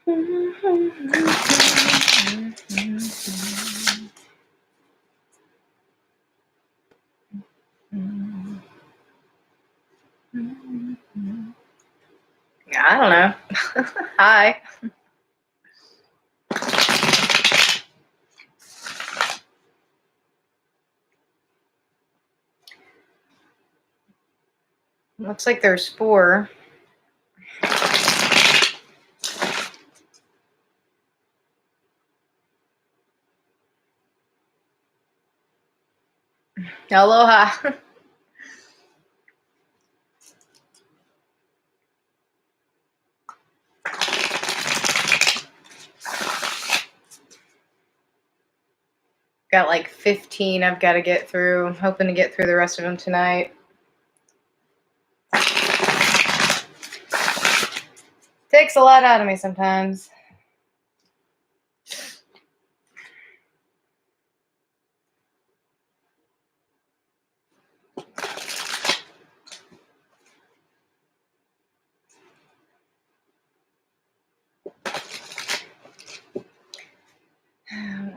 I don't know. Hi. Looks like there's 4. Aloha. Got like 15 I've got to get through. I'm hoping to get through the rest of them tonight. Takes a lot out of me sometimes.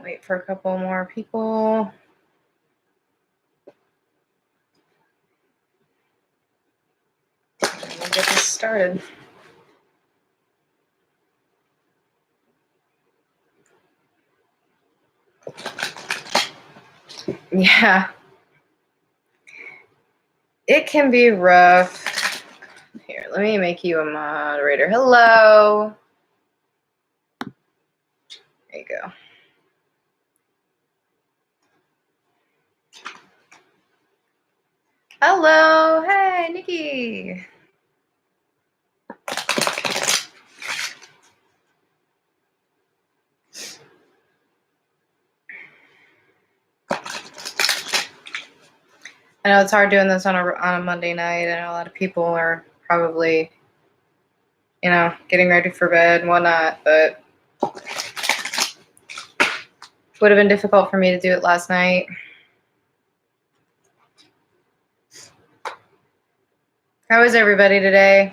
Wait for a couple more people. We'll get this started. Yeah. It can be rough. Here, let me make you a moderator. Hello. There you go. Hello. Hey, Nikki. I know it's hard doing this on a Monday night. I know a lot of people are probably, getting ready for bed and whatnot, but it would have been difficult for me to do it last night. How is everybody today?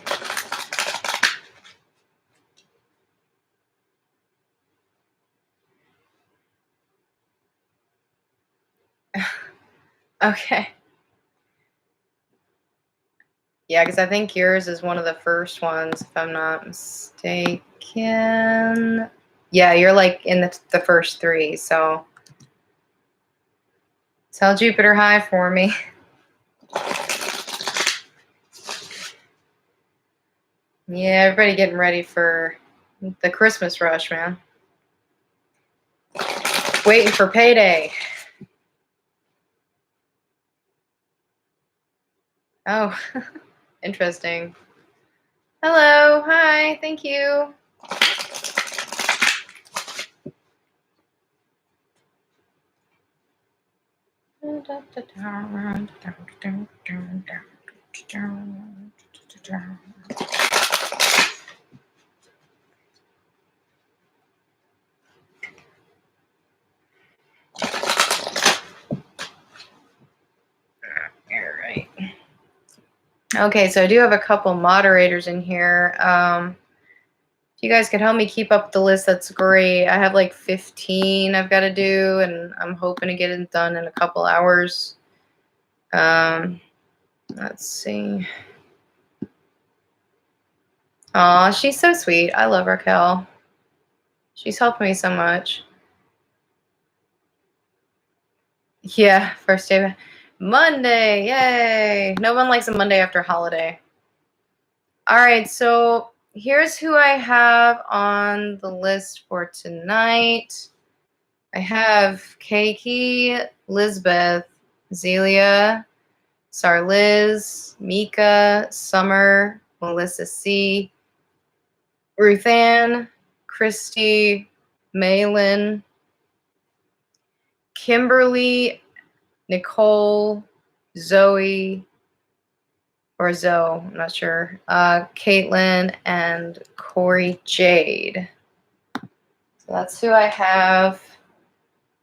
Okay. Yeah, because I think yours is one of the first ones, if I'm not mistaken. Yeah, you're like in the first 3, so tell Jupiter hi for me. Yeah, everybody getting ready for the Christmas rush, man. Waiting for payday. Oh, interesting. Hello, hi, thank you. Alright. Okay, so I do have a couple moderators in here. If you guys could help me keep up the list, that's great. I have like 15 I've got to do, and I'm hoping to get it done in a couple hours. Let's see. Aw, she's so sweet. I love Raquel. She's helped me so much. Yeah, first day. Monday, yay. No one likes a Monday after holiday. All right, so here's who I have on the list for tonight. I have Keiki, Lisbeth, Celia, Sarlis, Mika, Summer, Melissa C, Ruthann, Christie, Malin, Kimberly, Nicole, Zoe, or Zoe, I'm not sure, Caitlin, and Cory Jade. So that's who I have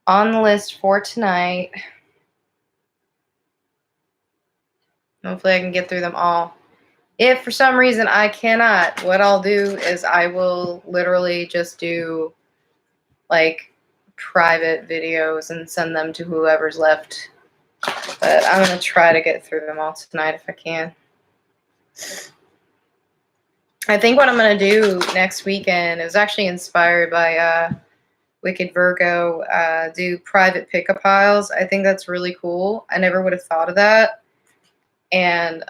on the list for tonight. Hopefully I can get through them all If for some reason I cannot, what I'll do is I will literally just do like private videos and send them to whoever's left. But I'm going to try to get through them all tonight if I can. I think what I'm going to do next weekend is actually inspired by Wicked Virgo, do private pickup piles. I think that's really cool. I never would have thought of that. And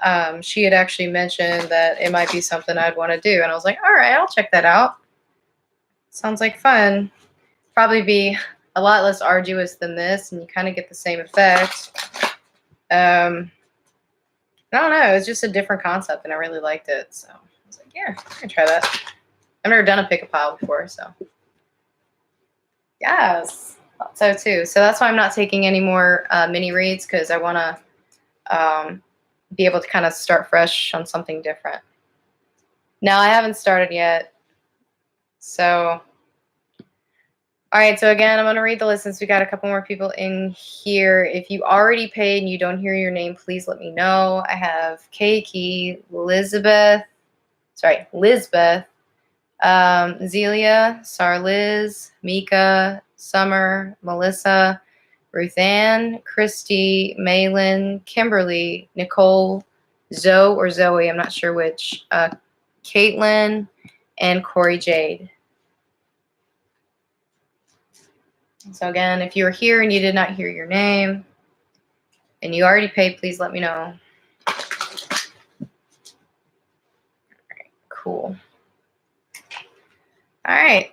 she had actually mentioned that it might be something I'd want to do. And I was like, all right, I'll check that out. Sounds like fun. Probably be a lot less arduous than this, and you kind of get the same effect. I don't know. It's just a different concept, and I really liked it. So I was like, yeah, I can try that. I've never done a pick a pile before, so yes, thought so too. So that's why I'm not taking any more mini reads, because I want to be able to kind of start fresh on something different. Now I haven't started yet, so. All right, so again, I'm going to read the list since we got a couple more people in here. If you already paid and you don't hear your name, please let me know. I have Keiki, Lisbeth, Celia, Sarlis, Mika, Summer, Melissa, Ruthann, Christie, Malin, Kimberly, Nicole, Zoe, I'm not sure which, Caitlin, and Cory Jade. So again, if you were here and you did not hear your name and you already paid, please let me know. All right, cool. All right.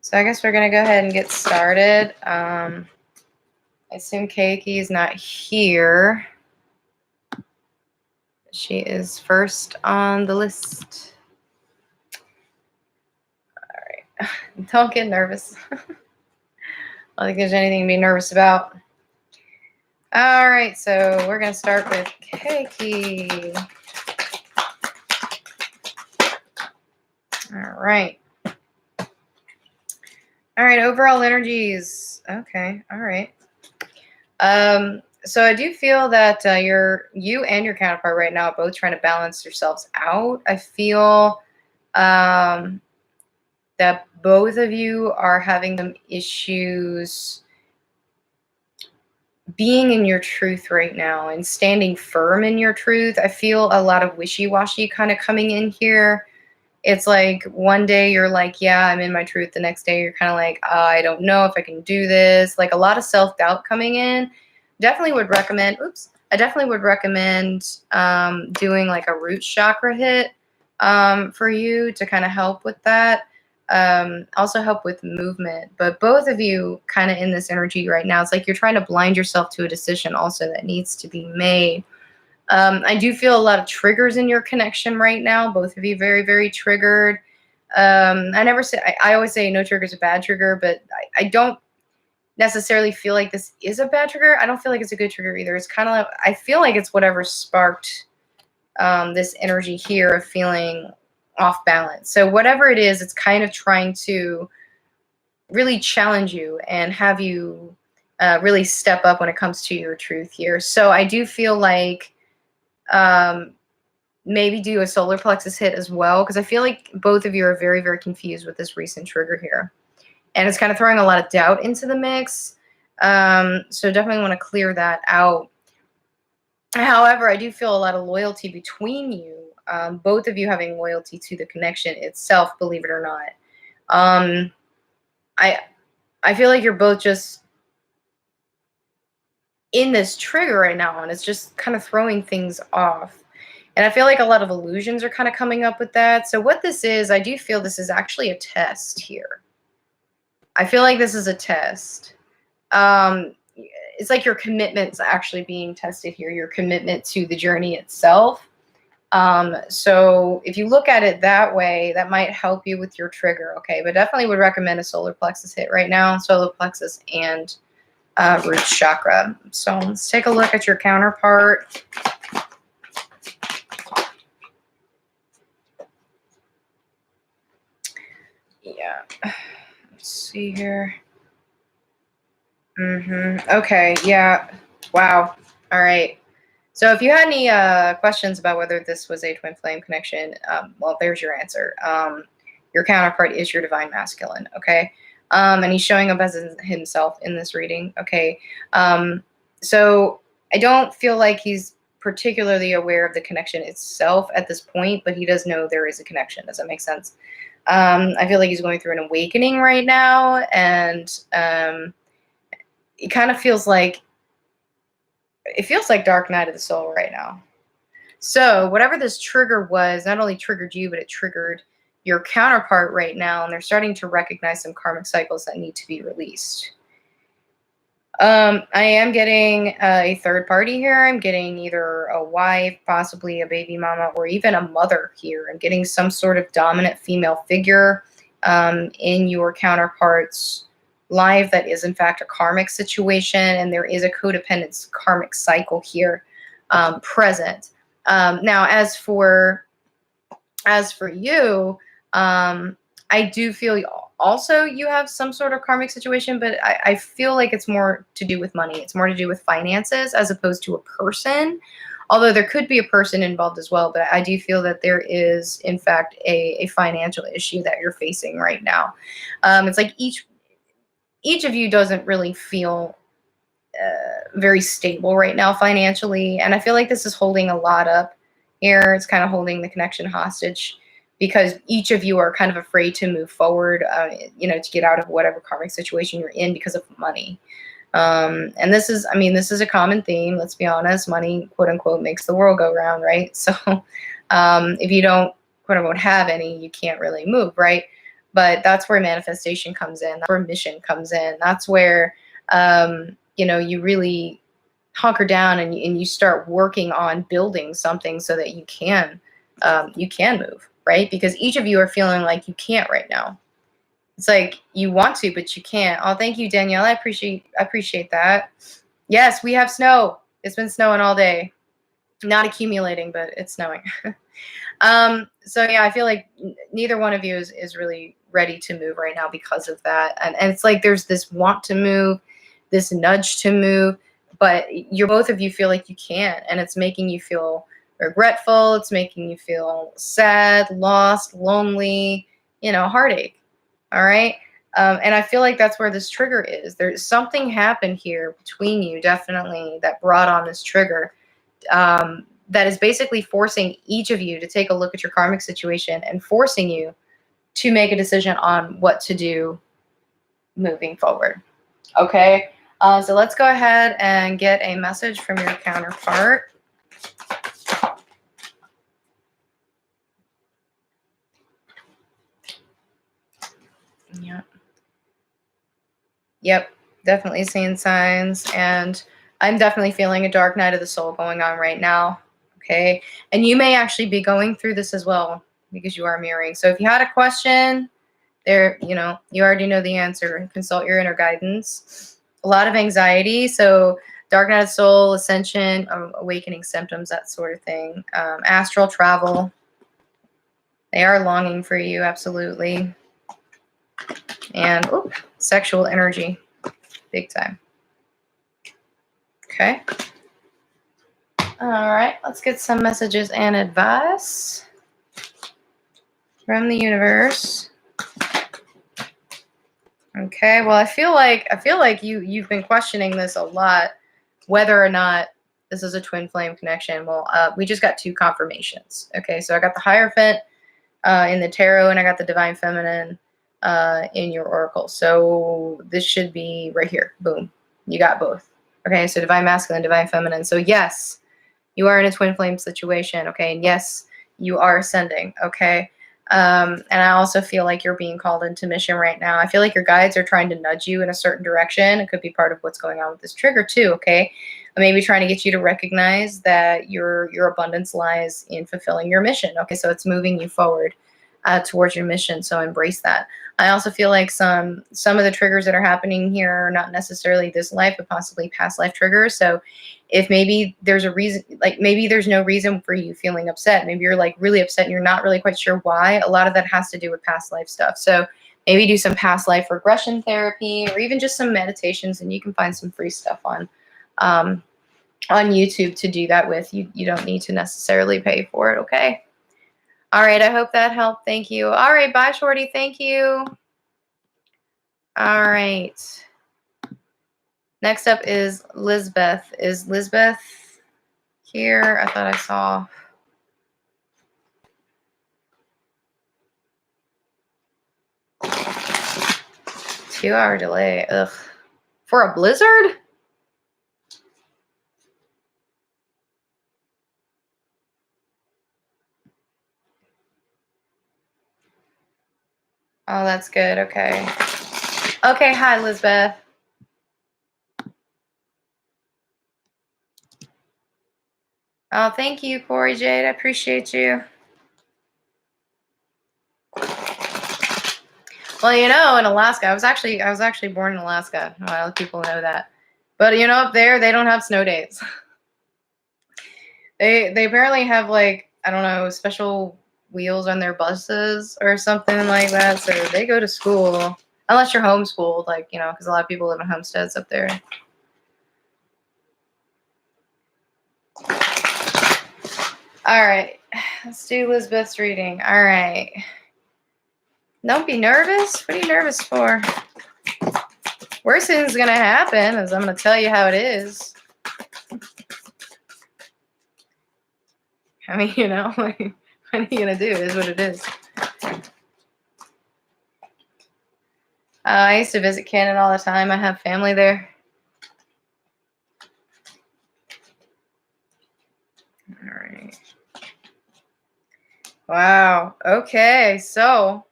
So I guess we're going to go ahead and get started. I assume Keiki is not here. She is first on the list. All right. Don't get nervous. I don't think there's anything to be nervous about. All right, so we're going to start with Keiki. All right. All right, overall energies. Okay, all right. So I do feel that you and your counterpart right now are both trying to balance yourselves out. I feel that both of you are having some issues being in your truth right now and standing firm in your truth. I feel a lot of wishy-washy kind of coming in here. It's like one day you're like, yeah, I'm in my truth. The next day you're kind of like, I don't know if I can do this. Like a lot of self-doubt coming in. Definitely would recommend, I definitely would recommend doing like a root chakra hit for you to kind of help with that. Also help with movement. But both of you kind of in this energy right now, it's like you're trying to blind yourself to a decision also that needs to be made. I do feel a lot of triggers in your connection right now. Both of you very, very triggered. I always say no trigger is a bad trigger, but I don't necessarily feel like this is a bad trigger. I don't feel like it's a good trigger either. It's kind of like, I feel like it's whatever sparked this energy here of feeling off balance. So whatever it is, it's kind of trying to really challenge you and have you really step up when it comes to your truth here. So I do feel like maybe do a solar plexus hit as well, because I feel like both of you are very, very confused with this recent trigger here. And it's kind of throwing a lot of doubt into the mix. So definitely want to clear that out. However, I do feel a lot of loyalty between you. Both of you having loyalty to the connection itself, believe it or not. I feel like you're both just in this trigger right now, and it's just kind of throwing things off. And I feel like a lot of illusions are kind of coming up with that. So what this is, I do feel this is actually a test here. I feel like this is a test. It's like your commitment's actually being tested here, your commitment to the journey itself. So if you look at it that way, that might help you with your trigger, okay? But definitely would recommend a solar plexus hit right now, solar plexus and root chakra. So let's take a look at your counterpart. Yeah, let's see here. Okay, yeah, wow. All right. So if you had any questions about whether this was a twin flame connection, well, there's your answer. Your counterpart is your divine masculine, okay? And he's showing up as himself in this reading, okay? So I don't feel like he's particularly aware of the connection itself at this point, but he does know there is a connection. Does that make sense? I feel like he's going through an awakening right now, and it kind of feels like dark night of the soul right now. So whatever this trigger was, not only triggered you, but it triggered your counterpart right now, and they're starting to recognize some karmic cycles that need to be released. I am getting a third party here. I'm getting either a wife, possibly a baby mama, or even a mother here. I'm getting some sort of dominant female figure in your counterpart's life that is in fact a karmic situation, and there is a codependence karmic cycle here present. Now, as for you, I do feel also you have some sort of karmic situation, but I feel like it's more to do with money. It's more to do with finances as opposed to a person, although there could be a person involved as well. But I do feel that there is, in fact, a financial issue that you're facing right now. It's like each of you doesn't really feel very stable right now financially, and I feel like this is holding a lot up here. It's kind of holding the connection hostage, because each of you are kind of afraid to move forward, to get out of whatever karmic situation you're in because of money. And this is a common theme. Let's be honest. Money, quote unquote, makes the world go round, right? So if you don't, quote unquote, have any, you can't really move, right? But that's where manifestation comes in. That's where mission comes in. That's where, you really hunker down and you start working on building something so that you can move. Right? Because each of you are feeling like you can't right now. It's like you want to, but you can't. Oh, thank you, Danielle. I appreciate that. Yes, we have snow. It's been snowing all day. Not accumulating, but it's snowing. So yeah, I feel like neither one of you is really ready to move right now because of that. And it's like there's this want to move, this nudge to move, but both of you feel like you can't, and it's making you feel regretful. It's making you feel sad, lost, lonely, heartache. All right. And I feel like that's where this trigger is. There's something happened here between you, definitely, that brought on this trigger that is basically forcing each of you to take a look at your karmic situation and forcing you to make a decision on what to do moving forward. Okay. So let's go ahead and get a message from your counterpart. Yep, definitely seeing signs, and I'm definitely feeling a dark night of the soul going on right now. Okay, and you may actually be going through this as well because you are mirroring. So if you had a question, you already know the answer. Consult your inner guidance. A lot of anxiety, so dark night of the soul, ascension, awakening symptoms, that sort of thing. Astral travel. They are longing for you, absolutely. And sexual energy, big time. Okay. All right, let's get some messages and advice from the universe. Okay, well, I feel like you've been questioning this a lot, whether or not this is a twin flame connection. Well, we just got two confirmations. Okay, so I got the Hierophant in the tarot, and I got the Divine Feminine in your oracle. So this should be right here. Boom. You got both. Okay, so Divine Masculine, Divine Feminine. So yes, you are in a twin flame situation. Okay, and yes, you are ascending. Okay. And I also feel like you're being called into mission right now. I feel like your guides are trying to nudge you in a certain direction. It could be part of what's going on with this trigger too, okay? Maybe trying to get you to recognize that your abundance lies in fulfilling your mission. Okay, so it's moving you forward towards your mission, so embrace that. I also feel like some of the triggers that are happening here are not necessarily this life, but possibly past life triggers. So if maybe there's a reason, like maybe there's no reason for you feeling upset. Maybe you're like really upset and you're not really quite sure why. A lot of that has to do with past life stuff. So maybe do some past life regression therapy or even just some meditations, and you can find some free stuff on on YouTube to do that with. You don't need to necessarily pay for it, okay? All right, I hope that helped. Thank you. All right, bye, Shorty. Thank you. All right. Next up is Lisbeth. Is Lisbeth here? I thought I saw. Two-hour delay. Ugh. For a blizzard? Oh, that's good. Okay. Okay, hi, Lisbeth. Oh, thank you, Cory Jade. I appreciate you. Well, you know, in Alaska, I was actually born in Alaska. A lot of people know that. But you know, up there, they don't have snow days. They apparently have, like, I don't know, special wheels on their buses or something like that. So they go to school, unless you're homeschooled, like, you know, because a lot of people live in homesteads up there. All right, let's do Lisbeth's reading. All right. Don't be nervous. What are you nervous for? Worst thing's going to happen is I'm going to tell you how it is. I mean, you know, like, what are you going to do? It is what it is. I used to visit Canada all the time. I have family there. All right. Wow. Okay. So,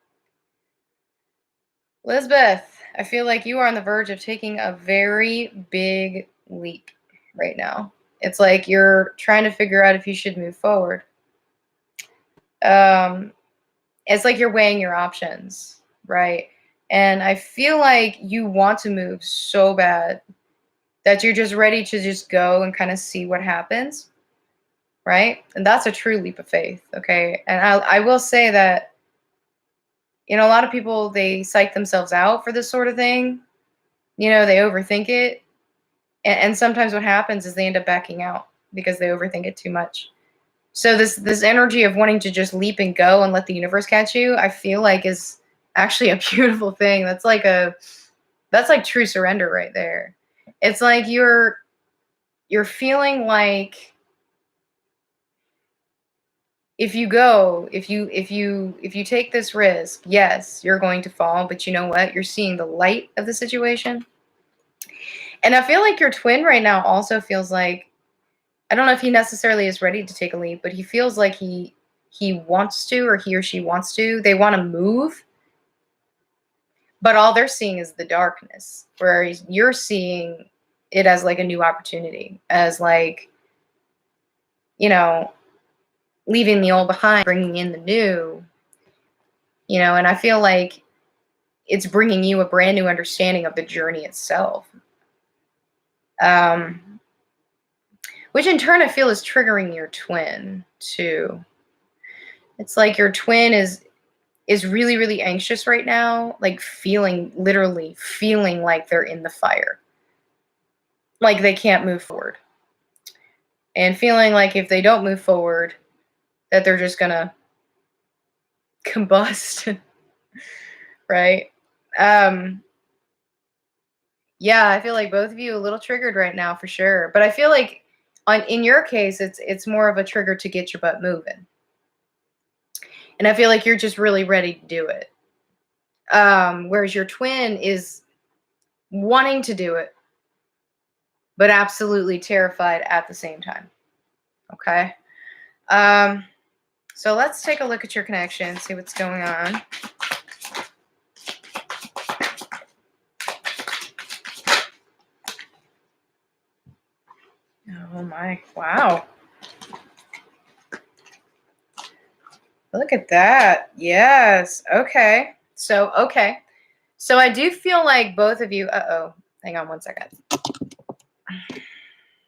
Lisbeth, I feel like you are on the verge of taking a very big leap right now. It's like you're trying to figure out if you should move forward. It's like you're weighing your options, right? And I feel like you want to move so bad that you're just ready to just go and kind of see what happens, right? And that's a true leap of faith, okay? And I will say that, you know, a lot of people, they psych themselves out for this sort of thing. You know, they overthink it. And sometimes what happens is they end up backing out because they overthink it too much. So this energy of wanting to just leap and go and let the universe catch you, I feel like is actually a beautiful thing. That's like true surrender right there. It's like you're feeling like if you take this risk, yes, you're going to fall, but you know what? You're seeing the light of the situation. And I feel like your twin right now also feels like, I don't know if he necessarily is ready to take a leap, but he feels like he wants to, or he or she wants to. They want to move, but all they're seeing is the darkness, whereas you're seeing it as like a new opportunity, as like, you know, leaving the old behind, bringing in the new, you know, and I feel like it's bringing you a brand new understanding of the journey itself. Which in turn I feel is triggering your twin too. It's like your twin is really, really anxious right now, like literally feeling like they're in the fire. Like they can't move forward. And feeling like if they don't move forward, that they're just gonna combust. Right? Yeah, I feel like both of you a little triggered right now for sure. But I feel like in your case, it's more of a trigger to get your butt moving. And I feel like you're just really ready to do it. Whereas your twin is wanting to do it, but absolutely terrified at the same time. Okay. So let's take a look at your connection, see what's going on. Oh my, wow. Look at that. Yes. Okay. So I do feel like both of you, hang on one second.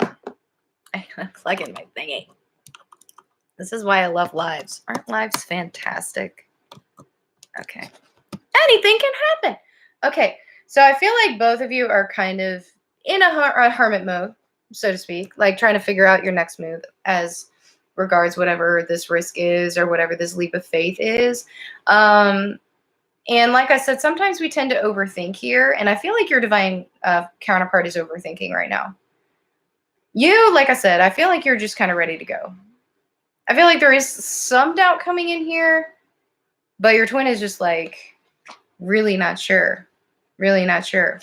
I'm plugging my thingy. This is why I love lives. Aren't lives fantastic? Okay. Anything can happen. Okay. So I feel like both of you are kind of in a hermit mode. so to speak, like trying to figure out your next move as regards whatever this risk is or whatever this leap of faith is. And like I said, sometimes we tend to overthink here, and I feel like your divine counterpart is overthinking right now. You, like I said, I feel like you're just kind of ready to go. I feel like there is some doubt coming in here, but your twin is just like really not sure. Really not sure.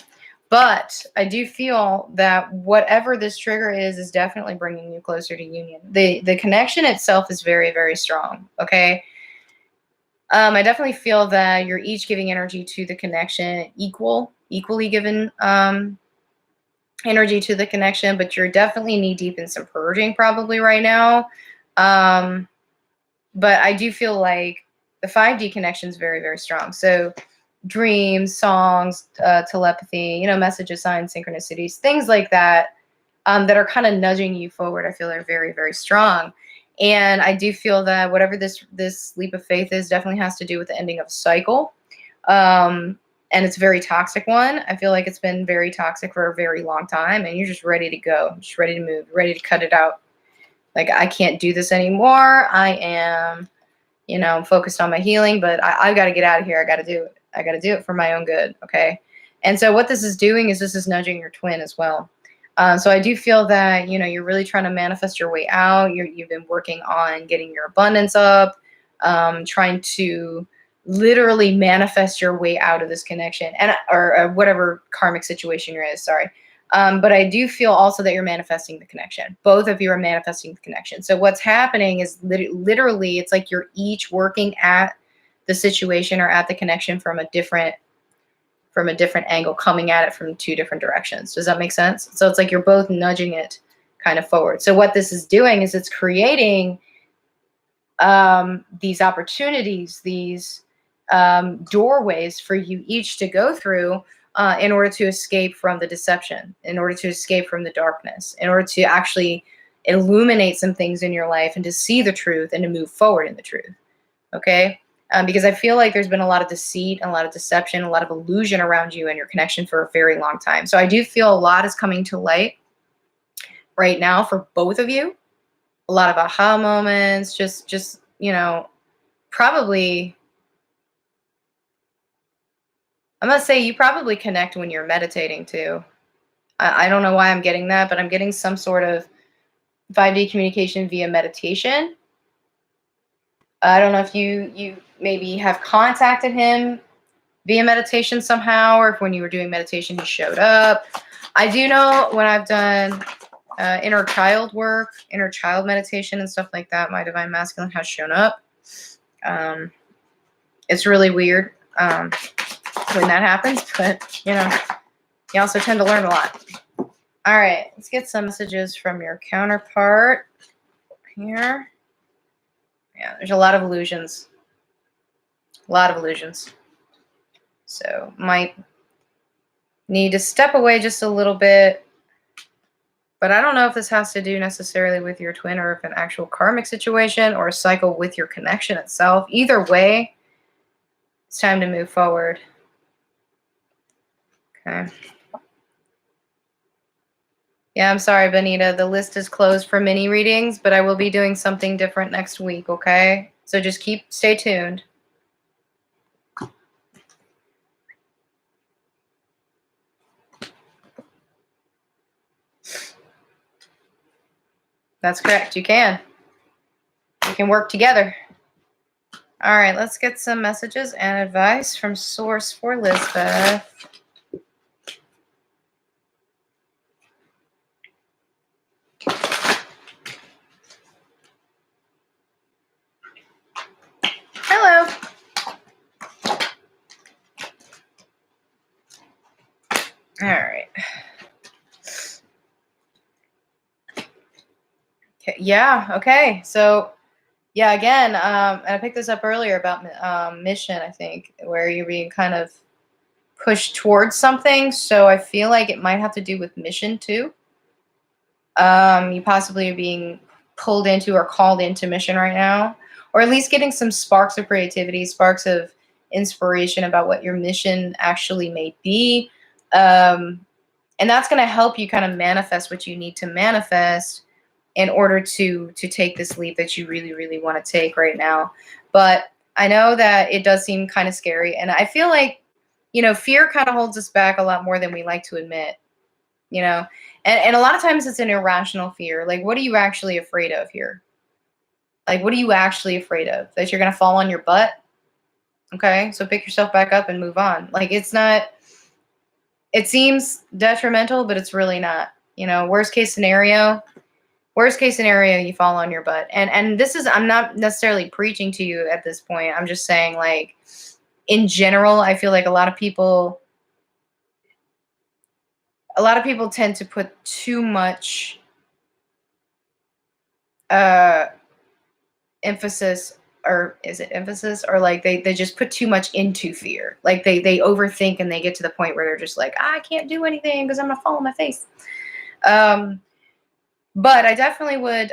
But I do feel that whatever this trigger is definitely bringing you closer to union. The connection itself is very, very strong, okay? I definitely feel that you're each giving energy to the connection, equally given energy to the connection, but you're definitely knee deep in some purging probably right now. But I do feel like the 5D connection is very, very strong. So dreams, songs, telepathy, you know, messages, signs, synchronicities, things like that, that are kind of nudging you forward. I feel are very, very strong. And I do feel that whatever this leap of faith is definitely has to do with the ending of a cycle. And it's a very toxic one. I feel like it's been very toxic for a very long time, and you're just ready to go, just ready to move, ready to cut it out. Like, I can't do this anymore. I am, you know, focused on my healing, but I got to get out of here. I got to do it. I got to do it for my own good. Okay. And so what this is doing is this is nudging your twin as well. So I do feel that, you know, you're really trying to manifest your way out. You've been working on getting your abundance up, trying to literally manifest your way out of this connection and or whatever karmic situation you're in. Sorry. But I do feel also that you're manifesting the connection. Both of you are manifesting the connection. So what's happening is literally it's like you're each working at the situation or at the connection from a different angle, coming at it from two different directions. Does that make sense? So it's like you're both nudging it kind of forward. So what this is doing is it's creating these opportunities, these doorways for you each to go through in order to escape from the deception, in order to escape from the darkness, in order to actually illuminate some things in your life and to see the truth and to move forward in the truth. Okay? Because I feel like there's been a lot of deceit, a lot of deception, a lot of illusion around you and your connection for a very long time. So I do feel a lot is coming to light right now for both of you. A lot of aha moments, just you know, probably, I must say, you probably connect when you're meditating too. I don't know why I'm getting that, but I'm getting some sort of 5D communication via meditation. I don't know if you maybe have contacted him via meditation somehow, or if when you were doing meditation he showed up. I do know when I've done inner child work, inner child meditation and stuff like that, my divine masculine has shown up. It's really weird when that happens, but you know, you also tend to learn a lot. All right, let's get some messages from your counterpart here. Yeah, there's a lot of illusions. A lot of illusions. So might need to step away just a little bit. But I don't know if this has to do necessarily with your twin or if an actual karmic situation or a cycle with your connection itself. Either way, it's time to move forward. Okay. Yeah, I'm sorry, Benita. The list is closed for mini readings, but I will be doing something different next week, okay? So just stay tuned. That's correct. You can. We can work together. All right, let's get some messages and advice from Source for Lisbeth. Hello. All right. Okay. Yeah. Okay. So, yeah. Again, and I picked this up earlier about mission. I think where you're being kind of pushed towards something. So I feel like it might have to do with mission too. You possibly are being pulled into or called into mission right now, or at least getting some sparks of creativity, sparks of inspiration about what your mission actually may be. And that's going to help you kind of manifest what you need to manifest in order to take this leap that you really, really want to take right now. But I know that it does seem kind of scary. And I feel like, you know, fear kind of holds us back a lot more than we like to admit, you know. And a lot of times it's an irrational fear. Like, what are you actually afraid of here? Like, what are you actually afraid of? That you're going to fall on your butt? Okay, so pick yourself back up and move on. Like, it's not, it seems detrimental, but it's really not. You know, worst case scenario, you fall on your butt. And this is, I'm not necessarily preaching to you at this point. I'm just saying, like, in general, I feel like a lot of people tend to put too much emphasis, or is it emphasis, or like they just put too much into fear. Like they overthink, and they get to the point where they're just like, I can't do anything because I'm gonna fall on my face. But I definitely would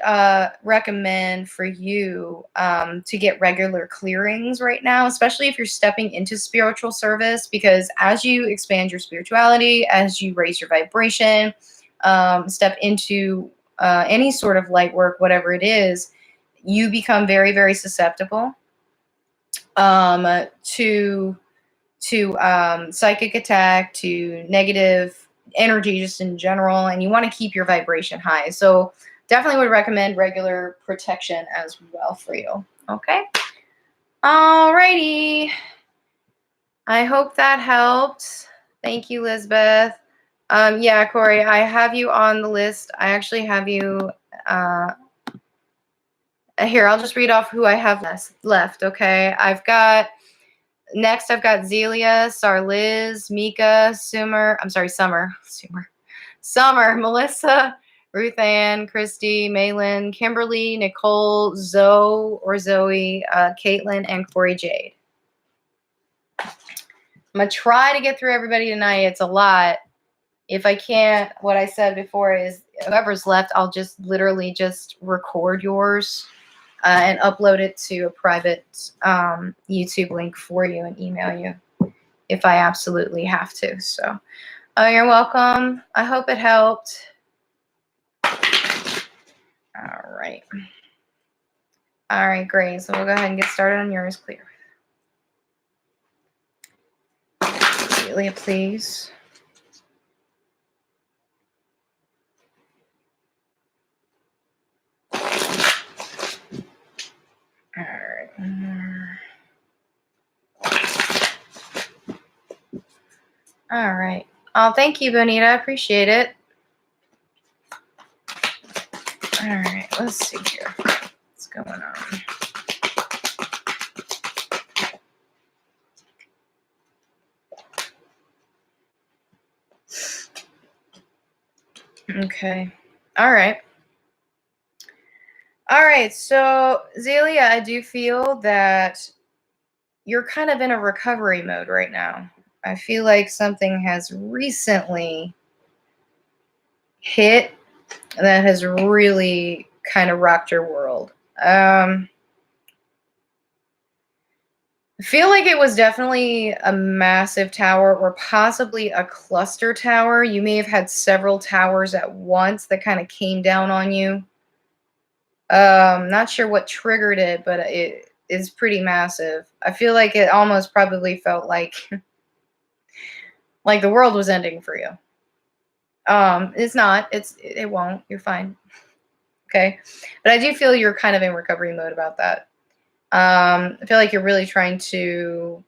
recommend for you to get regular clearings right now, especially if you're stepping into spiritual service, because as you expand your spirituality, as you raise your vibration, step into any sort of light work, whatever it is, you become very, very susceptible to psychic attack, to negative energy just in general, and you want to keep your vibration high. So definitely would recommend regular protection as well for you. Okay. Alrighty. I hope that helped. Thank you, Lisbeth. Yeah, Cory, I have you on the list. I actually have you here. I'll just read off who I have left. Okay. Next, I've got Celia, Sarlis, Mika, Summer, Melissa, Ruthann, Christie, Malin, Kimberly, Nicole, Zoe, Caitlin, and Cory Jade. I'm going to try to get through everybody tonight. It's a lot. If I can't, what I said before is whoever's left, I'll just literally just record yours and upload it to a private YouTube link for you and email you if I absolutely have to. So you're welcome. I hope it helped. All right. All right, great. So we'll go ahead and get started on yours. Clear. Celia, please. All right. All right. Oh, thank you, Bonita. I appreciate it. All right. Let's see here. What's going on? Okay. All right. All right. So, Celia, I do feel that you're kind of in a recovery mode right now. I feel like something has recently hit that has really kind of rocked your world. I feel like it was definitely a massive tower, or possibly a cluster tower. You may have had several towers at once that kind of came down on you. Not sure what triggered it, but it is pretty massive. I feel like it almost probably felt like the world was ending for you. It's not. It won't. You're fine. Okay. But I do feel you're kind of in recovery mode about that. I feel like you're really trying to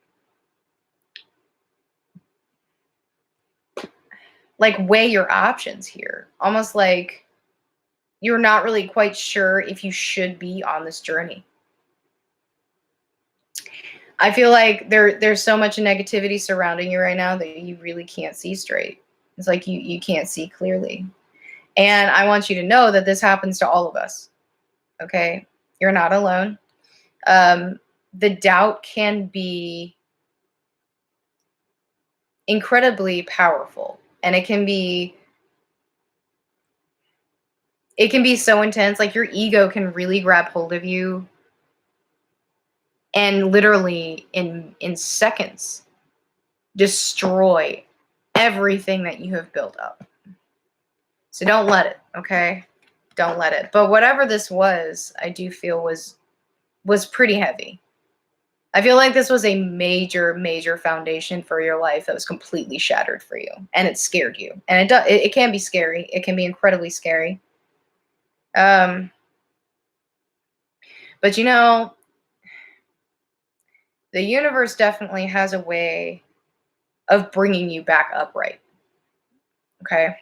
weigh your options here. Almost like you're not really quite sure if you should be on this journey. I feel like there's so much negativity surrounding you right now that you really can't see straight. It's like you can't see clearly. And I want you to know that this happens to all of us. Okay? You're not alone. The doubt can be incredibly powerful, and it can be so intense. Like, your ego can really grab hold of you and literally in seconds destroy everything that you have built up. So don't let it, okay? Don't let it. But whatever this was, I do feel was pretty heavy. I feel like this was a major, major foundation for your life that was completely shattered for you, and it scared you. And it can be scary. It can be incredibly scary. But you know, the universe definitely has a way of bringing you back upright. Okay?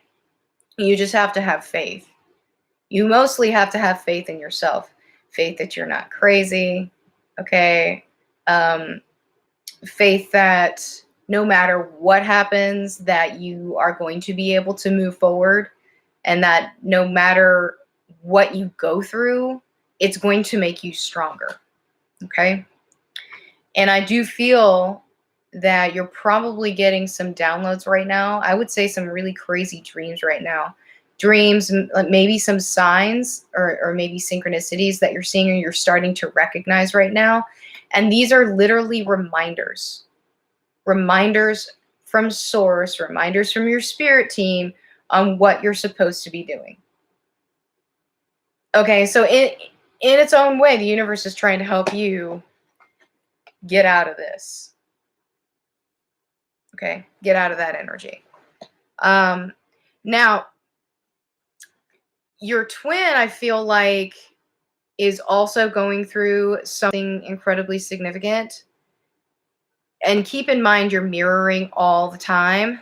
You just have to have faith. You mostly have to have faith in yourself. Faith that you're not crazy. Okay? Faith that no matter what happens, that you are going to be able to move forward, and that no matter what you go through, it's going to make you stronger. Okay? And I do feel that you're probably getting some downloads right now. I would say some really crazy dreams right now. Dreams, maybe some signs or maybe synchronicities that you're seeing or you're starting to recognize right now. And these are literally reminders. Reminders from source, reminders from your spirit team on what you're supposed to be doing. Okay, so in its own way, the universe is trying to help you get out of this. Okay, get out of that energy. Now, your twin, I feel like, is also going through something incredibly significant. And keep in mind, you're mirroring all the time.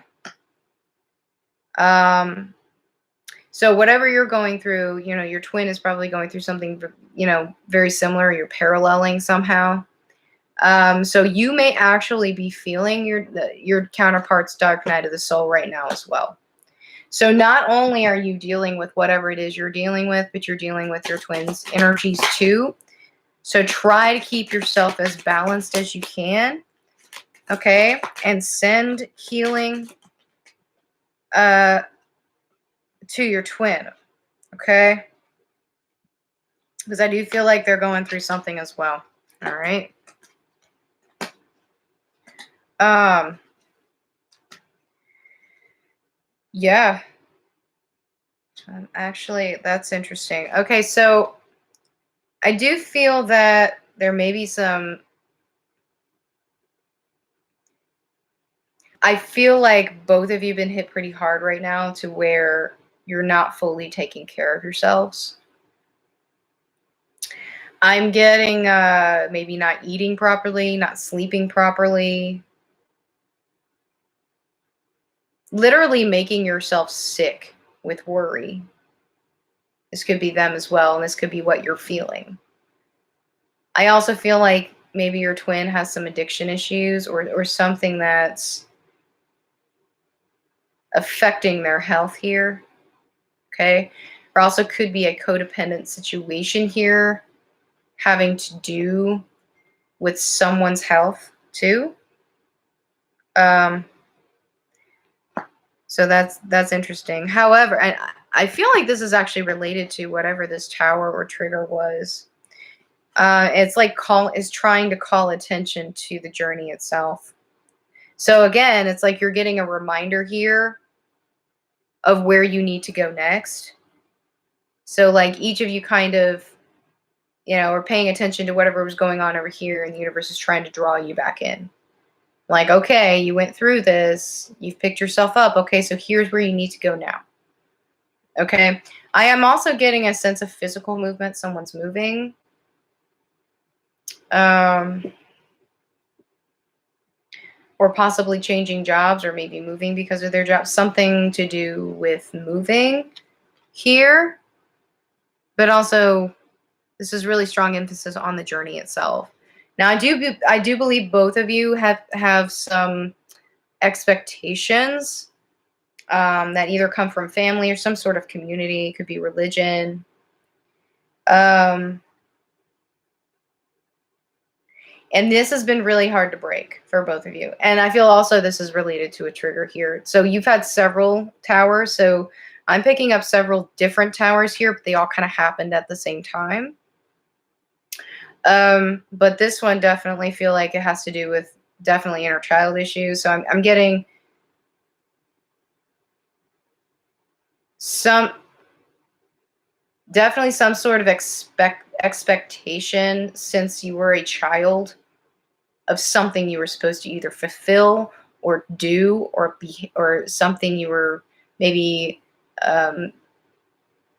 So whatever you're going through, you know, your twin is probably going through something, you know, very similar. You're paralleling somehow. So you may actually be feeling your counterpart's dark night of the soul right now as well. So not only are you dealing with whatever it is you're dealing with, but you're dealing with your twin's energies too. So try to keep yourself as balanced as you can. Okay? And send healing to your twin. Okay? Because I do feel like they're going through something as well. All right? Yeah. Actually, that's interesting. Okay, so I do feel that there may be some... I feel like both of you have been hit pretty hard right now to where you're not fully taking care of yourselves. I'm getting maybe not eating properly, not sleeping properly. Literally making yourself sick with worry. This could be them as well, and this could be what you're feeling. I also feel like maybe your twin has some addiction issues or something that's affecting their health here. Okay? Or also could be a codependent situation here having to do with someone's health too. So that's interesting. However, I feel like this is actually related to whatever this tower or trigger was. It's like trying to call attention to the journey itself. So again, it's like you're getting a reminder here of where you need to go next. So like each of you kind of, you know, are paying attention to whatever was going on over here, and the universe is trying to draw you back in. Like, okay, you went through this, you've picked yourself up. Okay, so here's where you need to go now. Okay, I am also getting a sense of physical movement. Someone's moving. Or possibly changing jobs, or maybe moving because of their job. Something to do with moving here. But also, this is really strong emphasis on the journey itself. Now, I do believe both of you have some expectations that either come from family or some sort of community. It could be religion. And this has been really hard to break for both of you. And I feel also this is related to a trigger here. So you've had several towers. So I'm picking up several different towers here, but they all kind of happened at the same time. But this one definitely feel like it has to do with definitely inner child issues. So I'm getting definitely some sort of expectation since you were a child of something you were supposed to either fulfill or do or be, or something you were maybe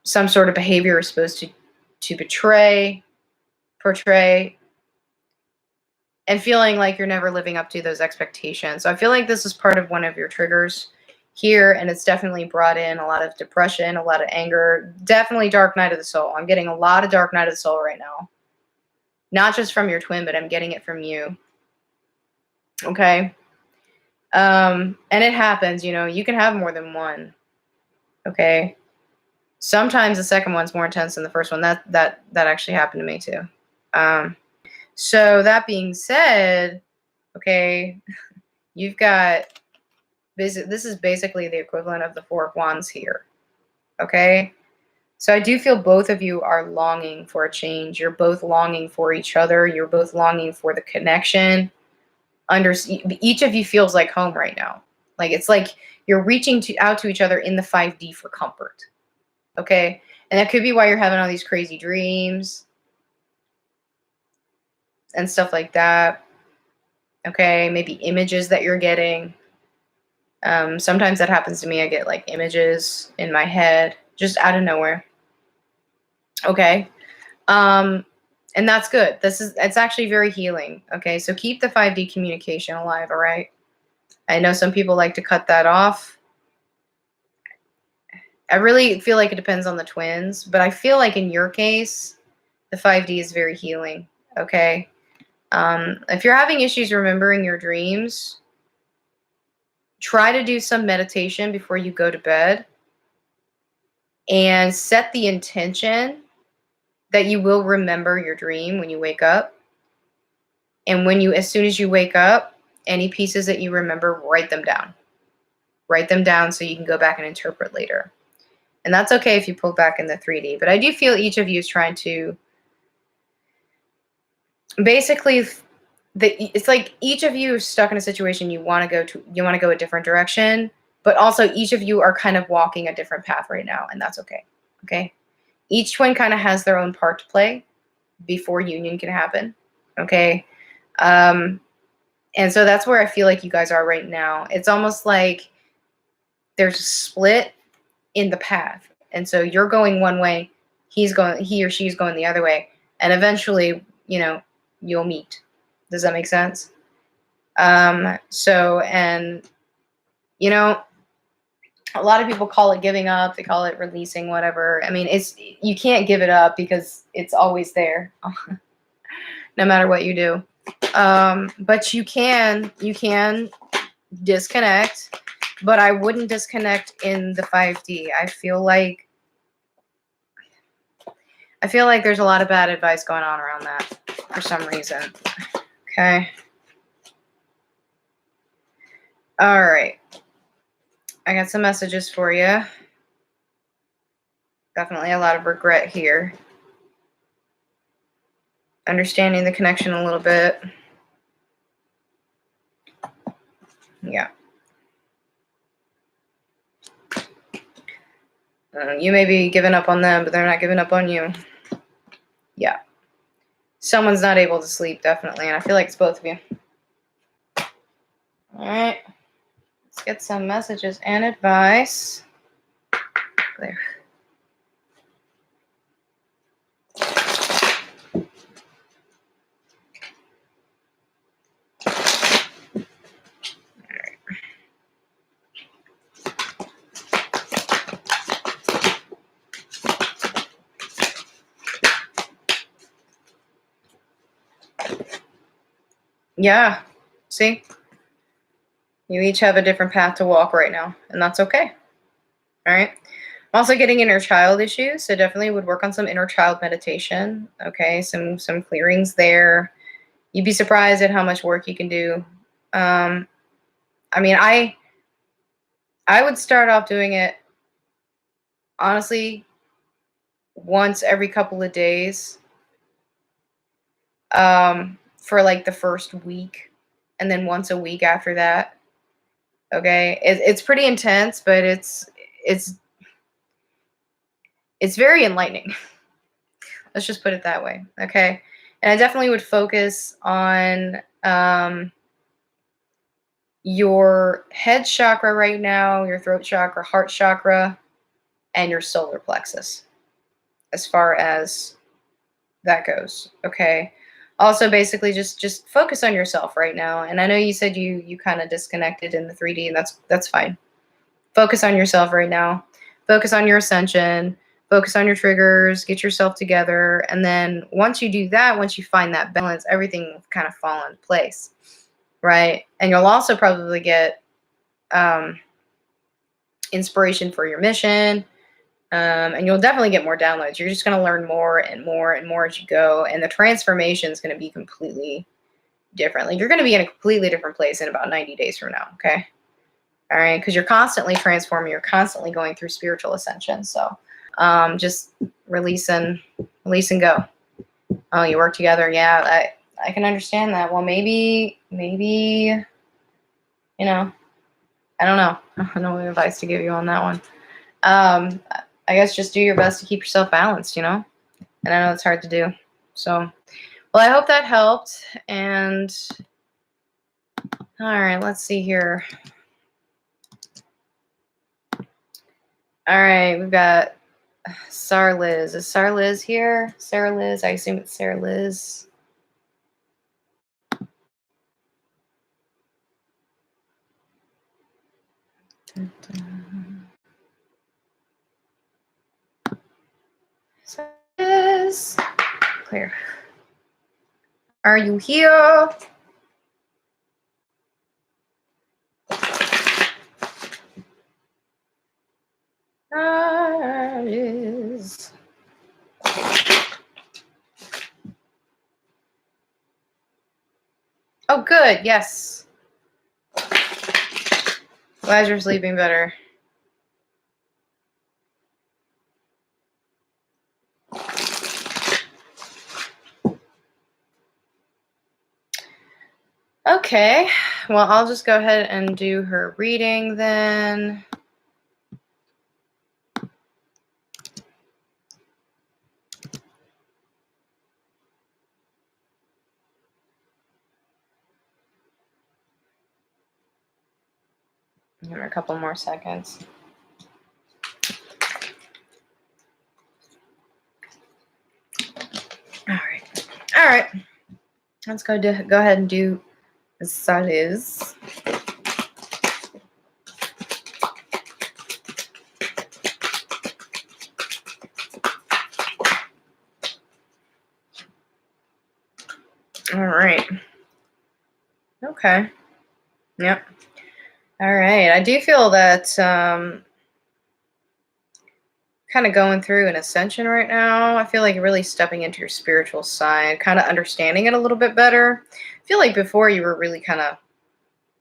some sort of behavior you're supposed to portray, and feeling like you're never living up to those expectations. So I feel like this is part of one of your triggers here, and it's definitely brought in a lot of depression, a lot of anger, definitely dark night of the soul. I'm getting a lot of dark night of the soul right now. Not just from your twin, but I'm getting it from you. Okay? And it happens, you know, you can have more than one. Okay? Sometimes the second one's more intense than the first one. That actually happened to me too. So that being said, okay, you've got this is basically the equivalent of the Four of Wands here. Okay? So I do feel both of you are longing for a change. You're both longing for each other. You're both longing for the connection. Each of you feels like home right now. Like it's like you're reaching out to each other in the 5D for comfort. Okay? And that could be why you're having all these crazy dreams and stuff like that. Okay? Maybe images that you're getting. Sometimes that happens to me. I get like images in my head just out of nowhere. Okay? And that's good. It's actually very healing. Okay? So keep the 5D communication alive, all right? I know some people like to cut that off. I really feel like it depends on the twins, but I feel like in your case, the 5D is very healing, okay? If you're having issues remembering your dreams, try to do some meditation before you go to bed and set the intention that you will remember your dream when you wake up. And as soon as you wake up, any pieces that you remember, write them down. Write them down so you can go back and interpret later. And that's okay if you pull back in the 3D. But I do feel each of you is trying to basically, it's like each of you is stuck in a situation you want to go a different direction, but also each of you are kind of walking a different path right now, and that's okay. Okay? Each twin kind of has their own part to play before union can happen. Okay? And so that's where I feel like you guys are right now. It's almost like there's a split in the path. And so you're going one way, he or she's going the other way. And eventually, you know, you'll meet. Does that make sense? And you know, a lot of people call it giving up, they call it releasing, whatever. I mean, you can't give it up because it's always there. No matter what you do. But you can disconnect. But I wouldn't disconnect in the 5D. I feel like there's a lot of bad advice going on around that for some reason. Okay. All right. I got some messages for you. Definitely a lot of regret here. Understanding the connection a little bit. Yeah. You may be giving up on them, but they're not giving up on you. Yeah. Someone's not able to sleep, definitely, and I feel like it's both of you. All right. Let's get some messages and advice. There. Yeah. See? You each have a different path to walk right now, and that's okay. All right. I'm also getting inner child issues, so definitely would work on some inner child meditation. Okay, some clearings there. You'd be surprised at how much work you can do. I mean, I would start off doing it, honestly, once every couple of days for like the first week, and then once a week after that. Okay, it's pretty intense, but it's it's very enlightening. Let's just put it that way. Okay. And I definitely would focus on your head chakra right now, your throat chakra, heart chakra, and your solar plexus as far as that goes. Okay. Also, basically, just focus on yourself right now. And I know you said you kind of disconnected in the 3D, and that's fine. Focus on yourself right now. Focus on your ascension. Focus on your triggers. Get yourself together. And then once you do that, once you find that balance, everything will kind of fall into place, right? And you'll also probably get inspiration for your mission. And you'll definitely get more downloads. You're just going to learn more and more and more as you go. And the transformation is going to be completely different. Like, you're going to be in a completely different place in about 90 days from now. Okay. All right. Because you're constantly transforming. You're constantly going through spiritual ascension. So just release and go. Oh, you work together. Yeah. I can understand that. Well, maybe, you know, I don't know. I don't know what advice to give you on that one. I guess just do your best to keep yourself balanced, And I know it's hard to do. So, well, I hope that helped. And all right, let's see here. All right, we've got Sarlis. Is Sarlis here? Sarlis. I assume it's Sarlis. Sarlis. Clear. Are you here? Sarlis. Oh, good. Yes. Glad you're sleeping better. Okay. Well, I'll just go ahead and do her reading then. Give her a couple more seconds. All right. Let's go ahead and do Sarlis. All right. Okay. Yep. All right. I do feel that kind of going through an ascension right now. I feel like you're really stepping into your spiritual side, kind of understanding it a little bit better. I feel like before you were really kind of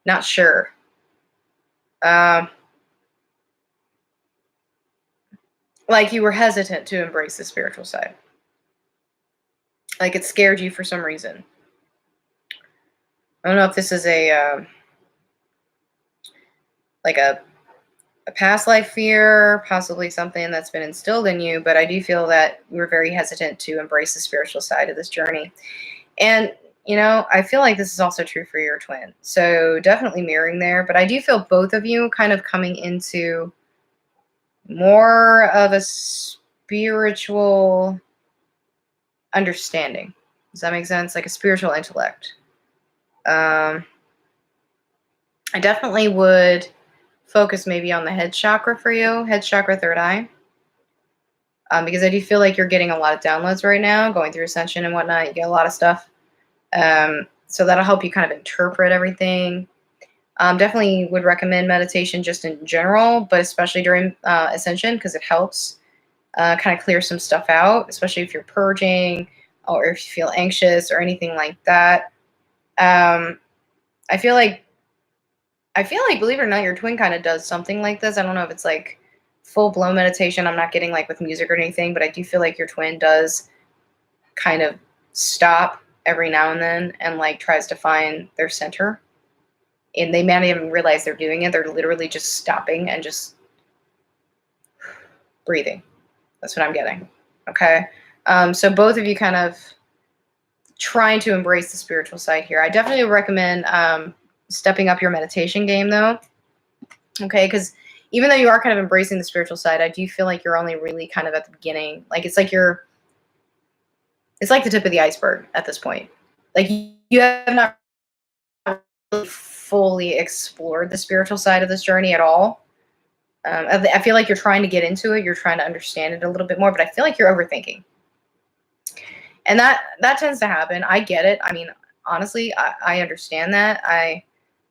not sure. Like you were hesitant to embrace the spiritual side. Like it scared you for some reason. I don't know if this is like a past life fear, possibly something that's been instilled in you, but I do feel that you were very hesitant to embrace the spiritual side of this journey. And, I feel like this is also true for your twin. So definitely mirroring there, but I do feel both of you kind of coming into more of a spiritual understanding. Does that make sense? Like a spiritual intellect. I definitely would focus maybe on the head chakra for you, head chakra, third eye. Because I do feel like you're getting a lot of downloads right now, going through ascension and whatnot. You get a lot of stuff. So that'll help you kind of interpret everything. Definitely would recommend meditation just in general, but especially during ascension because it helps kind of clear some stuff out, especially if you're purging or if you feel anxious or anything like that. I feel like, believe it or not, your twin kind of does something like this. I don't know if it's like full-blown meditation. I'm not getting like with music or anything, but I do feel like your twin does kind of stop every now and then and like tries to find their center. And they may not even realize they're doing it. They're literally just stopping and just breathing. That's what I'm getting. Okay. So both of you kind of trying to embrace the spiritual side here. I definitely recommend stepping up your meditation game, though. Okay, because even though you are kind of embracing the spiritual side, I do feel like you're only really kind of at the beginning. Like it's like the tip of the iceberg at this point. Like you have not really fully explored the spiritual side of this journey at all. I feel like you're trying to get into it. You're trying to understand it a little bit more, but I feel like you're overthinking. And that tends to happen. I get it. I mean, honestly, I understand that. I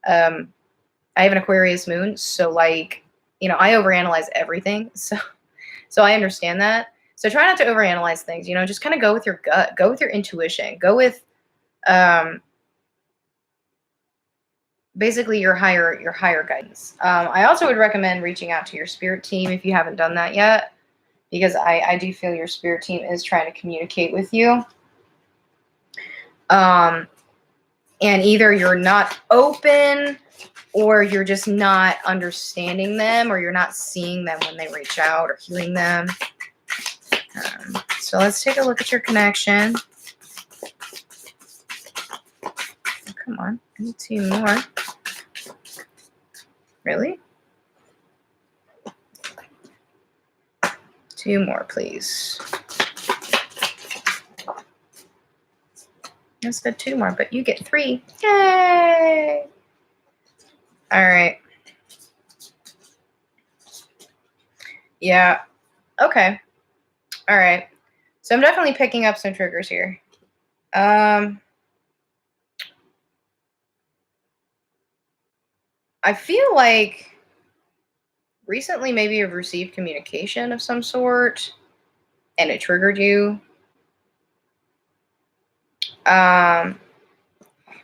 have an Aquarius moon, so like, you know, I overanalyze everything. So I understand that. So try not to overanalyze things, you know, just kind of go with your gut, go with your intuition, go with basically your higher guidance. I also would recommend reaching out to your spirit team if you haven't done that yet, because I do feel your spirit team is trying to communicate with you. And either you're not open, or you're just not understanding them, or you're not seeing them when they reach out, or hearing them. So let's take a look at your connection. Oh, come on, I need 2 more. Really? 2 more, please. I said 2 more, but you get 3. Yay! All right. Yeah. Okay. All right. So I'm definitely picking up some triggers here. I feel like recently maybe you've received communication of some sort and it triggered you.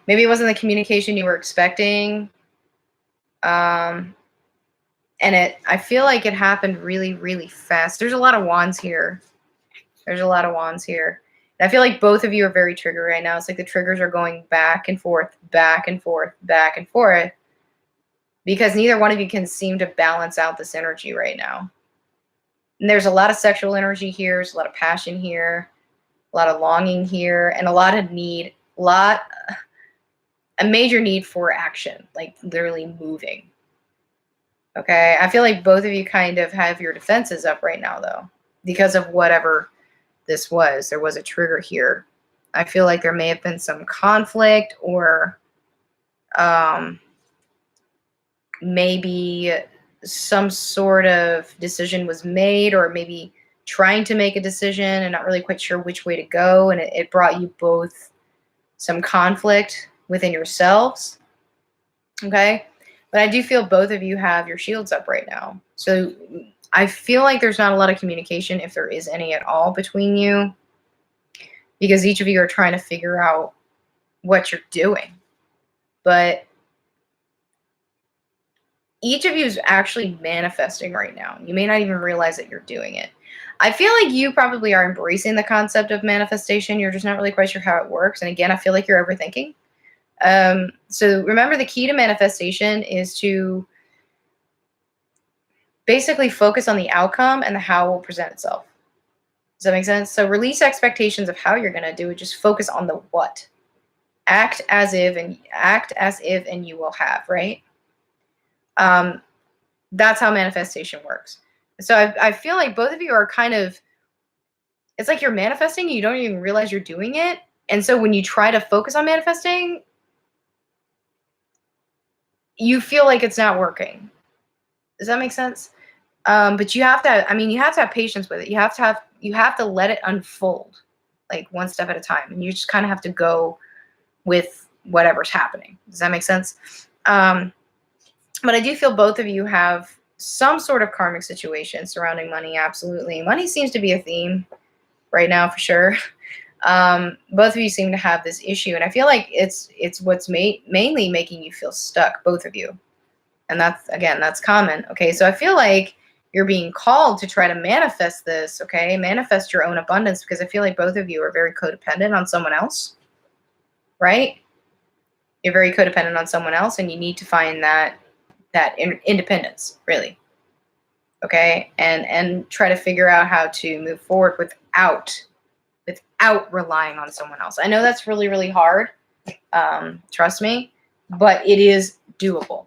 Maybe it wasn't the communication you were expecting. And I feel like it happened really, really fast. There's a lot of wands here. And I feel like both of you are very triggered right now. It's like the triggers are going back and forth, back and forth, back and forth, because neither one of you can seem to balance out this energy right now. And there's a lot of sexual energy here. There's a lot of passion here, a lot of longing here, and a lot of need, a major need for action, like literally moving. Okay, I feel like both of you kind of have your defenses up right now, though, because of whatever this was. There was a trigger here. I feel like there may have been some conflict, or maybe some sort of decision was made, or maybe trying to make a decision and not really quite sure which way to go, and it brought you both some conflict within yourselves. Okay, but I do feel both of you have your shields up right now. So I feel like there's not a lot of communication, if there is any at all, between you, because each of you are trying to figure out what you're doing. But each of you is actually manifesting right now. You may not even realize that you're doing it. I feel like you probably are embracing the concept of manifestation. You're just not really quite sure how it works. And again, I feel like you're overthinking. So remember, the key to manifestation is to basically focus on the outcome and the how it will present itself. Does that make sense? So release expectations of how you're going to do it. Just focus on the what. Act as if and you will have, right? That's how manifestation works. So I feel like both of you are kind of, it's like you're manifesting, you don't even realize you're doing it. And so when you try to focus on manifesting, you feel like it's not working. Does that make sense? But you have to, you have to have patience with it. You have to let it unfold, like one step at a time. And you just kind of have to go with whatever's happening. Does that make sense? But I do feel both of you have some sort of karmic situation surrounding money. Absolutely. Money seems to be a theme right now, for sure. Both of you seem to have this issue. And I feel like it's what's mainly making you feel stuck, both of you. And that's common. Okay. So I feel like you're being called to try to manifest this. Okay. Manifest your own abundance, because I feel like both of you are very codependent on someone else, right? You're very codependent on someone else, and you need to find that independence, really. okay? And try to figure out how to move forward without relying on someone else. I know that's really, really hard. Trust me, but it is doable.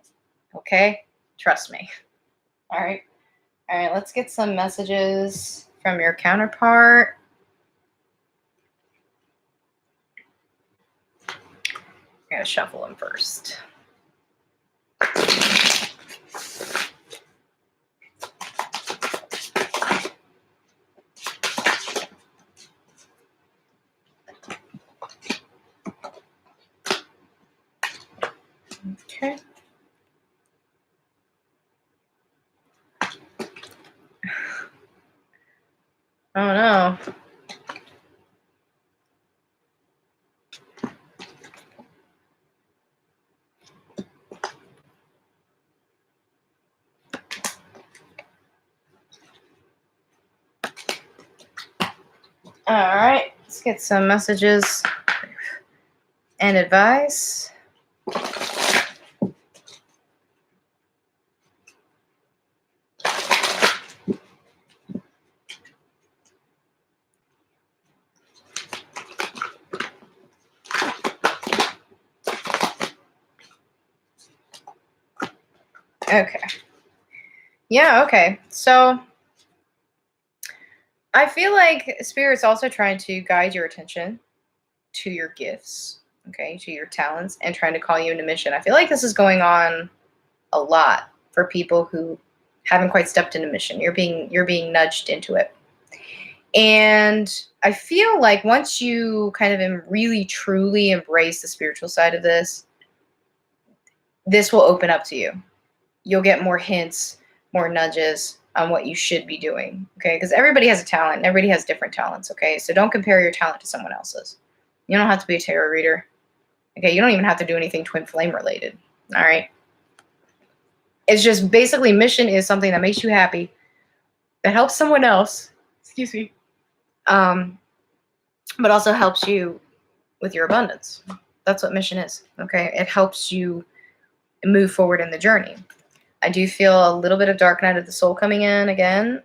Okay? Trust me. All right. All right, let's get some messages from your counterpart. I'm going to shuffle them first. Okay. Oh no. All right, let's get some messages and advice. Okay. Yeah, okay. So I feel like Spirit's also trying to guide your attention to your gifts, okay, to your talents, and trying to call you into mission. I feel like this is going on a lot for people who haven't quite stepped into mission. You're being nudged into it. And I feel like once you kind of really truly embrace the spiritual side of this will open up to you. You'll get more hints, more nudges on what you should be doing, okay? Because everybody has a talent. Everybody has different talents, okay? So don't compare your talent to someone else's. You don't have to be a tarot reader, okay? You don't even have to do anything twin flame related, all right? It's just basically mission is something that makes you happy, that helps someone else, excuse me, but also helps you with your abundance. That's what mission is, okay? It helps you move forward in the journey. I do feel a little bit of dark night of the soul coming in again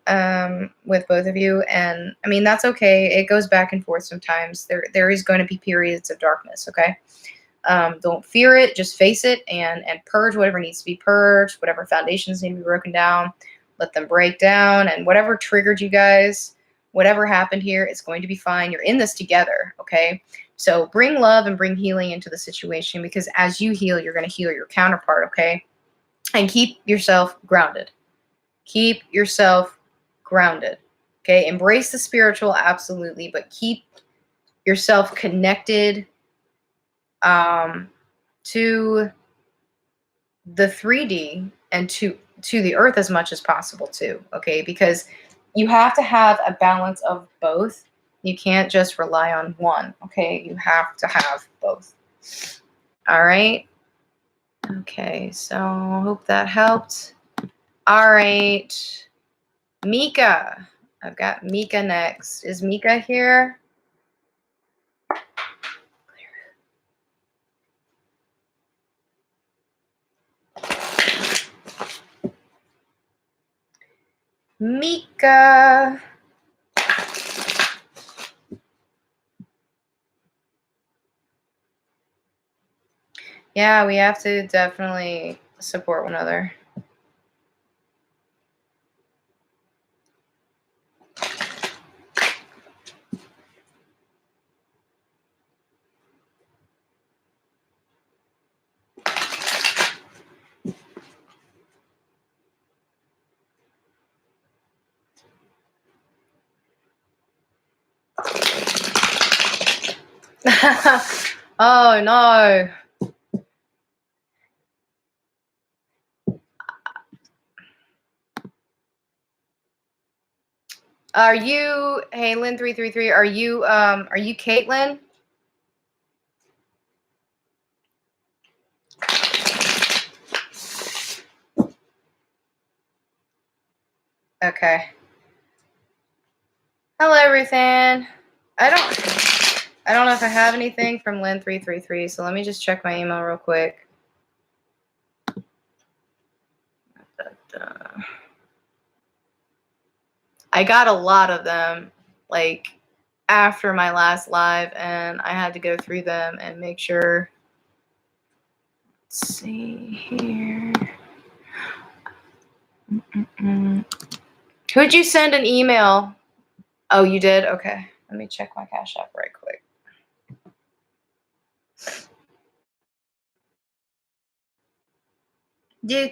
with both of you. And I mean, that's okay. It goes back and forth sometimes. There is going to be periods of darkness, okay? Don't fear it. Just face it and purge whatever needs to be purged, whatever foundations need to be broken down. Let them break down. And whatever triggered you guys, whatever happened here, it's going to be fine. You're in this together, okay? So bring love and bring healing into the situation, because as you heal, you're going to heal your counterpart, okay? And keep yourself grounded. Keep yourself grounded. Okay? Embrace the spiritual, absolutely, but keep yourself connected to the 3D and to the earth as much as possible too. Okay? Because you have to have a balance of both. You can't just rely on one. Okay? You have to have both. All right? Okay, so hope that helped. All right, Mika. I've got Mika next. Is Mika here? Mika. Yeah, we have to definitely support one another. Oh no. Are you, hey Lynn 333, are you Caitlin? Okay. Hello, Ruthann. I don't know if I have anything from Lynn 333, so let me just check my email real quick. I got a lot of them, like, after my last live, and I had to go through them and make sure. Let's see here. Who'd you send an email? Oh, you did? Okay. Let me check my Cash App right quick. Do.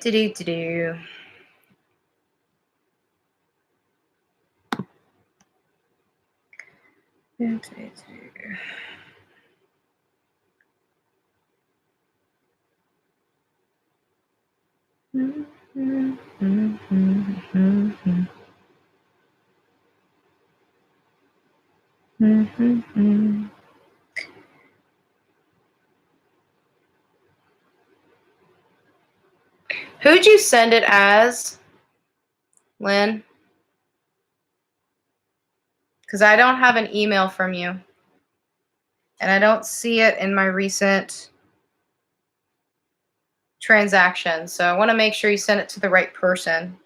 Who'd you send it as, Lynn? Because I don't have an email from you. And I don't see it in my recent transactions. So I want to make sure you send it to the right person.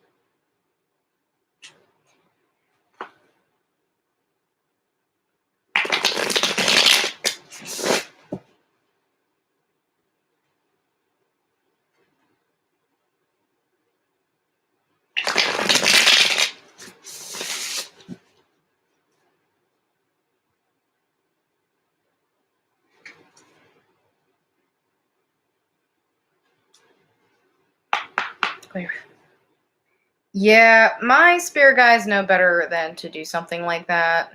Clear. Yeah, my spirit guides know better than to do something like that.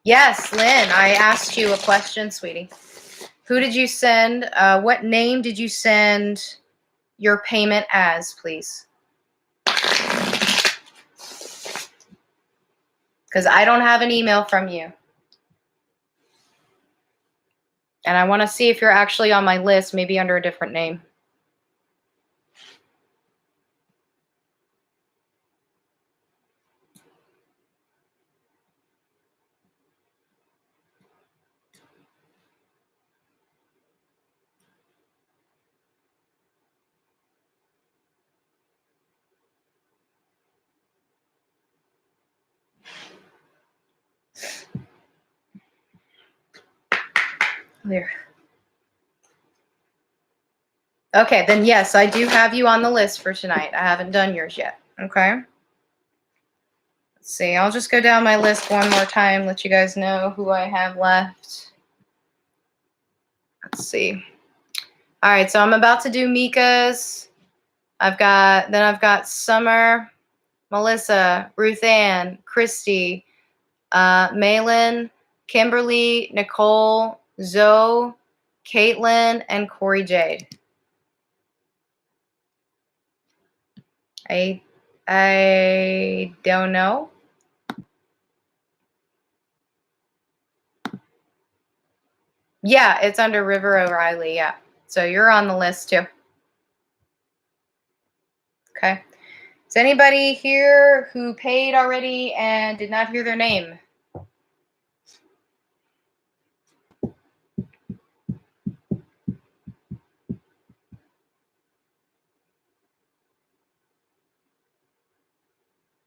Yes, Lynn, I asked you a question, sweetie. Who did you send? What name did you send your payment as, please? Because I don't have an email from you. And I want to see if you're actually on my list, maybe under a different name. There. Okay, then yes, I do have you on the list for tonight. I haven't done yours yet. Okay. Let's see. I'll just go down my list one more time, let you guys know who I have left. Let's see. All right, so I'm about to do Mika's. I've got Summer, Melissa, Ruthann, Christie, Malin, Kimberly, Nicole, Zoe, Caitlin, and Cory Jade. I don't know. Yeah, it's under River O'Reilly, yeah. So you're on the list too. Okay. Is anybody here who paid already and did not hear their name?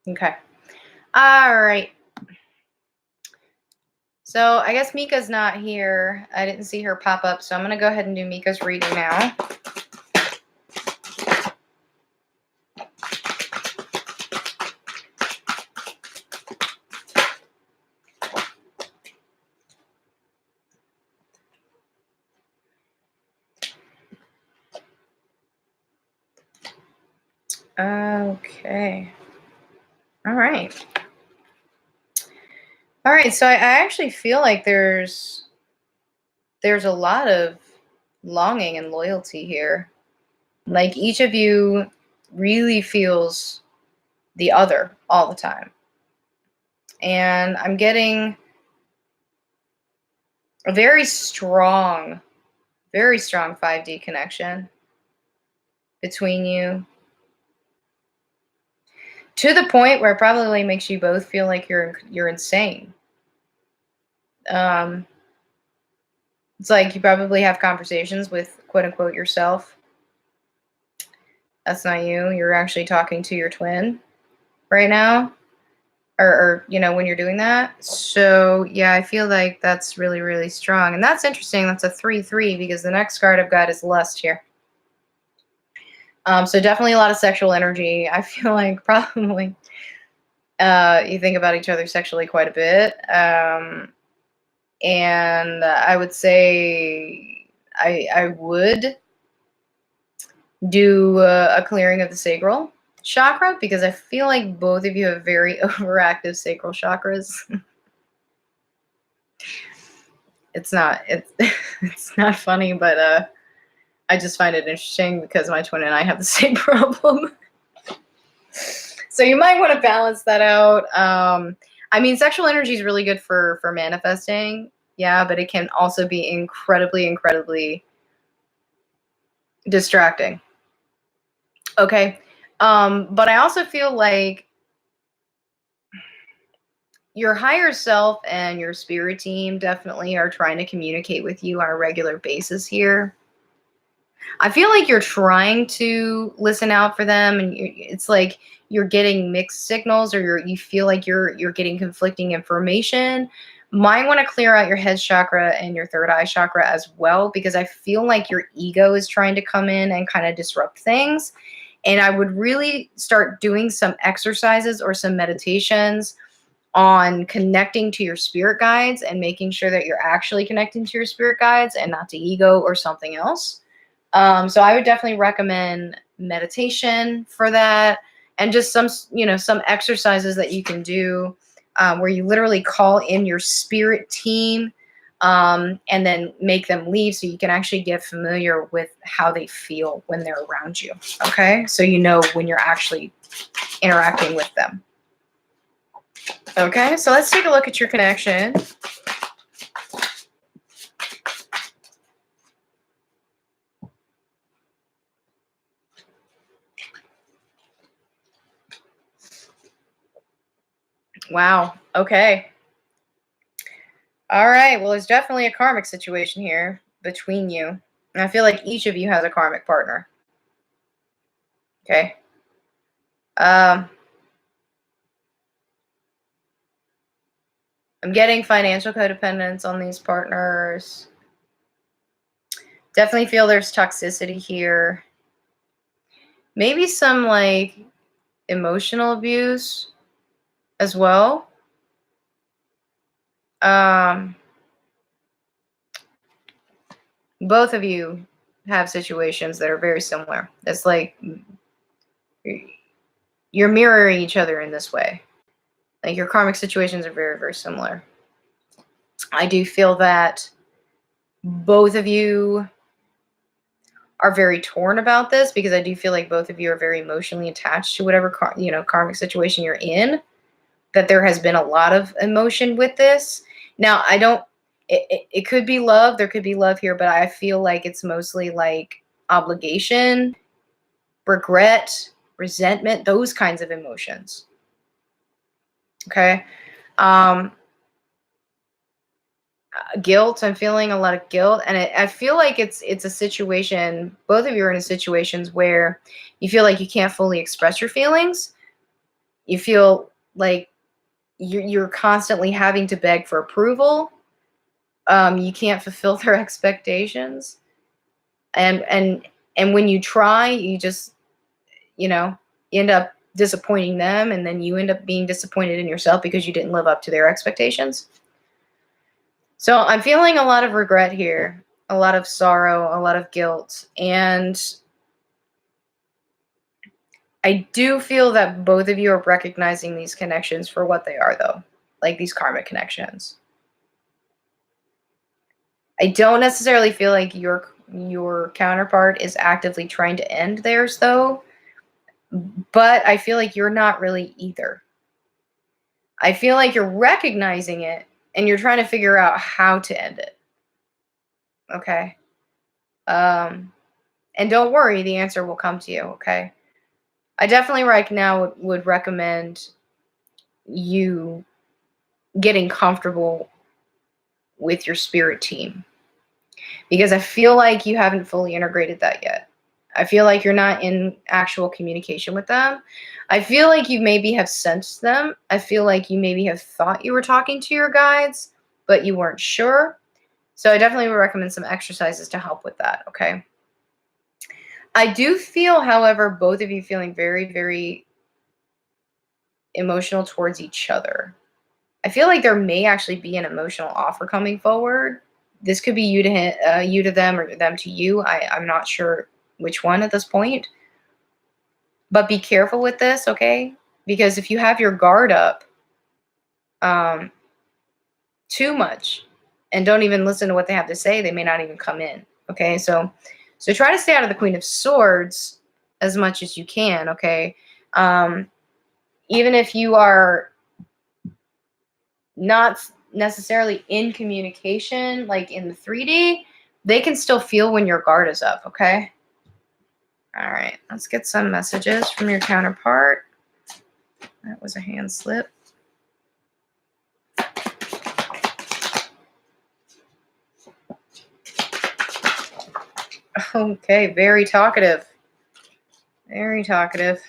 Okay. All right. So I guess Mika's not here. I didn't see her pop up, so I'm going to go ahead and do Mika's reading now. Okay. All right. All right, so I actually feel like there's a lot of longing and loyalty here. Like each of you really feels the other all the time. And I'm getting a very strong 5D connection between you. To the point where it probably makes you both feel like you're insane. It's like you probably have conversations with quote unquote yourself. That's not you. You're actually talking to your twin right now. Or when you're doing that. So yeah, I feel like that's really, really strong. And that's interesting. That's a 3-3 because the next card I've got is lust here. So definitely a lot of sexual energy. I feel like probably you think about each other sexually quite a bit. And I would say I would do a clearing of the sacral chakra because I feel like both of you have very overactive sacral chakras. It's not funny, but I just find it interesting because my twin and I have the same problem. So you might want to balance that out. I mean, sexual energy is really good for manifesting, yeah, but it can also be incredibly, incredibly distracting. Okay, but I also feel like your higher self and your spirit team definitely are trying to communicate with you on a regular basis here. I feel like you're trying to listen out for them, and it's like you're getting mixed signals, or you feel like you're getting conflicting information. Might want to clear out your head chakra and your third eye chakra as well, because I feel like your ego is trying to come in and kind of disrupt things. And I would really start doing some exercises or some meditations on connecting to your spirit guides and making sure that you're actually connecting to your spirit guides and not to ego or something else. So I would definitely recommend meditation for that, and just some exercises that you can do where you literally call in your spirit team and then make them leave so you can actually get familiar with how they feel when they're around you. Okay, so you know when you're actually interacting with them. Okay, so let's take a look at your connection. Wow. Okay. All right. Well, there's definitely a karmic situation here between you. And I feel like each of you has a karmic partner. Okay. I'm getting financial codependence on these partners. Definitely feel there's toxicity here. Maybe some like emotional abuse as well. Both of you have situations that are very similar. It's like you're mirroring each other in this way. Like your karmic situations are very, very similar. I do feel that both of you are very torn about this because I do feel like both of you are very emotionally attached to whatever karmic situation you're in. That there has been a lot of emotion with this. Now, I don't. It could be love. There could be love here, but I feel like it's mostly like obligation, regret, resentment, those kinds of emotions. Okay. Guilt. I'm feeling a lot of guilt, and I feel like it's a situation. Both of you are in situations where you feel like you can't fully express your feelings. You feel like you're constantly having to beg for approval. You can't fulfill their expectations, and when you try, you just you end up disappointing them, and then you end up being disappointed in yourself because you didn't live up to their expectations. So I'm feeling a lot of regret here, a lot of sorrow, a lot of guilt. And I do feel that both of you are recognizing these connections for what they are, though, like these karmic connections. I don't necessarily feel like your counterpart is actively trying to end theirs, though, but I feel like you're not really either. I feel like you're recognizing it and you're trying to figure out how to end it. Okay. And don't worry, the answer will come to you. Okay. I definitely right now would recommend you getting comfortable with your spirit team. because I feel like you haven't fully integrated that yet. I feel like you're not in actual communication with them. I feel like you maybe have sensed them. I feel like you maybe have thought you were talking to your guides, but you weren't sure. So I definitely would recommend some exercises to help with that, okay? I do feel, however, both of you feeling very, very emotional towards each other. I feel like there may actually be an emotional offer coming forward. This could be you to them, or them to you. I'm not sure which one at this point. But be careful with this, okay? Because if you have your guard up too much and don't even listen to what they have to say, they may not even come in, okay? So try to stay out of the Queen of Swords as much as you can, okay? Even if you are not necessarily in communication, like in the 3D, they can still feel when your guard is up, okay? All right, let's get some messages from your counterpart. That was a hand slip. Okay, very talkative. Very talkative.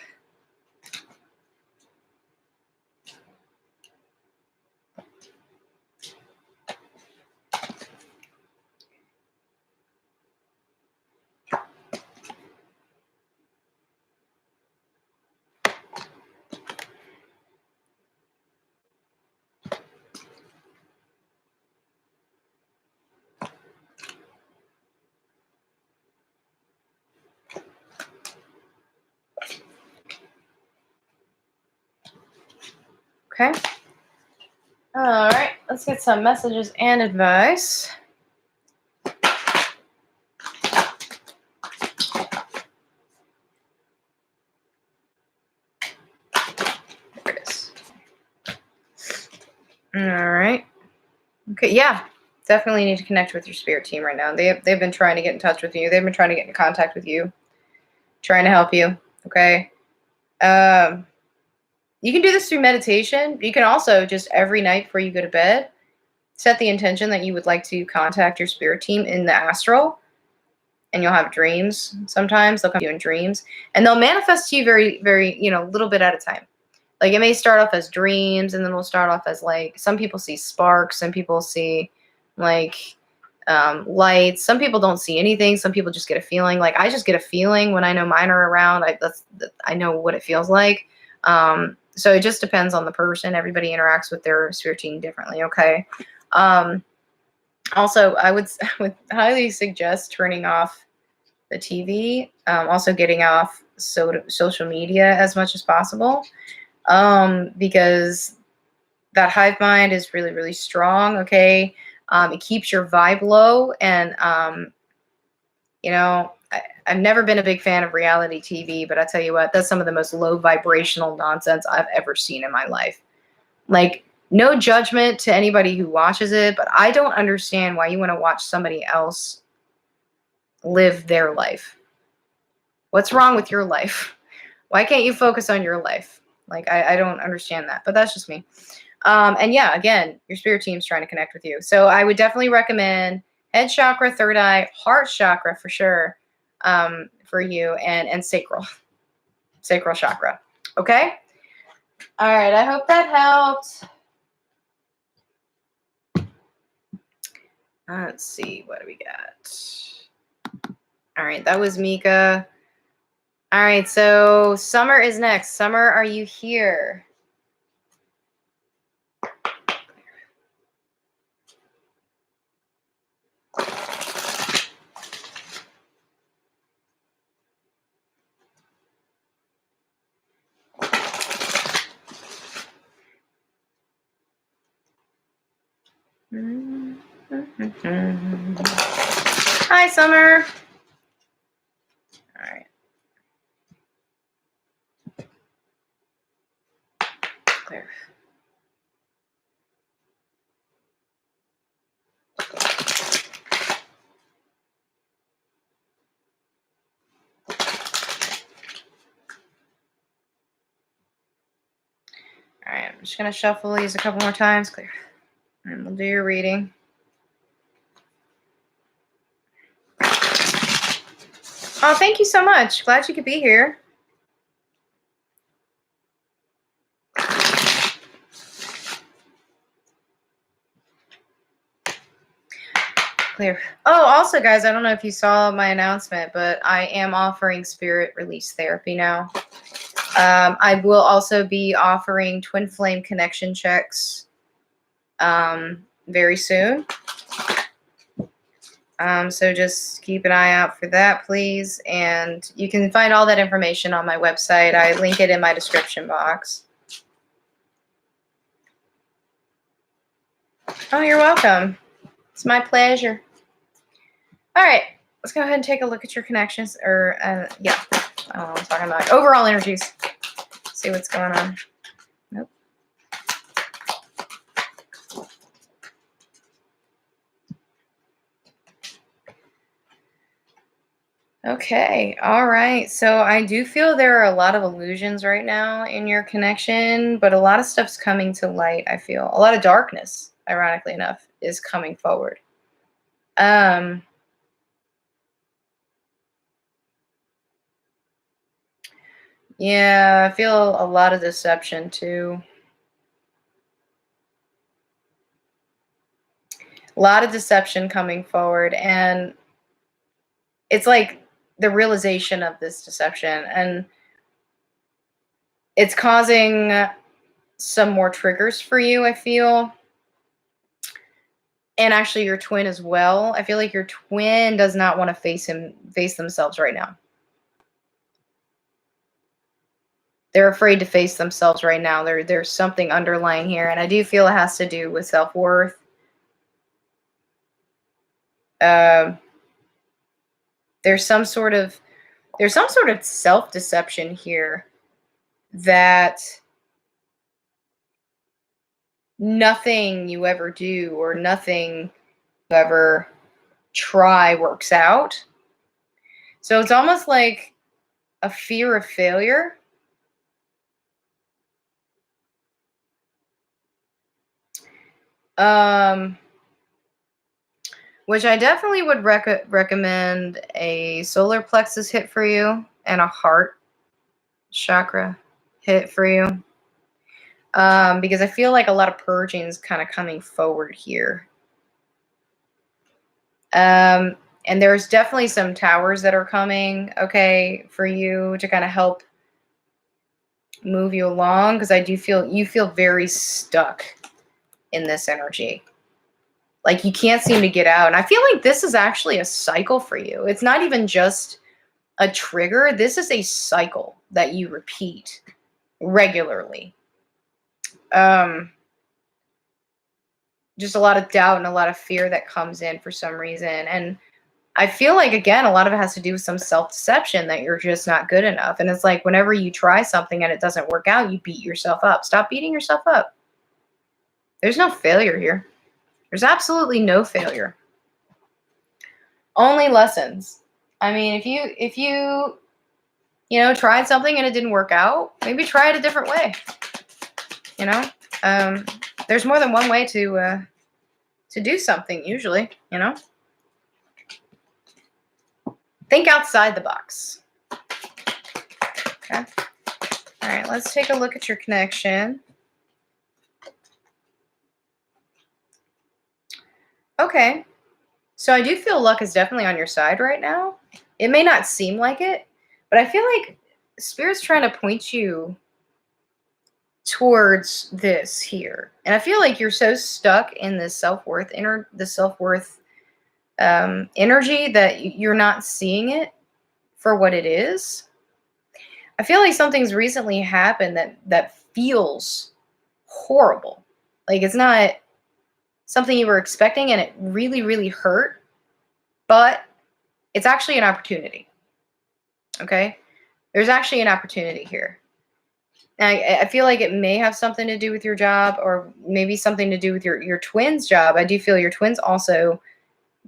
Okay. All right, let's get some messages and advice. There it is. All right. Okay, yeah. Definitely need to connect with your spirit team right now. They've been trying to get in touch with you. They've been trying to get in contact with you, trying to help you, okay? You can do this through meditation. You can also just every night before you go to bed, set the intention that you would like to contact your spirit team in the astral, and you'll have dreams. Sometimes they'll come to you in dreams, and they'll manifest to you very, very, a little bit at a time. Like it may start off as dreams, and then it'll start off as like, some people see sparks, some people see like lights. Some people don't see anything. Some people just get a feeling. Like I just get a feeling when I know mine are around. I know what it feels like. So it just depends on the person. Everybody interacts with their spirit team differently. Okay. Also, I would highly suggest turning off the TV. Also getting off social media as much as possible. Because that hive mind is really, really strong. Okay. It keeps your vibe low. And, I've never been a big fan of reality TV, but I tell you what, that's some of the most low vibrational nonsense I've ever seen in my life. Like, no judgment to anybody who watches it, but I don't understand why you want to watch somebody else live their life. What's wrong with your life? Why can't you focus on your life? Like, I don't understand that, but that's just me. And yeah, again, your spirit team's trying to connect with you. So I would definitely recommend head chakra, third eye, heart chakra for sure, for you, and sacral chakra. Okay. All right. I hope that helped. Let's see. What do we got? All right. That was Mika. All right. So Summer is next. Summer, are you here? Hi, Summer. All right. Clear. All right. I'm just going to shuffle these a couple more times. Clear. And we'll do your reading. Oh, thank you so much. Glad you could be here. Clear. Oh, also, guys, I don't know if you saw my announcement, but I am offering spirit release therapy now. I will also be offering twin flame connection checks very soon. So just keep an eye out for that, please. And you can find all that information on my website. I link it in my description box. Oh, you're welcome. It's my pleasure. All right, let's go ahead and take a look at your connections. Or, yeah, I don't know what I'm talking about. Overall energies. See what's going on. Nope. Okay, all right. So I do feel there are a lot of illusions right now in your connection, but a lot of stuff's coming to light, I feel. A lot of darkness, ironically enough, is coming forward. Yeah, I feel a lot of deception too. A lot of deception coming forward, and it's like the realization of this deception, and it's causing some more triggers for you, I feel. And actually your twin as well. I feel like your twin does not want to face themselves right now. They're afraid to face themselves right now. There's something underlying here, and I do feel it has to do with self-worth. There's some sort of self-deception here that nothing you ever do or nothing you ever try works out. So it's almost like a fear of failure. Which I definitely would recommend a solar plexus hit for you and a heart chakra hit for you. Because I feel like a lot of purging is kind of coming forward here. And there's definitely some towers that are coming, okay, for you to kind of help move you along, because I do feel you feel very stuck in this energy. Like you can't seem to get out. And I feel like this is actually a cycle for you. It's not even just a trigger. This is a cycle that you repeat regularly. Just a lot of doubt and a lot of fear that comes in for some reason. And I feel like, again, a lot of it has to do with some self-deception that you're just not good enough. And it's like whenever you try something and it doesn't work out, you beat yourself up. Stop beating yourself up. There's no failure here. There's absolutely no failure. Only lessons. I mean, if you tried something and it didn't work out, maybe try it a different way. There's more than one way to do something usually, Think outside the box. Okay. All right, let's take a look at your connection. Okay. So I do feel luck is definitely on your side right now. It may not seem like it, but I feel like Spirit's trying to point you towards this here. And I feel like you're so stuck in this self-worth energy that you're not seeing it for what it is. I feel like something's recently happened that feels horrible. Like it's not something you were expecting and it really, really hurt, but it's actually an opportunity. Okay? There's actually an opportunity here. I feel like it may have something to do with your job or maybe something to do with your twins' job. I do feel your twins also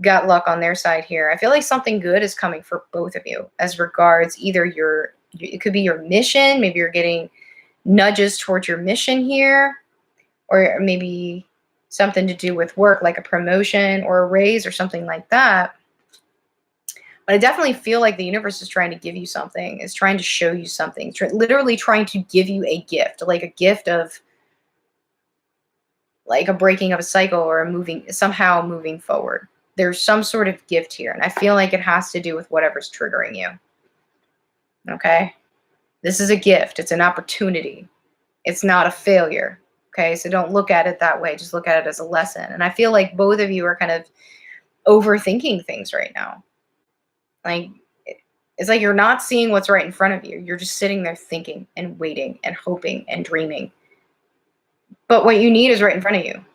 got luck on their side here. I feel like something good is coming for both of you as regards either it could be your mission. Maybe you're getting nudges towards your mission here, or maybe something to do with work, like a promotion or a raise or something like that. But I definitely feel like the universe is trying to give you something, is trying to show you something, literally trying to give you a gift, like a gift of like a breaking of a cycle or somehow moving forward. There's some sort of gift here, and I feel like it has to do with whatever's triggering you. Okay? This is a gift. It's an opportunity. It's not a failure. Okay? So don't look at it that way. Just look at it as a lesson. And I feel like both of you are kind of overthinking things right now. Like, it's like you're not seeing what's right in front of you. You're just sitting there thinking and waiting and hoping and dreaming. But what you need is right in front of you.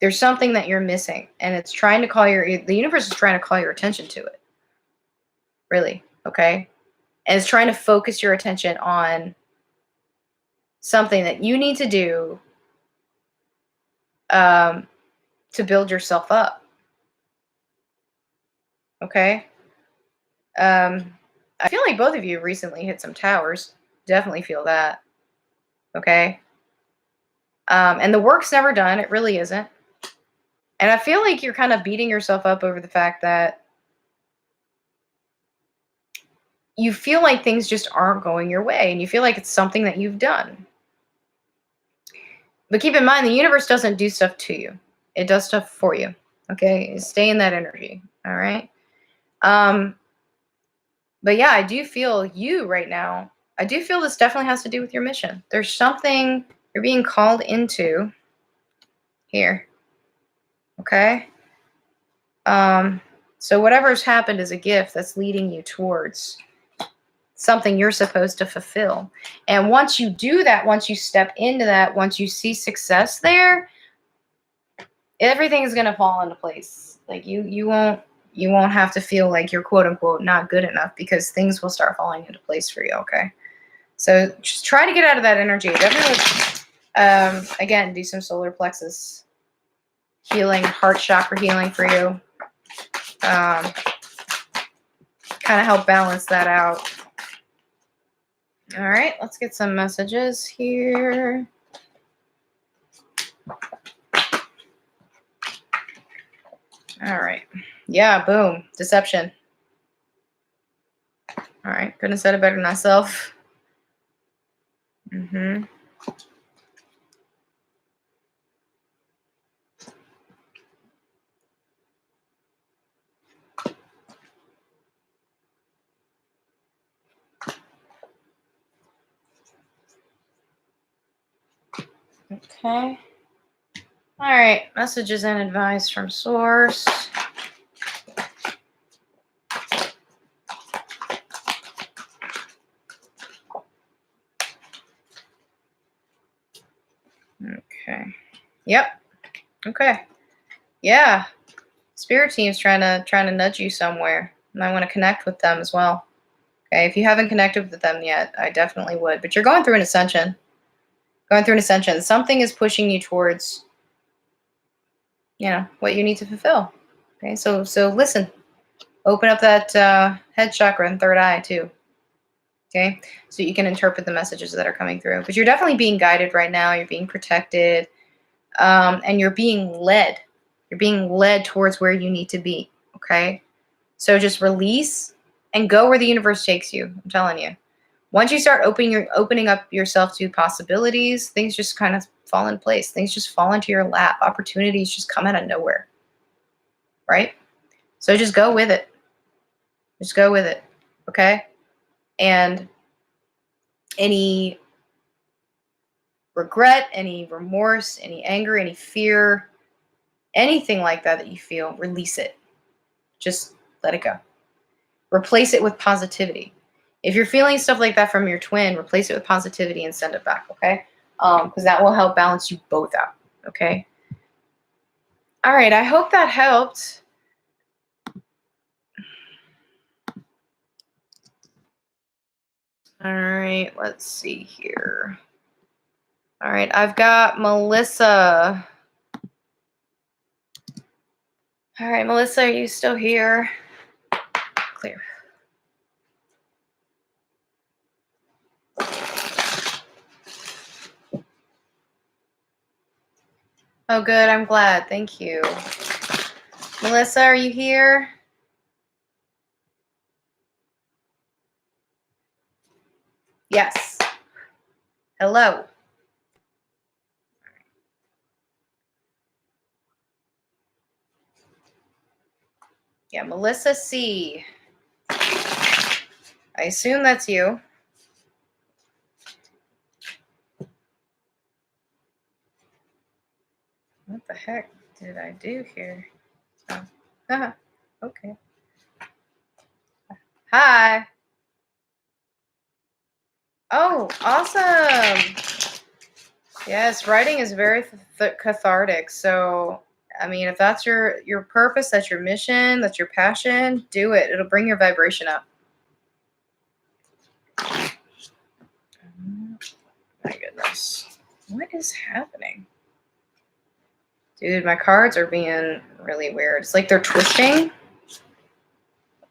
There's something that you're missing, and it's trying to the universe is trying to call your attention to it. Really, okay? And it's trying to focus your attention on something that you need to do to build yourself up. Okay? I feel like both of you recently hit some towers. Definitely feel that. Okay? And the work's never done. It really isn't. And I feel like you're kind of beating yourself up over the fact that you feel like things just aren't going your way, and you feel like it's something that you've done. But keep in mind, the universe doesn't do stuff to you. It does stuff for you. Okay? Stay in that energy. All right? But yeah, I do feel you right now. I do feel this definitely has to do with your mission. There's something you're being called into here. Okay? So whatever's happened is a gift that's leading you towards something you're supposed to fulfill. And once you do that, once you step into that, once you see success there, everything is going to fall into place. Like you won't have to feel like you're quote unquote not good enough, because things will start falling into place for you. Okay. So just try to get out of that energy. Definitely, again, do some solar plexus healing, heart chakra healing for you. Kind of help balance that out. All right, let's get some messages here. All right. Yeah, boom. Deception. All right. Couldn't have said it better than myself. Mm-hmm. Okay. All right. Messages and advice from source. Okay. Yep. Okay. Yeah. Spirit team's trying to nudge you somewhere, and I want to connect with them as well. Okay. If you haven't connected with them yet, I definitely would. But you're going through an ascension. Something is pushing you towards, what you need to fulfill. Okay. So listen. Open up that head chakra and third eye too. Okay. So you can interpret the messages that are coming through. But you're definitely being guided right now. You're being protected. And you're being led. You're being led towards where you need to be. Okay. So just release and go where the universe takes you. I'm telling you. Once you start opening up yourself to possibilities, things just kind of fall in place. Things just fall into your lap. Opportunities just come out of nowhere. Right? So just go with it. Just go with it. Okay? And any regret, any remorse, any anger, any fear, anything like that you feel, release it. Just let it go. Replace it with positivity. If you're feeling stuff like that from your twin, replace it with positivity and send it back, okay? Because that will help balance you both out, okay? All right, I hope that helped. All right, let's see here. All right, I've got Melissa. All right, Melissa, are you still here? Clear. Oh, good. I'm glad. Thank you. Melissa, are you here? Yes. Hello. Yeah, Melissa C. I assume that's you. What the heck did I do here? Oh. Okay. Hi. Oh, awesome. Yes, writing is very cathartic. So, I mean, if that's your purpose, that's your mission, that's your passion, do it. It'll bring your vibration up. My goodness. What is happening? Dude, my cards are being really weird. It's like they're twisting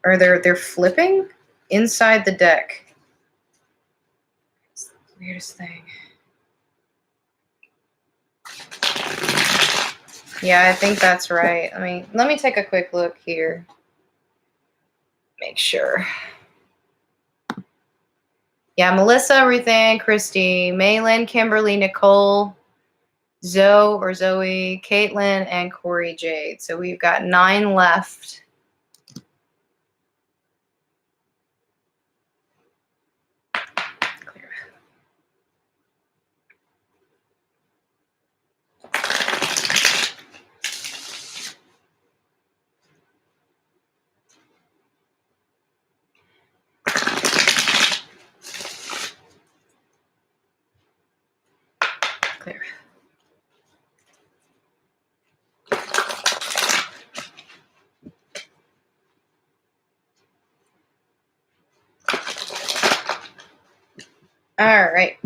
or they're flipping inside the deck. It's the weirdest thing. Yeah, I think that's right. I mean, let me take a quick look here. Make sure. Yeah, Melissa, Ruthann, Christie, Malin, Kimberly, Nicole, Zoe, Caitlin, and Cory Jade. So we've got 9 left. Clear. Clear. All right.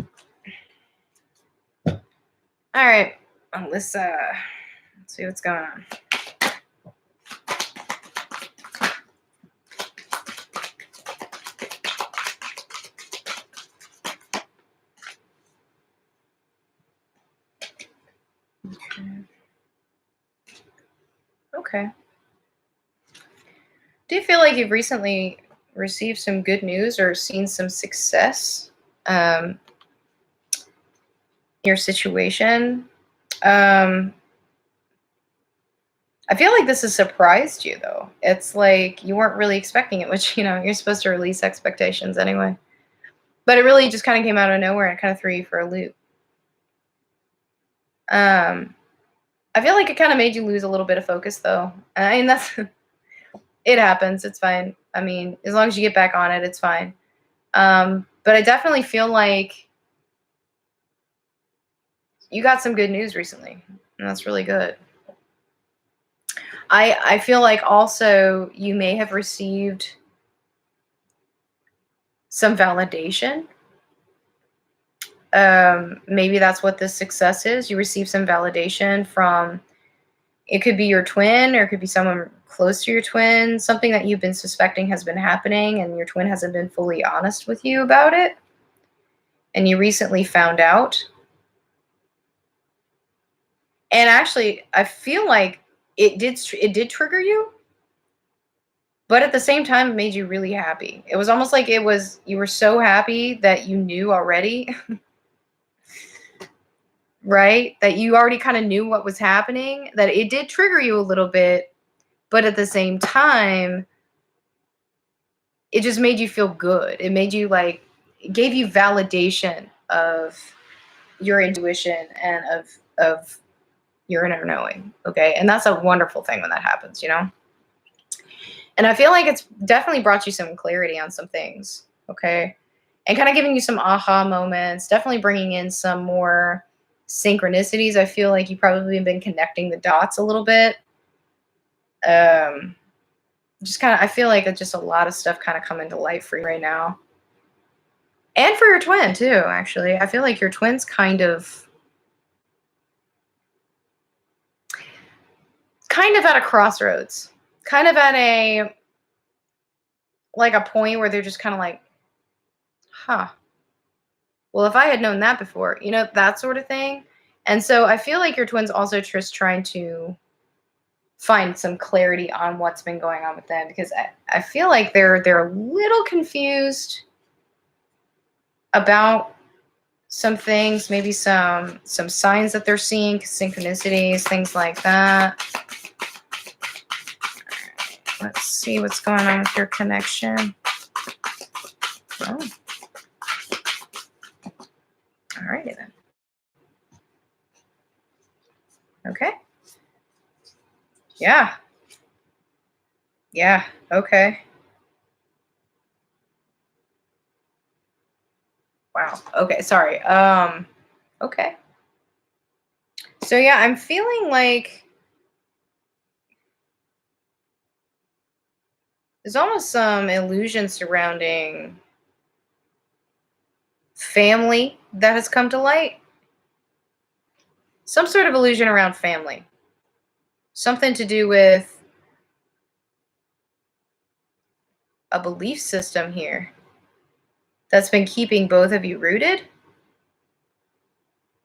All right, let's see what's going on. Okay. Do you feel like you've recently received some good news or seen some success in your situation? I feel like this has surprised you, though. It's like you weren't really expecting it, which, you're supposed to release expectations anyway. But it really just kind of came out of nowhere and kind of threw you for a loop. I feel like it kind of made you lose a little bit of focus, though. I mean, it happens. It's fine. I mean, as long as you get back on it, it's fine. But I definitely feel like you got some good news recently, and that's really good. I feel like also you may have received some validation. Maybe that's what this success is. You receive some validation from, it could be your twin, or it could be someone close to your twin, something that you've been suspecting has been happening and your twin hasn't been fully honest with you about it. And you recently found out. And actually, I feel like it did trigger you, but at the same time, it made you really happy. It was almost like you were so happy that you knew already, right? That you already kind of knew what was happening, that it did trigger you a little bit, but at the same time, it just made you feel good. It made you it gave you validation of your intuition and of your inner knowing. Okay. And that's a wonderful thing when that happens, And I feel like it's definitely brought you some clarity on some things. Okay. And kind of giving you some aha moments, definitely bringing in some more synchronicities. I feel like you've probably been connecting the dots a little bit. Just kind of, I feel like it's just a lot of stuff kind of coming to light for you right now. And for your twin too, actually. I feel like your twin's kind of at a crossroads, kind of at a point where they're just kind of like, huh, well, if I had known that before, that sort of thing. And so I feel like your twin's also just trying to find some clarity on what's been going on with them, because I feel like they're a little confused about some things, maybe some signs that they're seeing, synchronicities, things like that. Let's see what's going on with your connection. Oh. All righty then. Okay. Yeah. Yeah. Okay. Wow. Okay. Sorry. Okay. So yeah, I'm feeling like there's almost some illusion surrounding family that has come to light. Some sort of illusion around family. Something to do with a belief system here that's been keeping both of you rooted.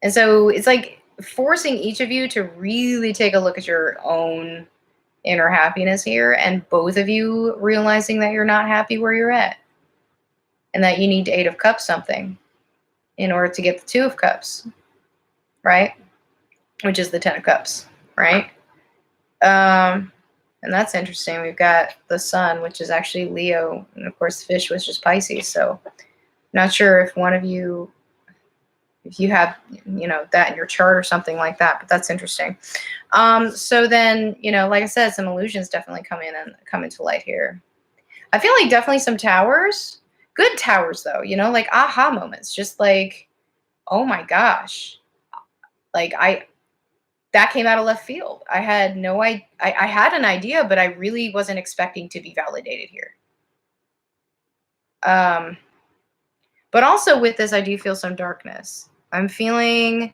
And so it's like forcing each of you to really take a look at your own inner happiness here, and both of you realizing that you're not happy where you're at and that you need to 8 of Cups something in order to get the 2 of Cups, right? Which is the 10 of Cups, right? And that's interesting. We've got the Sun, which is actually Leo, and of course, Fish was just Pisces. So, not sure if one of you, if you have, that in your chart or something like that, but that's interesting. So then, like I said, some illusions definitely come into light here. I feel like definitely some towers, good towers though, like aha moments, just like, oh my gosh, like that came out of left field. I had no idea. I had an idea, but I really wasn't expecting to be validated here. But also with this, I do feel some darkness. I'm feeling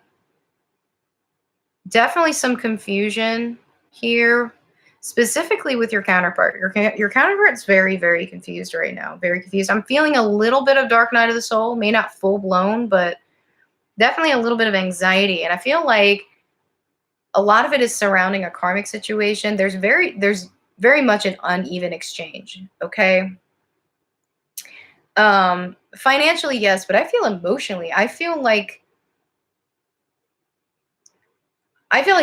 definitely some confusion here, specifically with your counterpart. Your counterpart's very, very confused right now. Very confused. I'm feeling a little bit of dark night of the soul, may not full blown, but definitely a little bit of anxiety. And I feel like a lot of it is surrounding a karmic situation. There's very much an uneven exchange. Okay. Financially, yes, but I feel emotionally. I feel like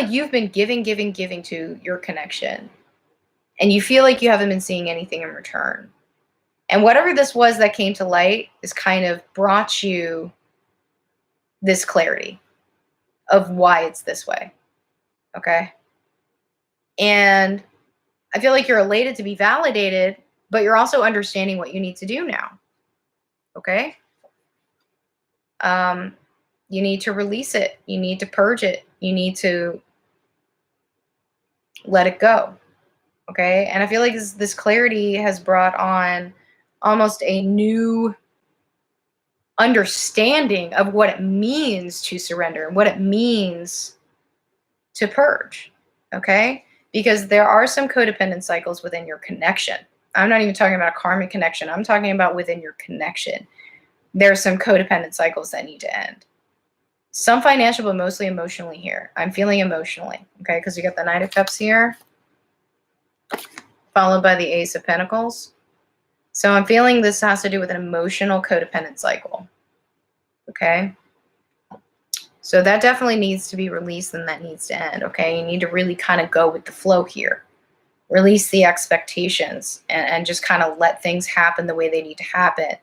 you've been giving to your connection, and you feel like you haven't been seeing anything in return. And whatever this was that came to light is kind of brought you this clarity of why it's this way. Okay. And I feel like you're elated to be validated, but you're also understanding what you need to do now. Okay. You need to release it. You need to purge it. You need to let it go. Okay. And I feel like this clarity has brought on almost a new understanding of what it means to surrender and what it means to purge. Okay. Because there are some codependent cycles within your connection. I'm not even talking about a karmic connection. I'm talking about within your connection. There are some codependent cycles that need to end. Some financial, but mostly emotionally here. I'm feeling emotionally, okay? Because you got the Knight of Cups here, followed by the Ace of Pentacles. So I'm feeling this has to do with an emotional codependent cycle, okay? So that definitely needs to be released, and that needs to end, okay? You need to really kind of go with the flow here. Release the expectations and just kind of let things happen the way they need to happen.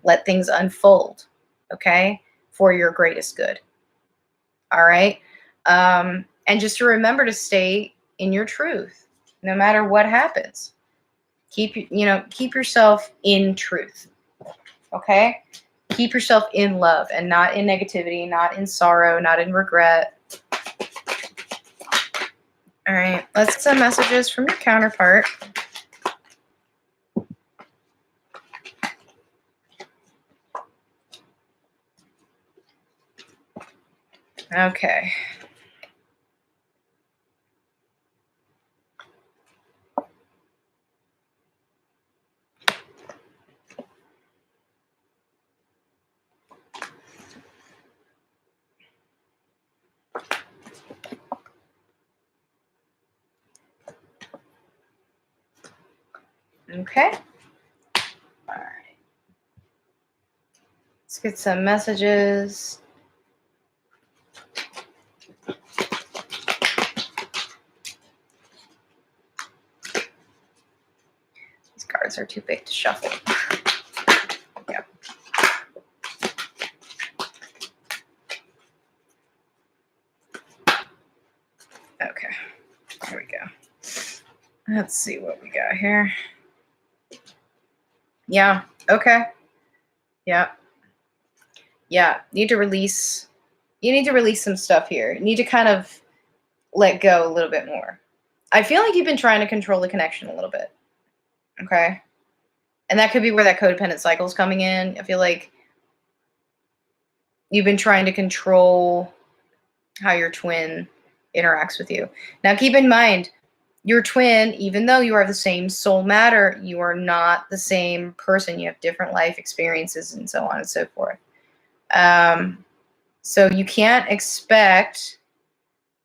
Let things unfold, okay? For your greatest good. All right. And just to remember to stay in your truth, no matter what happens. Keep yourself in truth. Okay. Keep yourself in love and not in negativity, not in sorrow, not in regret. All right. Let's get some messages from your counterpart. Okay. Okay. All right. Let's get some messages. These cards are too big to shuffle. Yep. Okay, there we go. Let's see what we got here. Yeah, okay. Yeah. Yeah, need to release. You need to release some stuff here. You need to kind of let go a little bit more. I feel like you've been trying to control the connection a little bit. Okay. And that could be where that codependent cycle is coming in. I feel like you've been trying to control how your twin interacts with you. Now, keep in mind, your twin, even though you are the same soul matter, you are not the same person. You have different life experiences and so on and so forth. So you can't expect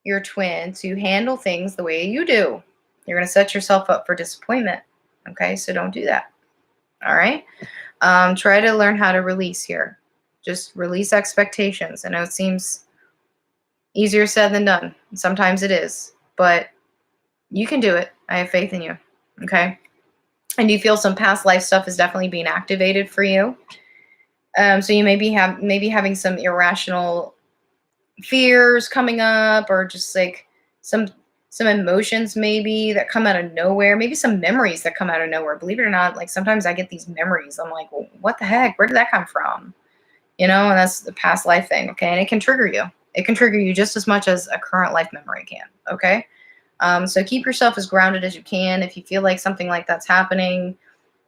your twin to handle things the way you do. You're going to set yourself up for disappointment. Okay, so don't do that. All right. Try to learn how to release here. Just release expectations. I know it seems easier said than done. Sometimes it is, but you can do it. I have faith in you. Okay. And you feel some past life stuff is definitely being activated for you. So you may be having some irrational fears coming up, or just like some emotions maybe that come out of nowhere, maybe some memories that come out of nowhere. Believe it or not, like sometimes I get these memories. I'm like, well, what the heck? Where did that come from? You know, and that's the past life thing. Okay. And it can trigger you. It can trigger you just as much as a current life memory can. Okay. So keep yourself as grounded as you can. If you feel like something like that's happening,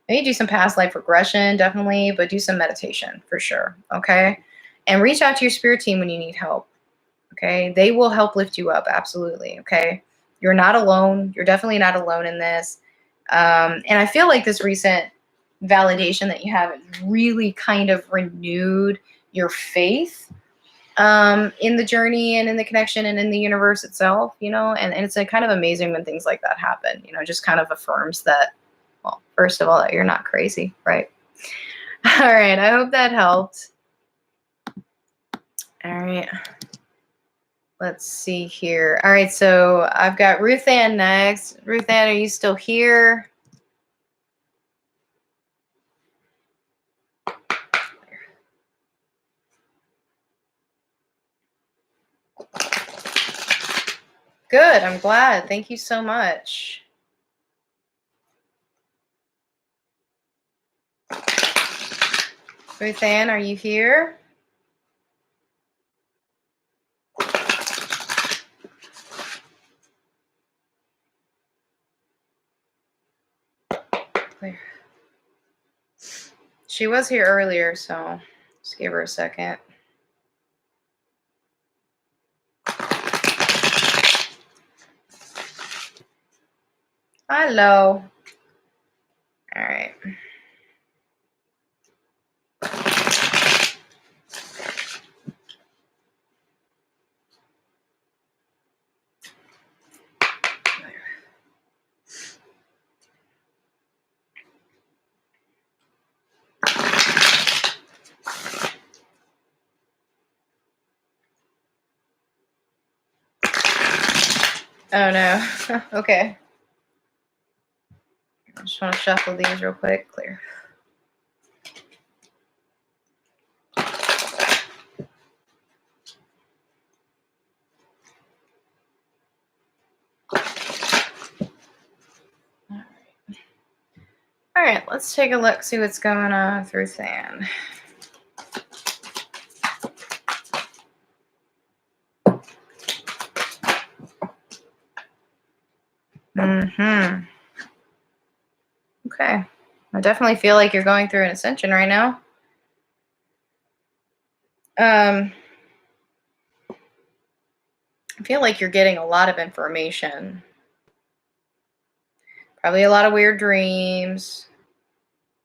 maybe do some past life regression, definitely, but do some meditation for sure. Okay. And reach out to your spirit team when you need help. Okay. They will help lift you up. Absolutely. Okay. You're not alone. You're definitely not alone in this. And I feel like this recent validation that you have has really kind of renewed your faith in the journey and in the connection and in the universe itself, you know, and it's kind of amazing when things like that happen, you know, just kind of affirms that, well, first of all, that you're not crazy, right? All right. I hope that helped. All right. Let's see here. All right. So I've got Ruthann next. Ruthann, are you still here? Good. I'm glad. Thank you so much. Ruthann, are you here? Clear. She was here earlier, so just give her a second. Hello. All right. Oh no. Okay. I just want to shuffle these real quick. Clear. All right, let's take a look, see what's going on with Ruthann. Okay. I definitely feel like you're going through an ascension right now. I feel like you're getting a lot of information. Probably a lot of weird dreams.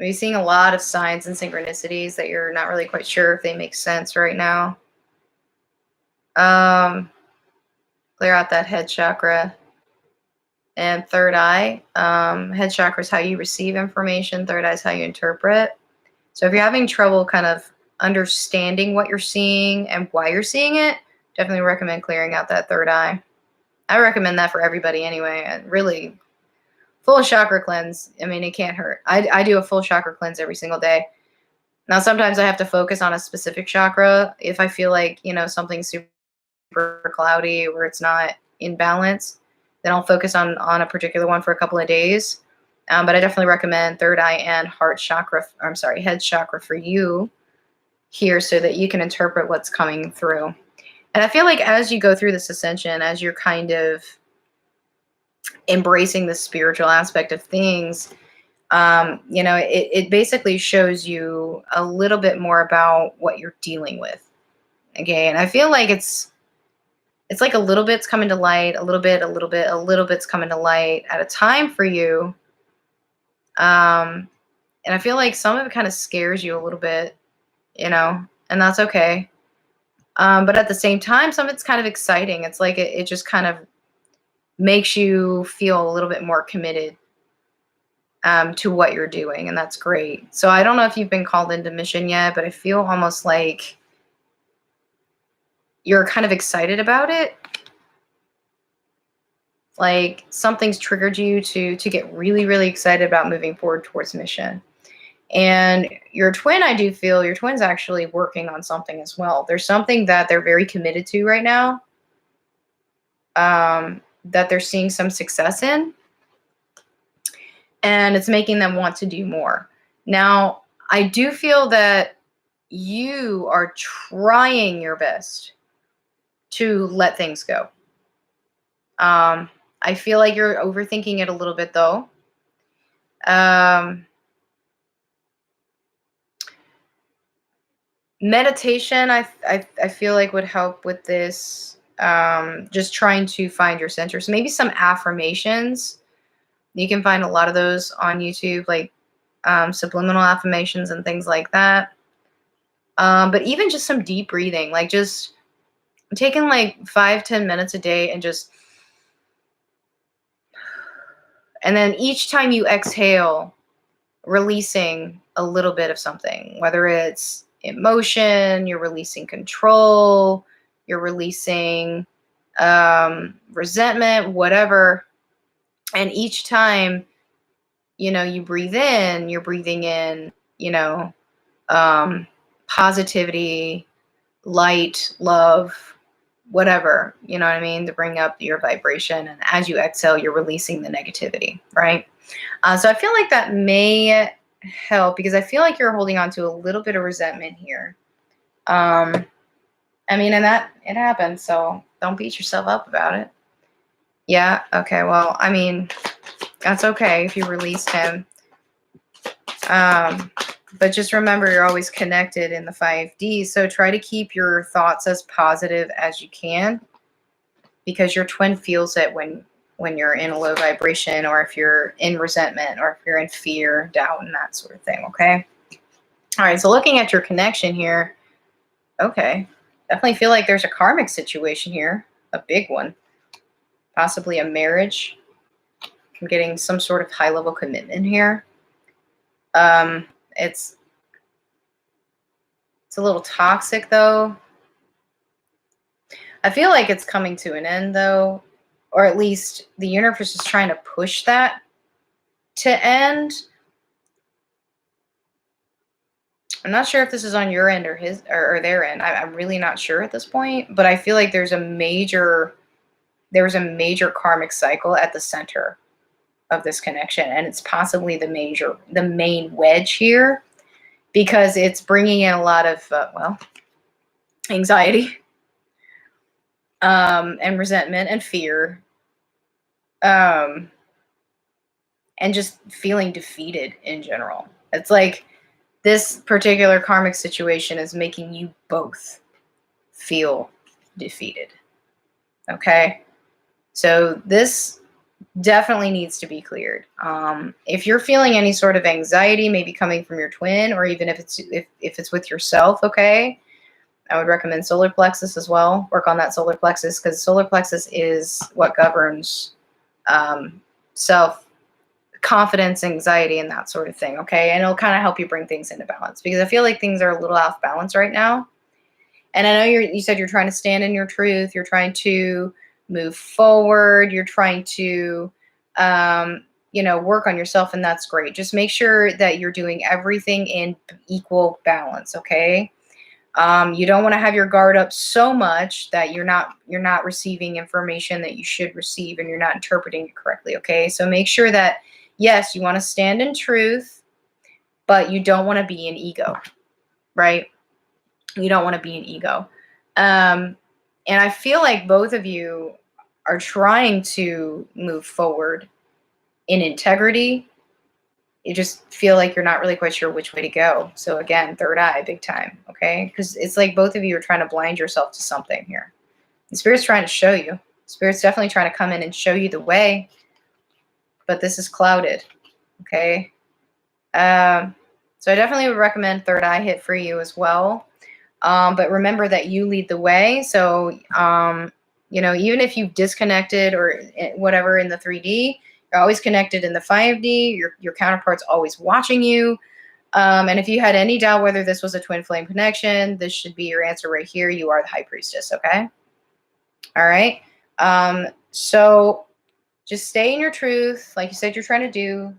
Maybe seeing a lot of signs and synchronicities that you're not really quite sure if they make sense right now. Clear out that head chakra and third eye. Head chakra is how you receive information. Third eye is how you interpret. So if you're having trouble kind of understanding what you're seeing and why you're seeing it, definitely recommend clearing out that third eye. I recommend that for everybody anyway. And really, full chakra cleanse. I mean, it can't hurt. I do a full chakra cleanse every single day. Now, sometimes I have to focus on a specific chakra if I feel like, you know, something's super cloudy or it's not in balance. Then I'll focus on a particular one for a couple of days. But I definitely recommend third eye and heart chakra, head chakra for you here so that you can interpret what's coming through. And I feel like as you go through this ascension, as you're kind of embracing the spiritual aspect of things, you know, it basically shows you a little bit more about what you're dealing with. Okay, and I feel like it's like a little bit's coming to light, a little bit's coming to light at a time for you. And I feel like some of it kind of scares you a little bit, you know, and that's okay. But at the same time, some of it's kind of exciting. It's like it just kind of makes you feel a little bit more committed to what you're doing, and that's great. So I don't know if you've been called into mission yet, but I feel almost like you're kind of excited about it. Like something's triggered you to get really, really excited about moving forward towards mission. And your twin, I do feel your twin's actually working on something as well. There's something that they're very committed to right now, that they're seeing some success in. And it's making them want to do more. Now, I do feel that you are trying your best to let things go. I feel like you're overthinking it a little bit, though. Meditation, I feel like would help with this. Just trying to find your center. So maybe some affirmations. You can find a lot of those on YouTube, like subliminal affirmations and things like that. But even just some deep breathing, like just taking like 5-10 minutes a day and just, and then each time you exhale, releasing a little bit of something, whether it's emotion, you're releasing control, you're releasing resentment, whatever. And each time, you know, you breathe in, you're breathing in, you know, positivity, light, love, whatever, you know what I mean, to bring up your vibration. And as you exhale, you're releasing the negativity, right? So I feel like that may help because I feel like you're holding on to a little bit of resentment here. I mean, and that it happens, so don't beat yourself up about it. Yeah, okay, well, I mean, that's okay if you released him. But just remember, you're always connected in the 5D. So try to keep your thoughts as positive as you can, because your twin feels it when you're in a low vibration, or if you're in resentment, or if you're in fear, doubt, and that sort of thing. Okay. All right. So looking at your connection here. Okay. Definitely feel like there's a karmic situation here, a big one, possibly a marriage. I'm getting some sort of high level commitment here. It's a little toxic though. I feel like it's coming to an end though, or at least the universe is trying to push that to end. I'm not sure if this is on your end or his or their end. I'm really not sure at this point, but I feel like there's a major karmic cycle at the center of this connection, and it's possibly the main wedge here, because it's bringing in a lot of anxiety, and resentment and fear, and just feeling defeated in general. It's like this particular karmic situation is making you both feel defeated. Okay, so this definitely needs to be cleared. If you're feeling any sort of anxiety, maybe coming from your twin, or even if it's with yourself, okay, I would recommend solar plexus as well. Work on that solar plexus, because solar plexus is what governs self confidence, anxiety, and that sort of thing, okay? And it'll kind of help you bring things into balance, because I feel like things are a little off balance right now. And I know you said you're trying to stand in your truth. You're trying to move forward. You're trying to, work on yourself, and that's great. Just make sure that you're doing everything in equal balance, okay? You don't want to have your guard up so much that you're not receiving information that you should receive, and you're not interpreting it correctly, okay? So make sure that, yes, you want to stand in truth, but you don't want to be in ego, right? You don't want to be an ego. And I feel like both of you are trying to move forward in integrity. You just feel like you're not really quite sure which way to go. So again, third eye, big time, okay? Because it's like both of you are trying to blind yourself to something here. The Spirit's trying to show you. Spirit's definitely trying to come in and show you the way, but this is clouded, okay? So I definitely would recommend third eye hit for you as well. But remember that you lead the way. So, even if you've disconnected or whatever in the 3D, you're always connected in the 5D. Your counterpart's always watching you. And if you had any doubt whether this was a twin flame connection, this should be your answer right here. You are the high priestess, okay? All right. So just stay in your truth, like you said you're trying to do,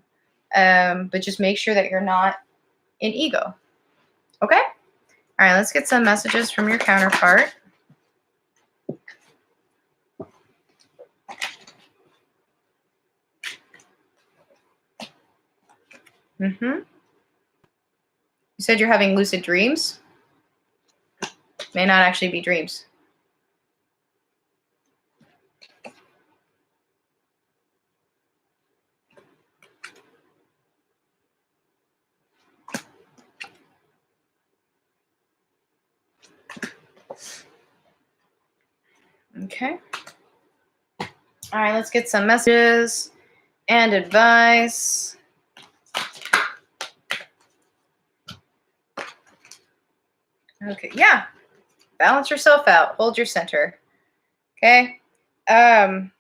but just make sure that you're not in ego, okay? All right, let's get some messages from your counterpart. You said you're having lucid dreams. May not actually be dreams. Okay. All right, let's get some messages and advice. Okay, yeah. Balance yourself out. Hold your center. Okay. I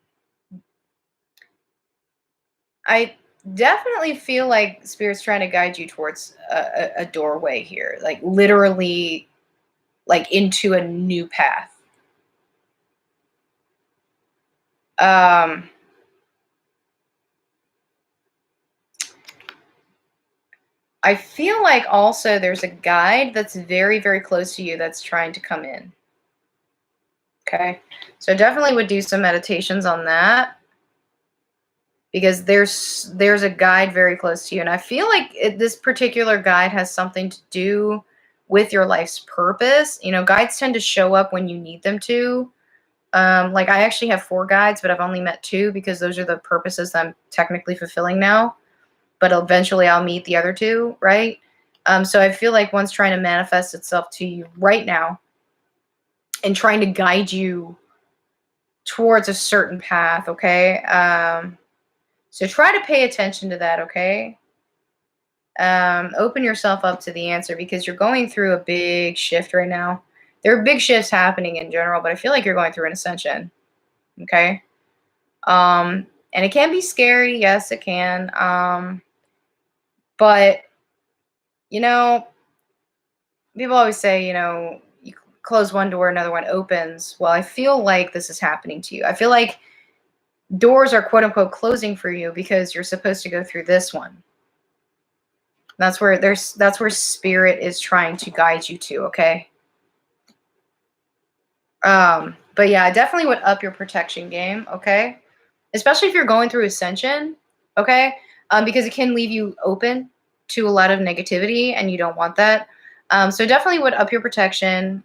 definitely feel like Spirit's trying to guide you towards a doorway here, like literally, like into a new path. I feel like also there's a guide that's very, very close to you that's trying to come in. Okay. So I definitely would do some meditations on that, because there's a guide very close to you. And I feel like this particular guide has something to do with your life's purpose. Guides tend to show up when you need them to. Like I actually have 4 guides, but I've only met 2 because those are the purposes that I'm technically fulfilling now. But eventually I'll meet the other 2, right? So I feel like one's trying to manifest itself to you right now and trying to guide you towards a certain path, okay? So try to pay attention to that, okay? Open yourself up to the answer, because you're going through a big shift right now. There are big shifts happening in general, but I feel like you're going through an ascension, okay? And it can be scary. Yes, it can. But, people always say, you close one door, another one opens. Well, I feel like this is happening to you. I feel like doors are quote unquote closing for you because you're supposed to go through this one. That's where Spirit is trying to guide you to, okay? But yeah, I definitely would up your protection game, okay? Especially if you're going through ascension, okay? Because it can leave you open to a lot of negativity, and you don't want that. So definitely would up your protection.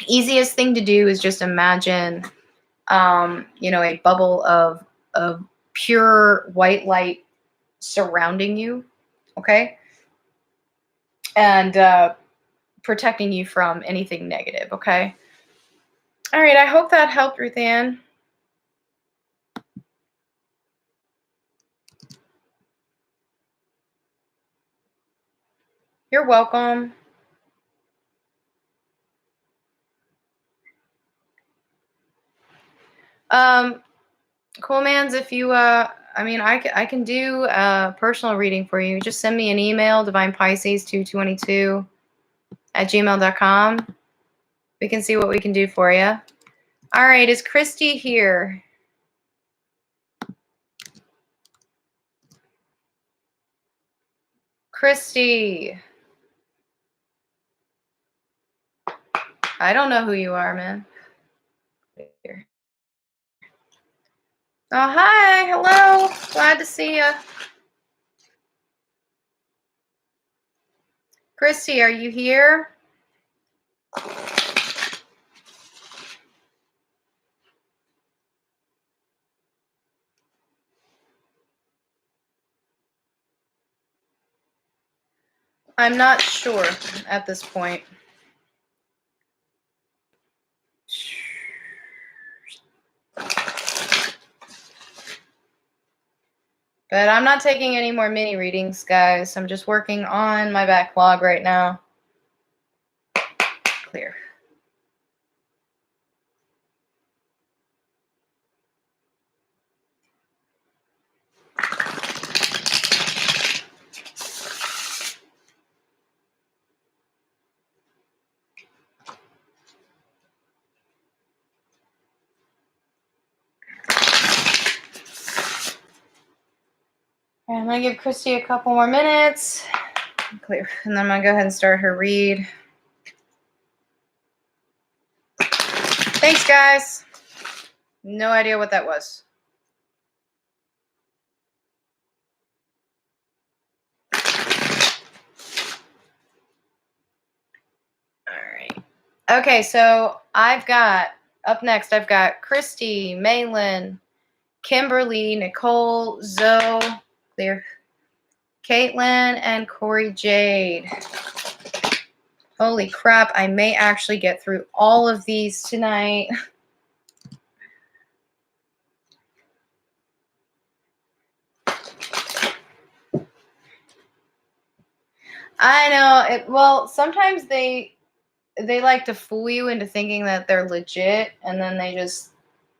Easiest thing to do is just imagine, a bubble of pure white light surrounding you, okay? And protecting you from anything negative, okay? All right, I hope that helped, Ruthann. You're welcome. Cool, mans, if you I mean, I can do a personal reading for you. Just send me an email, divinepisces222@gmail.com. We can see what we can do for you. All right, is Christie here? Christie. I don't know who you are, man. Oh, hi. Hello. Glad to see you. Christie, are you here? I'm not sure at this point. But I'm not taking any more mini readings, guys. I'm just working on my backlog right now. Clear. I'm going to give Christie a couple more minutes. Clear. And then I'm going to go ahead and start her read. Thanks, guys. No idea what that was. All right. Okay, so up next, I've got Christie, Malin, Kimberly, Nicole, Zoe, clear, Caitlin, and Cory Jade. Holy crap, I may actually get through all of these tonight. I know. Well, sometimes they like to fool you into thinking that they're legit, and then they just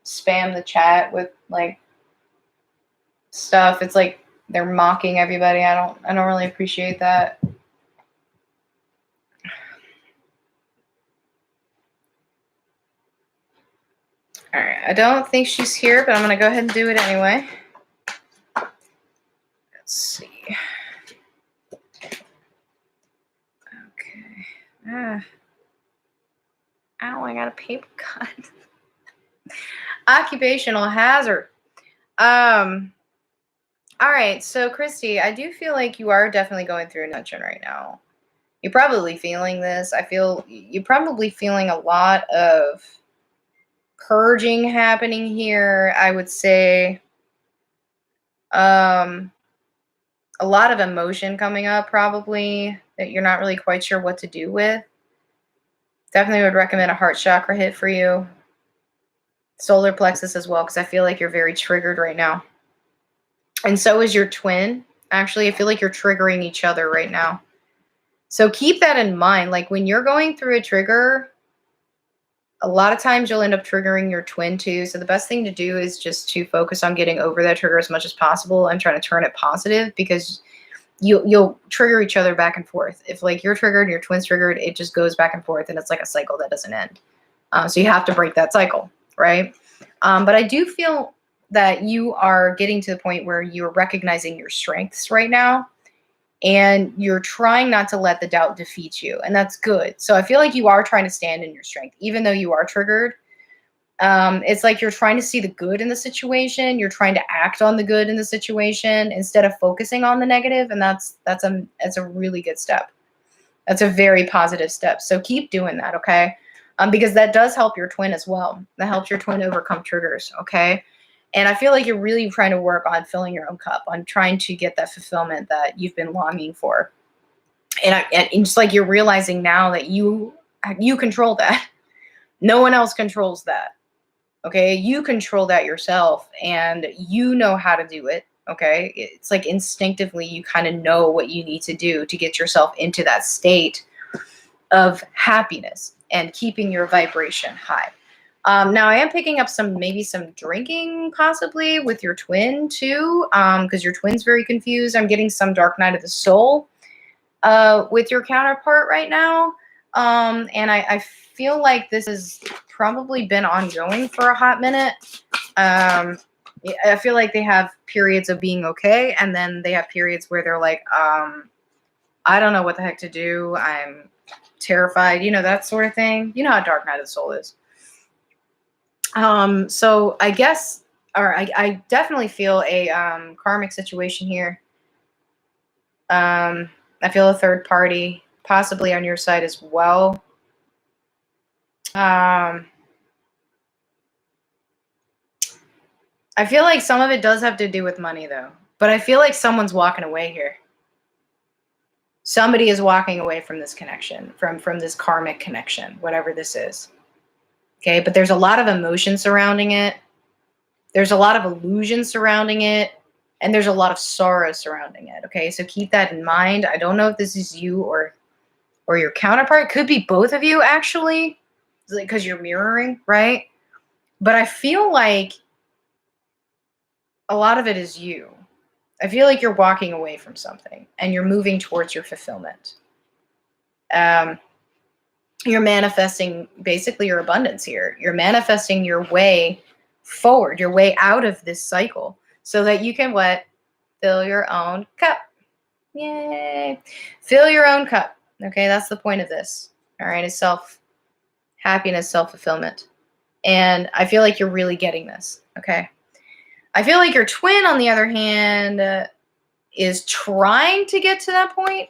spam the chat with like stuff. It's like they're mocking everybody. I don't really appreciate that. All right, I don't think she's here, but I'm going to go ahead and do it anyway. Let's see. Okay. Ow, I got a paper cut. Occupational hazard. All right, so Christie, I do feel like you are definitely going through a nudging right now. You're probably feeling this. I feel you're probably feeling a lot of purging happening here. I would say a lot of emotion coming up probably that you're not really quite sure what to do with. Definitely would recommend a heart chakra hit for you. Solar plexus as well, because I feel like you're very triggered right now. And so is your twin. Actually, I feel like you're triggering each other right now. So keep that in mind. Like when you're going through a trigger, a lot of times you'll end up triggering your twin too. So the best thing to do is just to focus on getting over that trigger as much as possible and trying to turn it positive, because you'll trigger each other back and forth. If like you're triggered and your twin's triggered, it just goes back and forth, and it's like a cycle that doesn't end. So you have to break that cycle, right? But I do feel that you are getting to the point where you're recognizing your strengths right now, and you're trying not to let the doubt defeat you, and that's good. So I feel like you are trying to stand in your strength, even though you are triggered. It's like you're trying to see the good in the situation. You're trying to act on the good in the situation instead of focusing on the negative, and that's a really good step. That's a very positive step. So keep doing that, okay? Because that does help your twin as well. That helps your twin overcome triggers, okay? And I feel like you're really trying to work on filling your own cup, on trying to get that fulfillment that you've been longing for. And just like you're realizing now that you control that. No one else controls that. Okay, you control that yourself, and you know how to do it. Okay, it's like instinctively you kind of know what you need to do to get yourself into that state of happiness and keeping your vibration high. Now I am picking up maybe some drinking possibly with your twin too, because your twin's very confused. I'm getting some dark night of the soul with your counterpart right now. And I feel like this has probably been ongoing for a hot minute. I feel like they have periods of being okay, and then they have periods where they're like, I don't know what the heck to do. I'm terrified, that sort of thing. You know how dark night of the soul is. So I guess, or I definitely feel a karmic situation here. I feel a third party possibly on your side as well. I feel like some of it does have to do with money though, but I feel like someone's walking away here. Somebody is walking away from this connection, from this karmic connection, whatever this is. Okay, but there's a lot of emotion surrounding it. There's a lot of illusion surrounding it. And there's a lot of sorrow surrounding it. Okay, so keep that in mind. I don't know if this is you or your counterpart. It could be both of you, actually, because you're mirroring, right? But I feel like a lot of it is you. I feel like you're walking away from something and you're moving towards your fulfillment. You're manifesting basically your abundance here. You're manifesting your way forward, your way out of this cycle, so that you can what? Fill your own cup. Yay. Fill your own cup. Okay, that's the point of this. All right, is self-happiness, self-fulfillment. And I feel like you're really getting this. Okay. I feel like your twin, on the other hand, is trying to get to that point,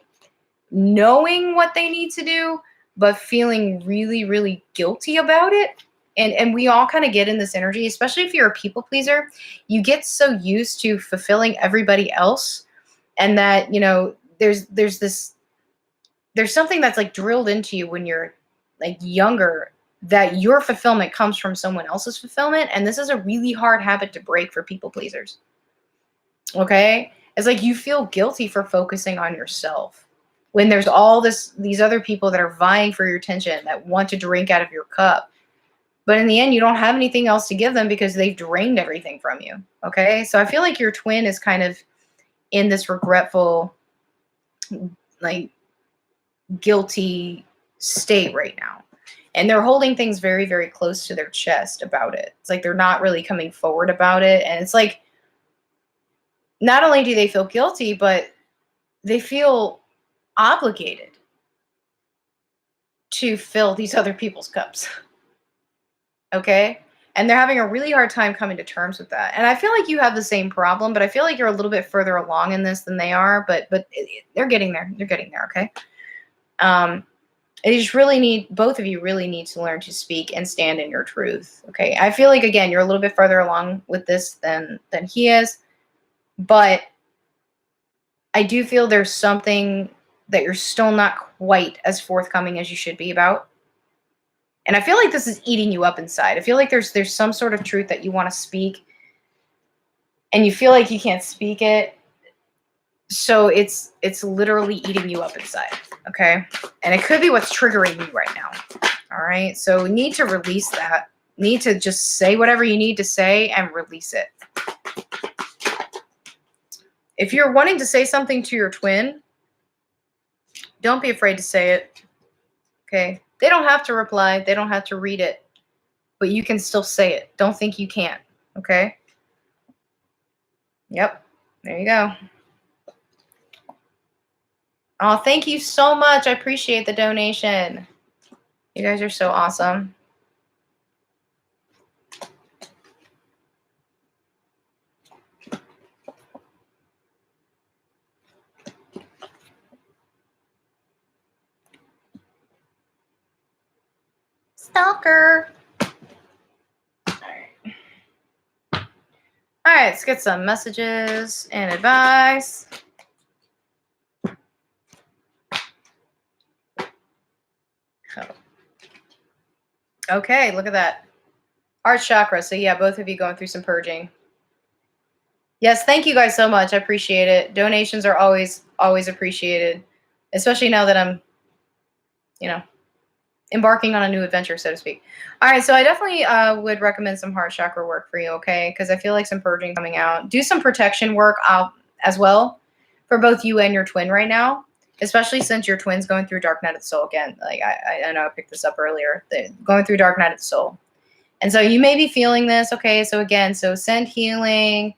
knowing what they need to do, but feeling really, really guilty about it. And we all kind of get in this energy, especially if you're a people pleaser. You get so used to fulfilling everybody else, and that, there's something that's like drilled into you when you're like younger, that your fulfillment comes from someone else's fulfillment. And this is a really hard habit to break for people pleasers. Okay? It's like you feel guilty for focusing on yourself when there's all these other people that are vying for your attention, that want to drink out of your cup. But in the end, you don't have anything else to give them because they've drained everything from you. Okay? So I feel like your twin is kind of in this regretful, like, guilty state right now. And they're holding things very, very close to their chest about it. It's like they're not really coming forward about it. And it's like, not only do they feel guilty, but they feel obligated to fill these other people's cups. Okay? And they're having a really hard time coming to terms with that. And I feel like you have the same problem, but I feel like you're a little bit further along in this than they are. But they're getting there. They're getting there, okay? You just really both of you really need to learn to speak and stand in your truth. Okay. I feel like, again, you're a little bit further along with this than he is, but I do feel there's something that you're still not quite as forthcoming as you should be about. And I feel like this is eating you up inside. I feel like there's some sort of truth that you want to speak and you feel like you can't speak it. So it's literally eating you up inside, okay? And it could be what's triggering you right now, all right? So we need to release that. Need to just say whatever you need to say and release it. If you're wanting to say something to your twin, don't be afraid to say it, okay? They don't have to reply. They don't have to read it, but you can still say it. Don't think you can't, okay? Yep, there you go. Oh, thank you so much. I appreciate the donation. You guys are so awesome. Stalker. All right. All right, let's get some messages and advice. Okay, look at that. Heart chakra. So yeah, both of you going through some purging. Yes, thank you guys so much. I appreciate it. Donations are always appreciated, especially now that I'm, embarking on a new adventure, so to speak. All right, so I definitely would recommend some heart chakra work for you, okay? Because I feel like some purging coming out. Do some protection work as well for both you and your twin right now, especially since your twin's going through Dark Night of the Soul again. Like, I know I picked this up earlier. Going through Dark Night of the Soul. And so you may be feeling this, okay? So again, so send healing,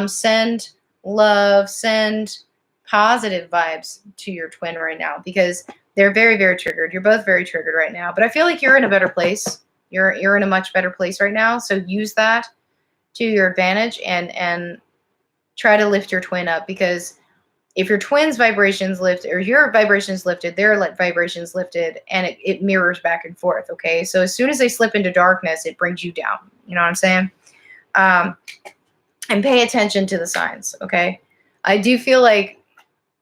send love, send positive vibes to your twin right now, because they're very, very triggered. You're both very triggered right now. But I feel like you're in a better place. You're in a much better place right now. So use that to your advantage and try to lift your twin up, because if your twin's vibrations lift or your vibrations lifted, their vibrations lifted, and it mirrors back and forth, okay? So as soon as they slip into darkness, it brings you down. You know what I'm saying? And pay attention to the signs, okay? I do feel like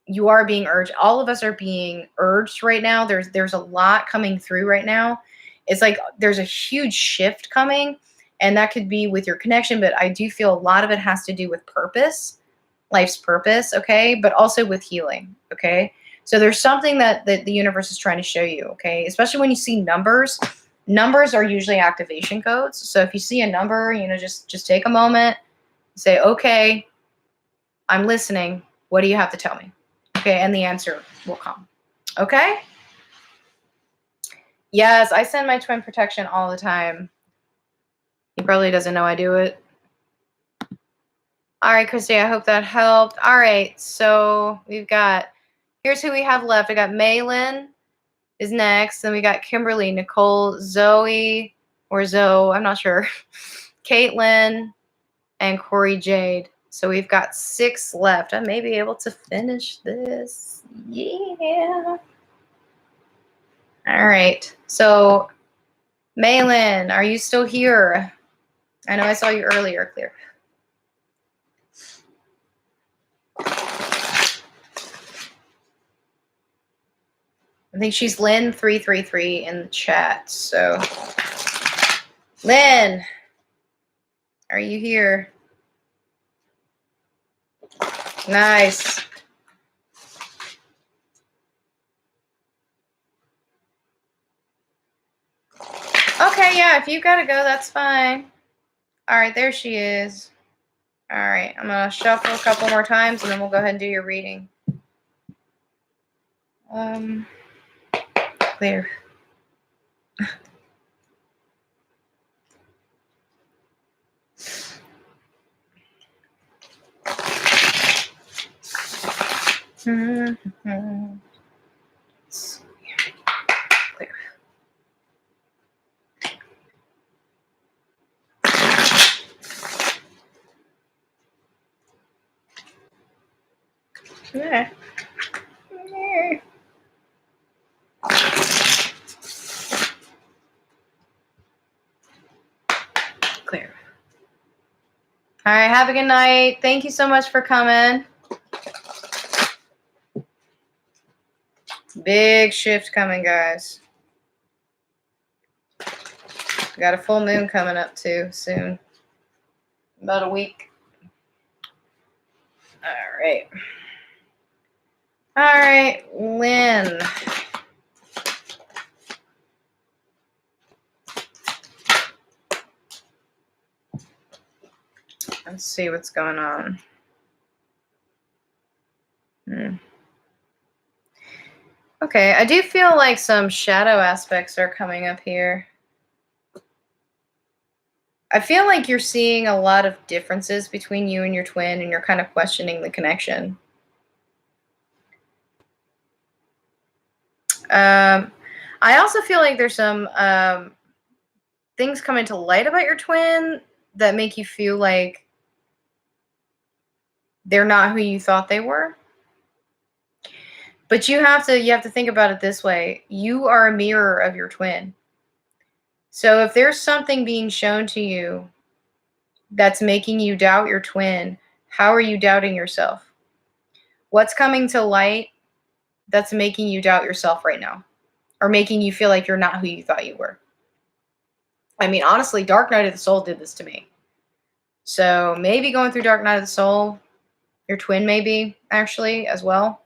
you are being urged. All of us are being urged right now. There's a lot coming through right now. It's like there's a huge shift coming, and that could be with your connection, but I do feel a lot of it has to do with purpose, life's purpose, okay? But also with healing, okay? So there's something that the universe is trying to show you, okay? Especially when you see numbers. Numbers are usually activation codes. So if you see a number, just take a moment, say, okay, I'm listening. What do you have to tell me? Okay, and the answer will come. Okay? Yes, I send my twin protection all the time. He probably doesn't know I do it. All right, Christie, I hope that helped. All right, so here's who we have left. I got Malin is next. Then we got Kimberly, Nicole, Zoe, or Zoe, I'm not sure. Caitlin, and Cory Jade. So we've got 6 left. I may be able to finish this. Yeah. All right. So, Malin, are you still here? I know I saw you earlier, Clear. I think she's Lynn333 in the chat. So, Lynn, are you here? Nice. Okay, yeah, if you gotta go, that's fine. All right, there she is. All right, I'm gonna shuffle a couple more times, and then we'll go ahead and do your reading. Clear. Clear. Yeah. Clear. All right, have a good night. Thank you so much for coming. Big shift coming, guys. We got a full moon coming up too soon. About a week. All right. All right, Lynn. Let's see what's going on. Okay, I do feel like some shadow aspects are coming up here. I feel like you're seeing a lot of differences between you and your twin, and you're kind of questioning the connection. I also feel like there's some things coming to light about your twin that make you feel like they're not who you thought they were. But you have to think about it this way. You are a mirror of your twin. So if there's something being shown to you that's making you doubt your twin, how are you doubting yourself? What's coming to light that's making you doubt yourself right now, or making you feel like you're not who you thought you were? I mean, honestly, Dark Night of the Soul did this to me. So maybe going through Dark Night of the Soul, your twin maybe actually as well.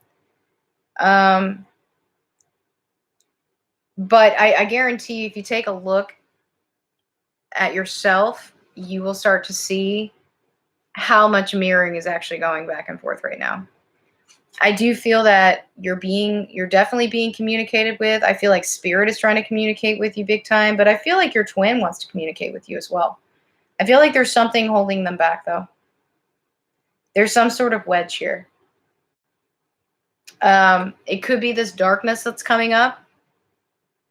But I guarantee if you take a look at yourself, you will start to see how much mirroring is actually going back and forth right now. I do feel that you're definitely being communicated with. I feel like spirit is trying to communicate with you big time, but I feel like your twin wants to communicate with you as well. I feel like there's something holding them back though. There's some sort of wedge here. It could be this darkness that's coming up.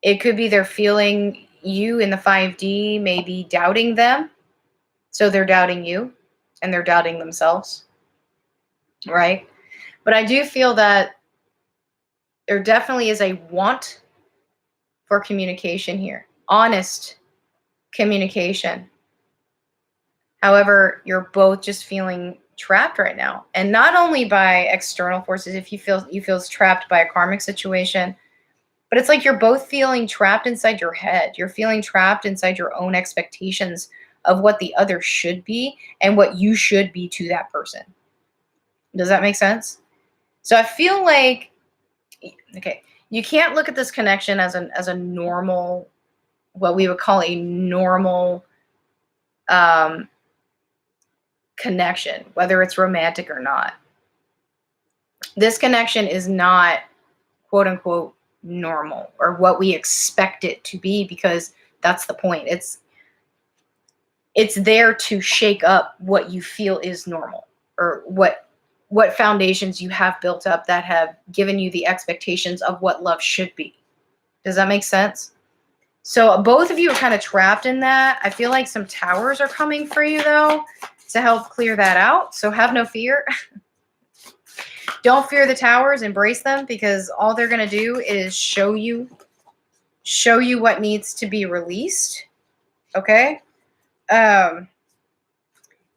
It could be they're feeling you in the 5D, maybe doubting them. So they're doubting you and they're doubting themselves, right? But I do feel that there definitely is a want for communication here, honest communication. However, you're both just feeling trapped right now, and not only by external forces. If you feel trapped by a karmic situation, but it's like you're both feeling trapped inside your head. You're feeling trapped inside your own expectations of what the other should be and what you should be to that person. Does that make sense? So I feel like, okay, you can't look at this connection as a normal, what we would call a normal connection, whether it's romantic or not. This connection is not, quote unquote, normal or what we expect it to be, because that's the point. It's there to shake up what you feel is normal, or what foundations you have built up that have given you the expectations of what love should be. Does that make sense? So both of you are kind of trapped in that. I feel like some towers are coming for you though to help clear that out. So have no fear. Don't fear the towers, embrace them, because all they're going to do is show you what needs to be released. Okay? And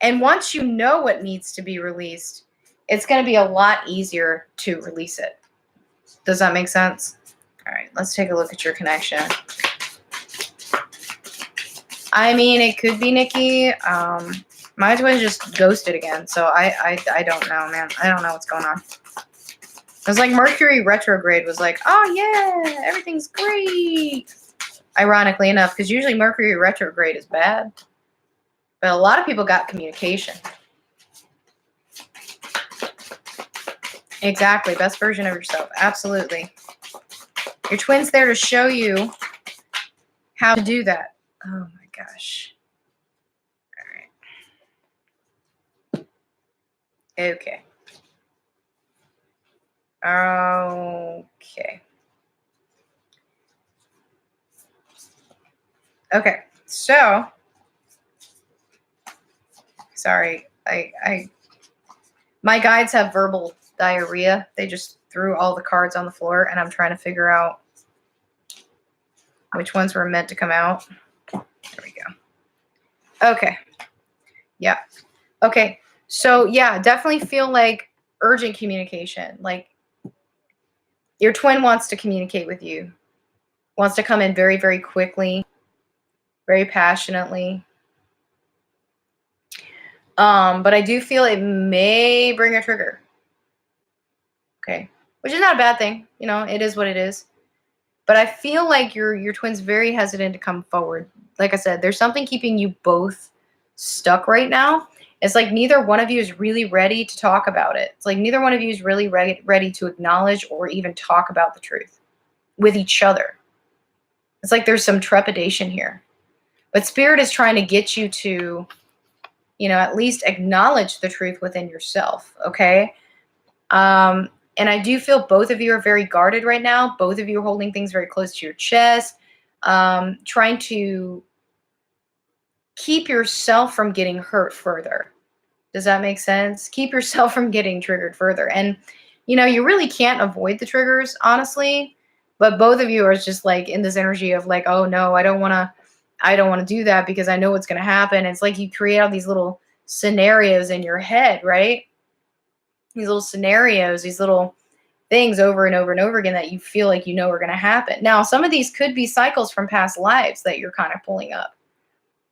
once you know what needs to be released, it's going to be a lot easier to release it. Does that make sense? All right, let's take a look at your connection. I mean, it could be Nikki. My twin just ghosted again, so I don't know, man. I don't know what's going on. It was like Mercury retrograde was like, oh yeah, everything's great. Ironically enough, because usually Mercury retrograde is bad. But a lot of people got communication. Exactly, best version of yourself. Absolutely. Your twin's there to show you how to do that. Oh my gosh. All right. Okay. Okay. Okay. So, sorry. My guides have verbal diarrhea. They just threw all the cards on the floor, and I'm trying to figure out which ones were meant to come out. There we go. Okay. Yeah. Okay. So, yeah, definitely feel like urgent communication. Like your twin wants to communicate with you, wants to come in very, very quickly, very passionately. But I do feel it may bring a trigger. Okay. Which is not a bad thing. You know, it is what it is. But I feel like your twin's very hesitant to come forward. Like I said, there's something keeping you both stuck right now. It's like neither one of you is really ready to talk about it. It's like neither one of you is really ready to acknowledge or even talk about the truth with each other. It's like there's some trepidation here. But Spirit is trying to get you to, you know, at least acknowledge the truth within yourself, okay? And I do feel both of you are very guarded right now. Both of you are holding things very close to your chest, trying to keep yourself from getting hurt further. Does that make sense? Keep yourself from getting triggered further. And, you know, you really can't avoid the triggers, honestly. But both of you are just like in this energy of like, oh no, I don't want to do that because I know what's going to happen. It's like you create all these little scenarios in your head, right? These little scenarios, these little things over and over and over again that you feel like you know are going to happen. Now, some of these could be cycles from past lives that you're kind of pulling up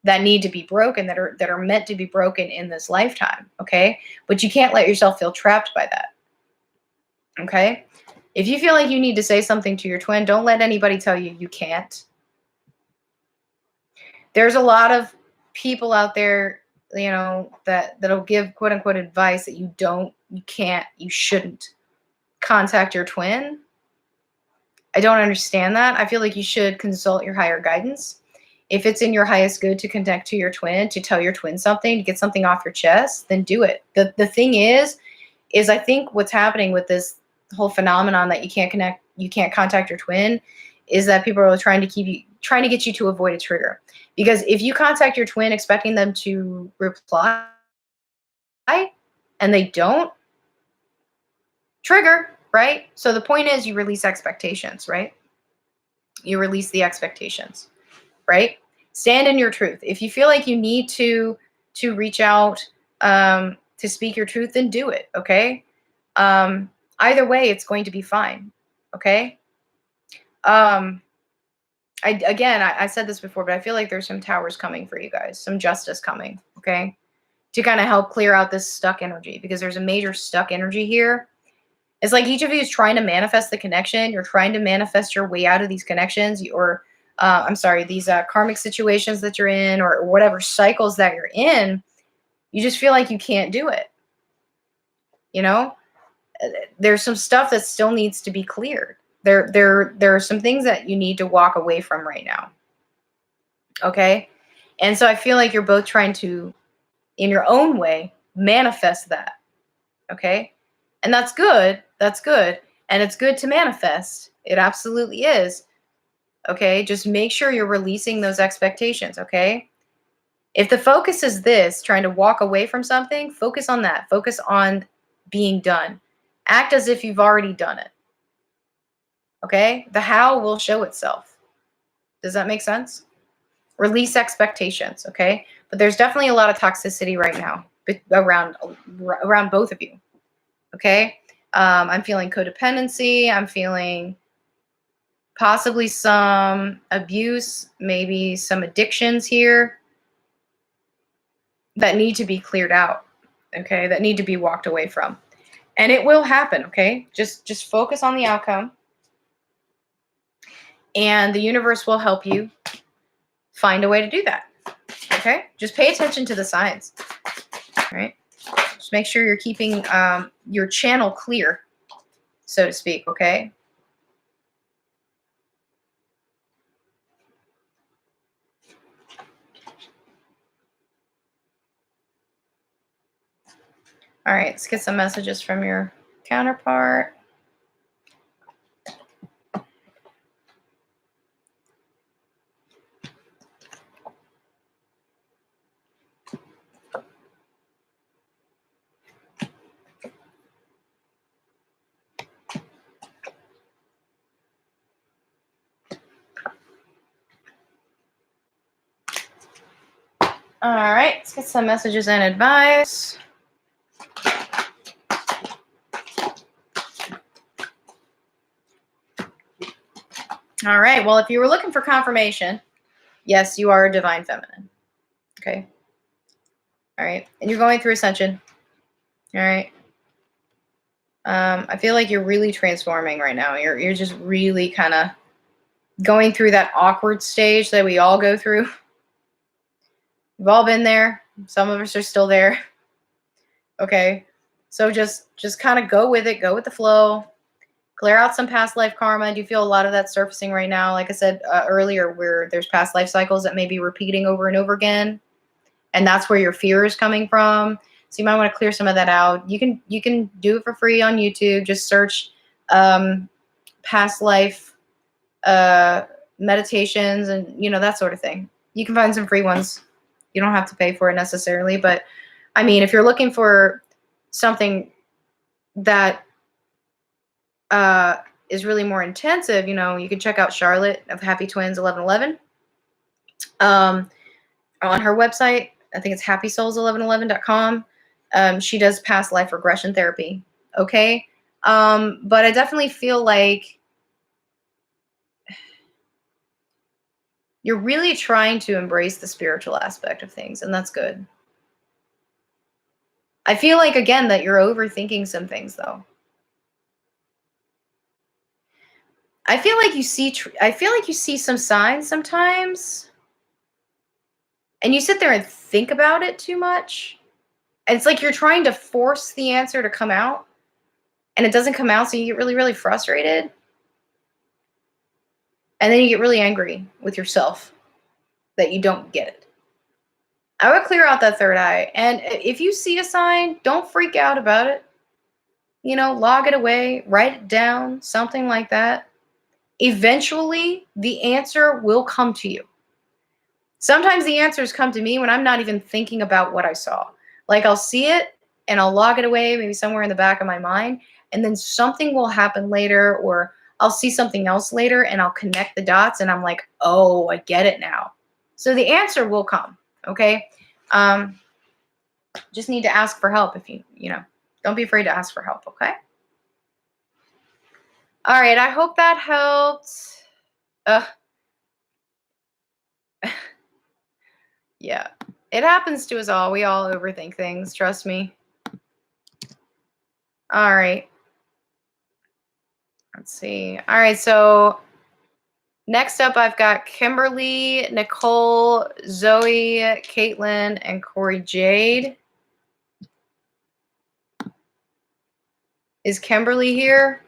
that need to be broken, that are meant to be broken in this lifetime, okay? But you can't let yourself feel trapped by that, okay? If you feel like you need to say something to your twin, don't let anybody tell you you can't. There's a lot of people out there, you know, that'll give quote unquote advice that you can't, you shouldn't contact your twin. I don't understand that. I feel like you should consult your higher guidance. If it's in your highest good to connect to your twin, to tell your twin something, to get something off your chest, then do it. The thing is I think what's happening with this whole phenomenon that you can't contact your twin, is that people are trying to get you to avoid a trigger. Because if you contact your twin expecting them to reply and they don't, trigger, right? So the point is you release expectations, right? You release the expectations, right? Stand in your truth. If you feel like you need to reach out to speak your truth, then do it, okay? Either way, it's going to be fine, okay? I said this before, but I feel like there's some towers coming for you guys, some justice coming, okay? To kind of help clear out this stuck energy, because there's a major stuck energy here. It's like each of you is trying to manifest the connection. You're trying to manifest your way out of these connections, these karmic situations that you're in, or whatever cycles that you're in. You just feel like you can't do it. You know, there's some stuff that still needs to be cleared. There are some things that you need to walk away from right now. Okay. And so I feel like you're both trying to, in your own way, manifest that. Okay. And that's good. That's good. And it's good to manifest. It absolutely is. Okay. Just make sure you're releasing those expectations. Okay. If the focus is this, trying to walk away from something, focus on that. Focus on being done. Act as if you've already done it. Okay. The how will show itself. Does that make sense? Release expectations. Okay. But there's definitely a lot of toxicity right now around both of you. Okay. I'm feeling codependency. I'm feeling possibly some abuse, maybe some addictions here that need to be cleared out. Okay. That need to be walked away from. And it will happen. Okay. Just focus on the outcome. And the universe will help you find a way to do that. Okay. Just pay attention to the signs. All right. Just make sure you're keeping your channel clear, so to speak. Okay. All right, let's get some messages from your counterpart. All right, let's get some messages and advice. All right, well, if you were looking for confirmation, yes, you are a divine feminine. Okay. All right, and you're going through ascension. All right. I feel like you're really transforming right now. You're just really kind of going through that awkward stage that we all go through. We've all been there. Some of us are still there. Okay. So just kind of go with it. Go with the flow. Clear out some past life karma. I do feel a lot of that surfacing right now. Like I said earlier, where there's past life cycles that may be repeating over and over again. And that's where your fear is coming from. So you might want to clear some of that out. You can do it for free on YouTube. Just search past life meditations and, that sort of thing. You can find some free ones. You don't have to pay for it necessarily. But, I mean, if you're looking for something that is really more intensive, you can check out Charlotte of Happy Twins 1111 on her website. I think it's happysouls1111.com. She does past life regression therapy. Okay. But I definitely feel like you're really trying to embrace the spiritual aspect of things, and that's good. I feel like, again, that you're overthinking some things, though. I feel like you see some signs sometimes, and you sit there and think about it too much. And it's like you're trying to force the answer to come out, and it doesn't come out, so you get really, really frustrated. And then you get really angry with yourself that you don't get it. I would clear out that third eye. And if you see a sign, don't freak out about it. You know, log it away, write it down, something like that. Eventually, the answer will come to you. Sometimes the answers come to me when I'm not even thinking about what I saw. Like I'll see it and I'll log it away, maybe somewhere in the back of my mind, and then something will happen later, or I'll see something else later and I'll connect the dots and I'm like, oh, I get it now. So the answer will come, okay? Just need to ask for help if you know, don't be afraid to ask for help, okay? All right, I hope that helped. Yeah, it happens to us all. We all overthink things, trust me. All right. Let's see. All right, so next up I've got Kimberly, Nicole, Zoe, Caitlin, and Cory Jade. Is Kimberly here?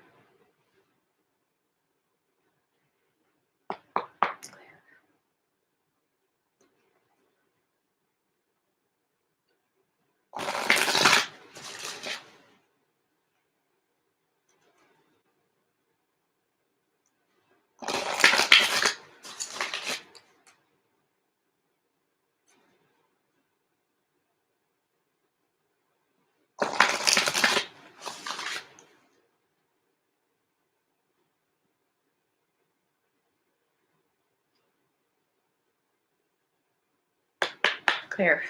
Clear.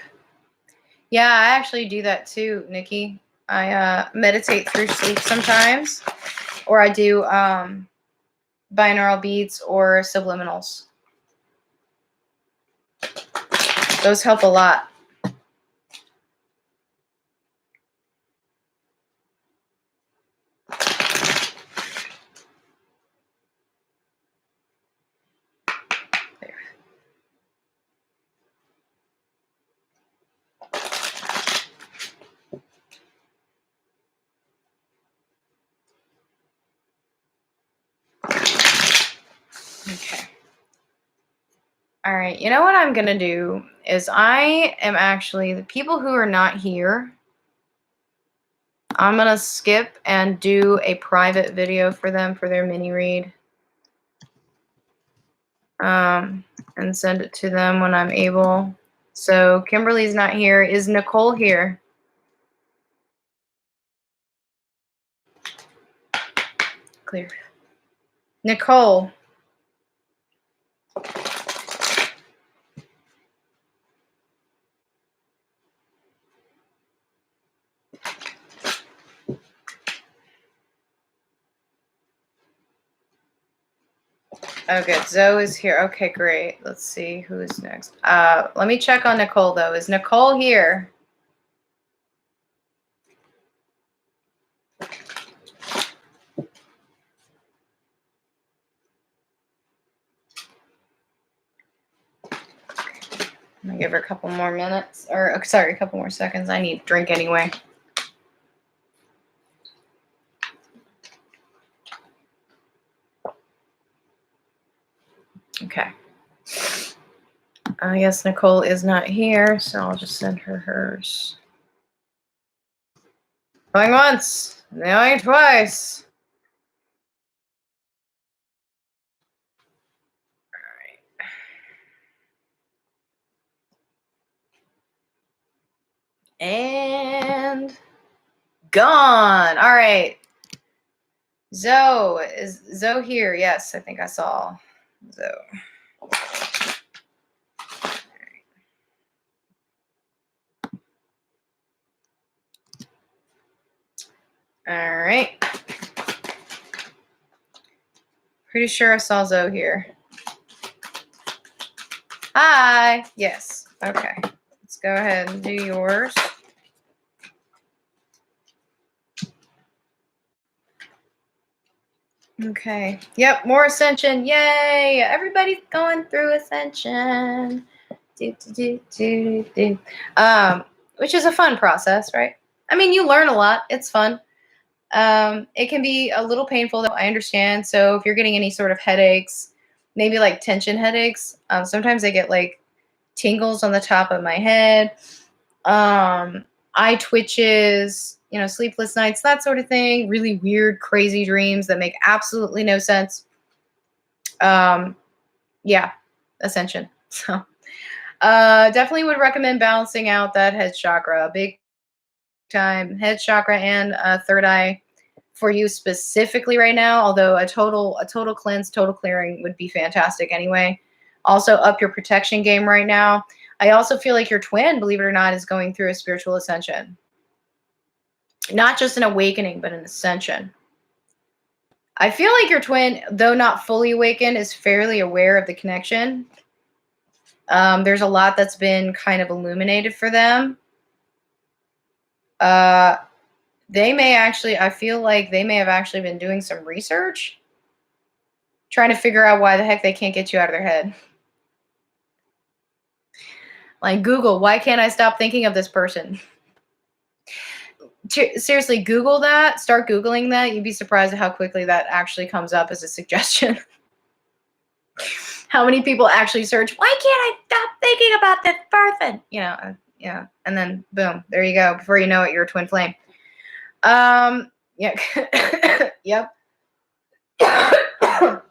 Yeah, I actually do that too, Nikki. I meditate through sleep sometimes, or I do binaural beats or subliminals. Those help a lot. There. Okay. All right, you know what I'm going to do is I am actually, the people who are not here, I'm going to skip and do a private video for them for their mini read. And send it to them when I'm able. So Kimberly's not here. Is Nicole here? Clear. Nicole. Oh, good. Zoe is here. Okay, great. Let's see who is next. Let me check on Nicole, though. Is Nicole here? I'm going to give her a couple more minutes. Or, sorry, a couple more seconds. I need a drink anyway. Okay. I guess Nicole is not here, so I'll just send her hers. Going once, going twice. And gone. All right. Zoe. Is Zoe here? Yes, I think I saw Zoe. All right. Pretty sure I saw Zoe here. Hi. Yes. Okay. Let's go ahead and do yours. Okay. Yep, more ascension. Yay! Everybody's going through ascension. Which is a fun process, right? I mean, you learn a lot. It's fun. It can be a little painful, though. I understand. So if you're getting any sort of headaches, maybe like tension headaches, sometimes I get like tingles on the top of my head, eye twitches, sleepless nights, that sort of thing. Really weird, crazy dreams that make absolutely no sense. Yeah, ascension. So definitely would recommend balancing out that head chakra, big time head chakra and third eye for you specifically right now. Although a total cleanse, total clearing would be fantastic anyway. Also up your protection game right now. I also feel like your twin, believe it or not, is going through a spiritual ascension. Not just an awakening, but an ascension. I feel like your twin, though not fully awakened, is fairly aware of the connection. There's a lot that's been kind of illuminated for them. They may actually, I feel like they may have actually been doing some research, trying to figure out why the heck they can't get you out of their head. Like Google, why can't I stop thinking of this person? Seriously, Google that. Start Googling that. You'd be surprised at how quickly that actually comes up as a suggestion. How many people actually search, why can't I stop thinking about this person? Yeah. And then, boom, there you go. Before you know it, you're a twin flame. Yeah. Yep. A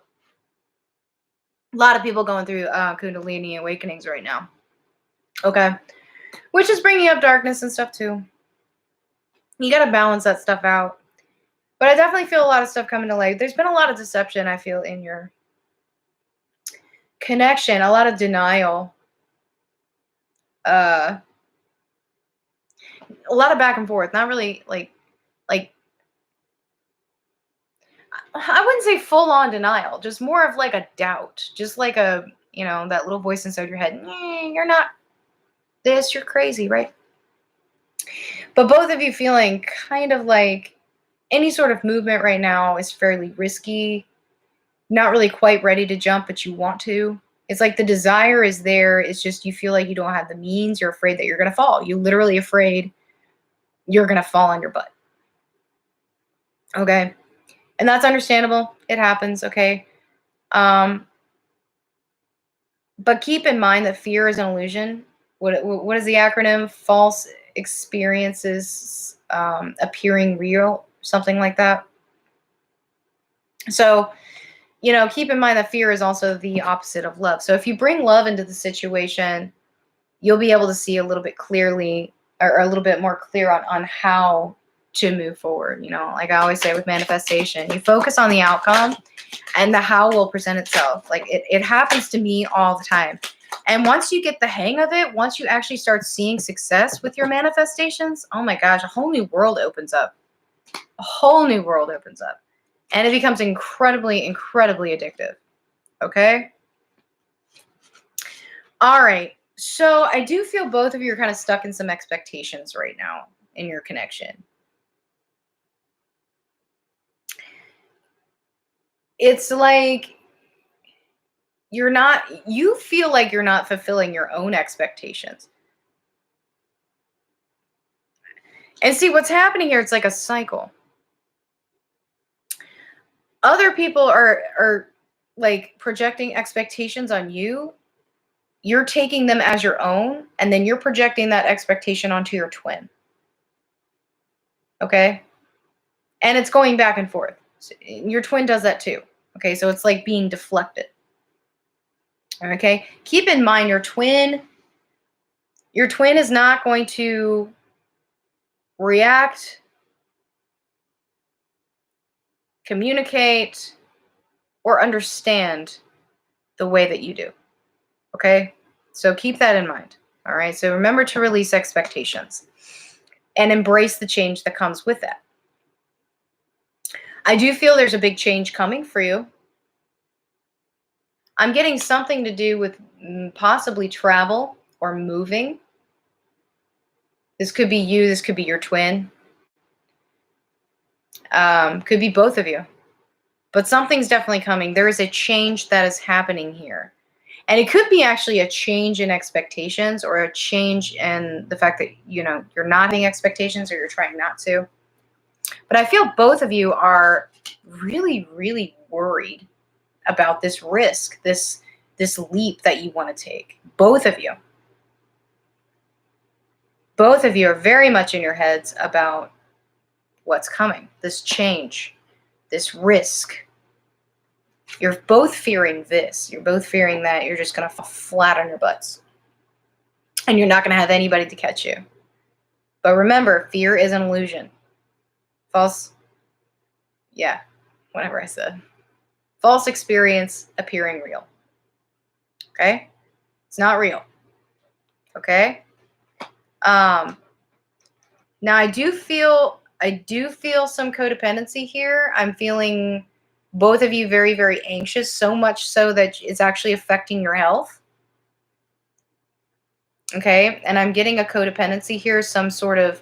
lot of people going through Kundalini awakenings right now. Okay. Which is bringing up darkness and stuff too. You got to balance that stuff out. But I definitely feel a lot of stuff coming to light. There's been a lot of deception, I feel, in your connection. A lot of denial. A lot of back and forth. Not really like I wouldn't say full on denial, just more of like a doubt, just like a, that little voice inside your head. You're not this, you're crazy, right? But both of you feeling kind of like any sort of movement right now is fairly risky, not really quite ready to jump, but you want to. It's like the desire is there. It's just you feel like you don't have the means. You're afraid that you're going to fall. You're literally afraid you're going to fall on your butt. Okay. And that's understandable. It happens. Okay. But keep in mind that fear is an illusion. What is the acronym? False experiences appearing real, something like that. So, keep in mind that fear is also the opposite of love. So if you bring love into the situation, you'll be able to see a little bit clearly, or a little bit more clear on how to move forward. Like I always say with manifestation, you focus on the outcome and the how will present itself. Like it happens to me all the time. And once you get the hang of it, once you actually start seeing success with your manifestations, oh my gosh, a whole new world opens up. A whole new world opens up. And it becomes incredibly, incredibly addictive. Okay? All right. So I do feel both of you are kind of stuck in some expectations right now in your connection. It's like you feel like you're not fulfilling your own expectations. And see what's happening here, it's like a cycle. Other people are like projecting expectations on you. You're taking them as your own, and then you're projecting that expectation onto your twin. Okay? And it's going back and forth. So your twin does that too. Okay, so it's like being deflected. Okay? Keep in mind your twin is not going to react, communicate, or understand the way that you do. Okay? So keep that in mind. All right? So remember to release expectations and embrace the change that comes with that. I do feel there's a big change coming for you. I'm getting something to do with possibly travel or moving. This could be you. This could be your twin. Could be both of you. But something's definitely coming. There is a change that is happening here. And it could be actually a change in expectations or a change in the fact that, you know, you're not having expectations or you're trying not to. But I feel both of you are really, really worried about this risk, this leap that you want to take. Both of you. Both of you are very much in your heads about what's coming, this change, this risk. You're both fearing this. You're both fearing that you're just going to fall flat on your butts. And you're not going to have anybody to catch you. But remember, fear is an illusion. False, yeah, whatever I said. False experience appearing real. Okay? It's not real. Okay? Now I do feel some codependency here. I'm feeling both of you very, very anxious, so much so that it's actually affecting your health. Okay? And I'm getting a codependency here, some sort of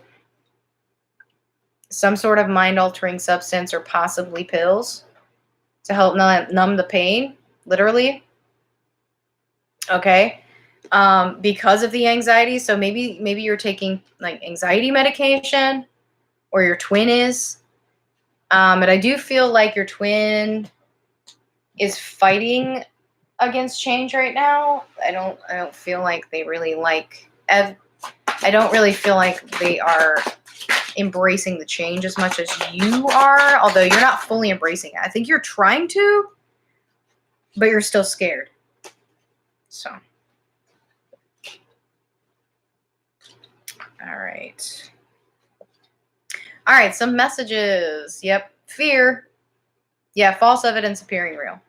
mind-altering substance or possibly pills to help numb the pain, literally. Okay? Because of the anxiety. So maybe you're taking like anxiety medication, or your twin is. But I do feel like your twin is fighting against change right now. I don't feel like they really like. I don't really feel like they are embracing the change as much as you are. Although you're not fully embracing it. I think you're trying to, but you're still scared. So. All right. All right, some messages. Yep. Fear. Yeah, false evidence appearing real.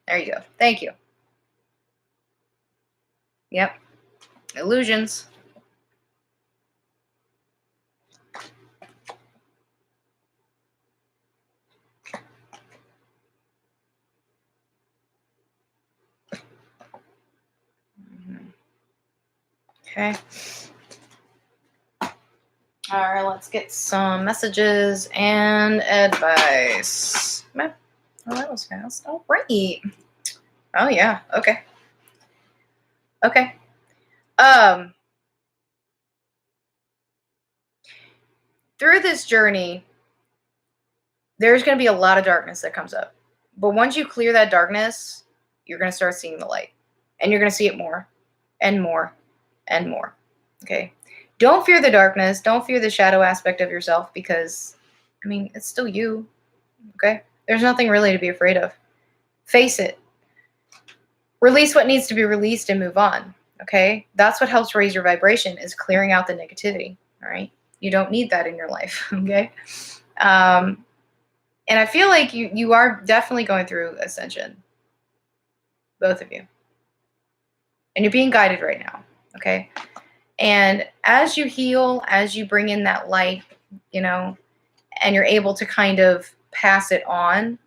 There you go. Thank you. Yep. Illusions. Okay. All right, let's get some messages and advice. Oh, that was fast. All right. Oh, yeah. Okay. Okay. Through this journey, there's going to be a lot of darkness that comes up. But once you clear that darkness, you're going to start seeing the light. And you're going to see it more and more and more. Okay? Don't fear the darkness. Don't fear the shadow aspect of yourself because, I mean, it's still you. Okay? There's nothing really to be afraid of. Face it. Release what needs to be released and move on. Okay? That's what helps raise your vibration, is clearing out the negativity. All right? You don't need that in your life. Okay? And I feel like you are definitely going through ascension. Both of you. And you're being guided right now. Okay? And as you heal, as you bring in that light, you know, and you're able to kind of pass it on,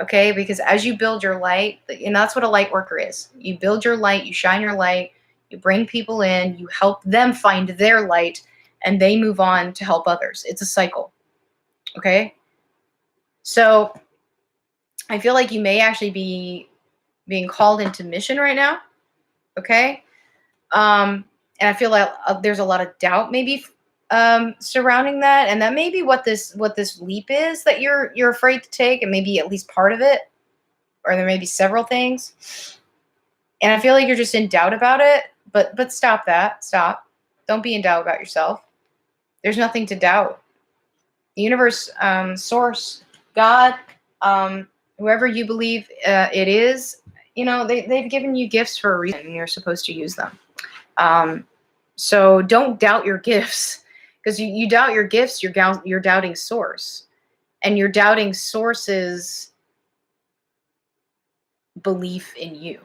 okay? Because as you build your light, and that's what a light worker is. You build your light, you shine your light, you bring people in, you help them find their light, and they move on to help others. It's a cycle, okay? So I feel like you may actually be being called into mission right now, okay? And I feel like there's a lot of doubt maybe surrounding that, and that may be what this leap is that you're afraid to take, and maybe at least part of it, or there may be several things. And I feel like you're just in doubt about it, but stop that. Stop. Don't be in doubt about yourself. There's nothing to doubt. The universe, source, God, whoever you believe it is, you know, they've given you gifts for a reason, and you're supposed to use them. So don't doubt your gifts, because you doubt your gifts, you're doubting source, and you're doubting source's belief in you,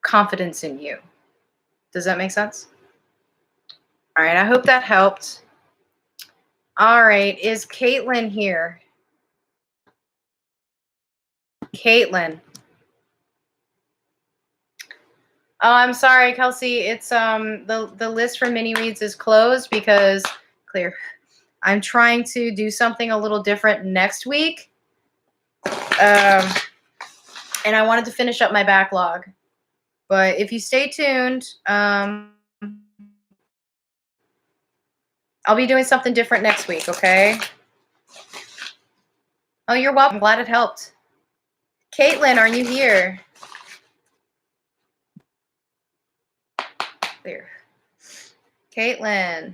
confidence in you. Does that make sense? All right. I hope that helped. All right. Is Caitlin here? Caitlin. Oh, I'm sorry, Kelsey. It's the list for mini reads is closed because I'm trying to do something a little different next week. And I wanted to finish up my backlog. But if you stay tuned, I'll be doing something different next week, okay? Oh, you're welcome. I'm glad it helped. Caitlin, are you here? There. Caitlin.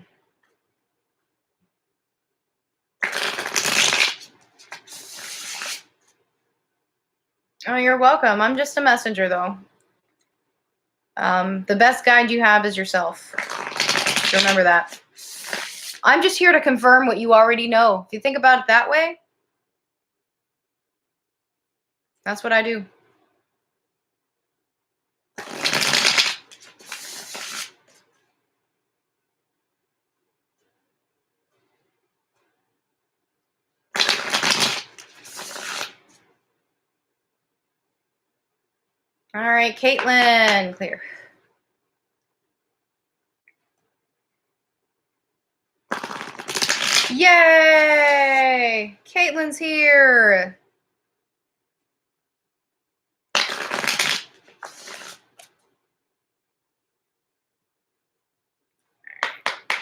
Oh, you're welcome. I'm just a messenger, though. The best guide you have is yourself. Remember that. I'm just here to confirm what you already know. If you think about it that way, that's what I do. All right, Caitlin, clear. Yay! Caitlin's here.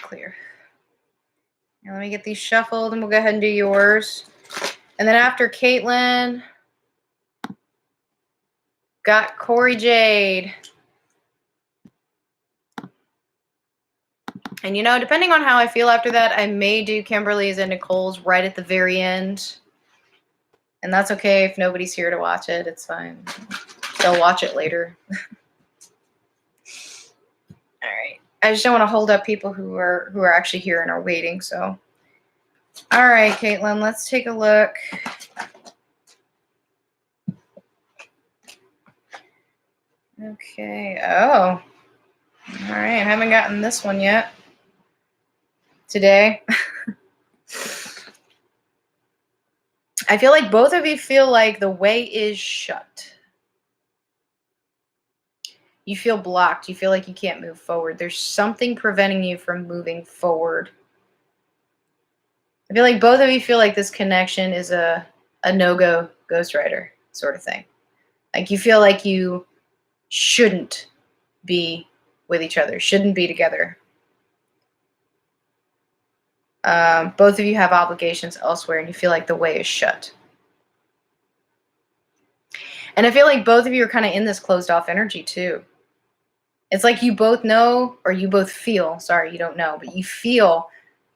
Clear. Now let me get these shuffled and we'll go ahead and do yours. And then after Caitlin, got Cory Jade. And you know, depending on how I feel after that, I may do Kimberly's and Nicole's right at the very end. And that's okay if nobody's here to watch it. It's fine. They'll watch it later. All right. I just don't want to hold up people who are actually here and are waiting. So, all right, Caitlin, let's take a look. Okay. Oh. All right. I haven't gotten this one yet. Today. I feel like both of you feel like the way is shut. You feel blocked. You feel like you can't move forward. There's something preventing you from moving forward. I feel like both of you feel like this connection is a no-go ghostwriter sort of thing. Like you feel like you shouldn't be with each other, shouldn't be together. Both of you have obligations elsewhere and you feel like the way is shut. And I feel like both of you are kind of in this closed off energy too. It's like you both know, or you both feel, sorry, you don't know, but you feel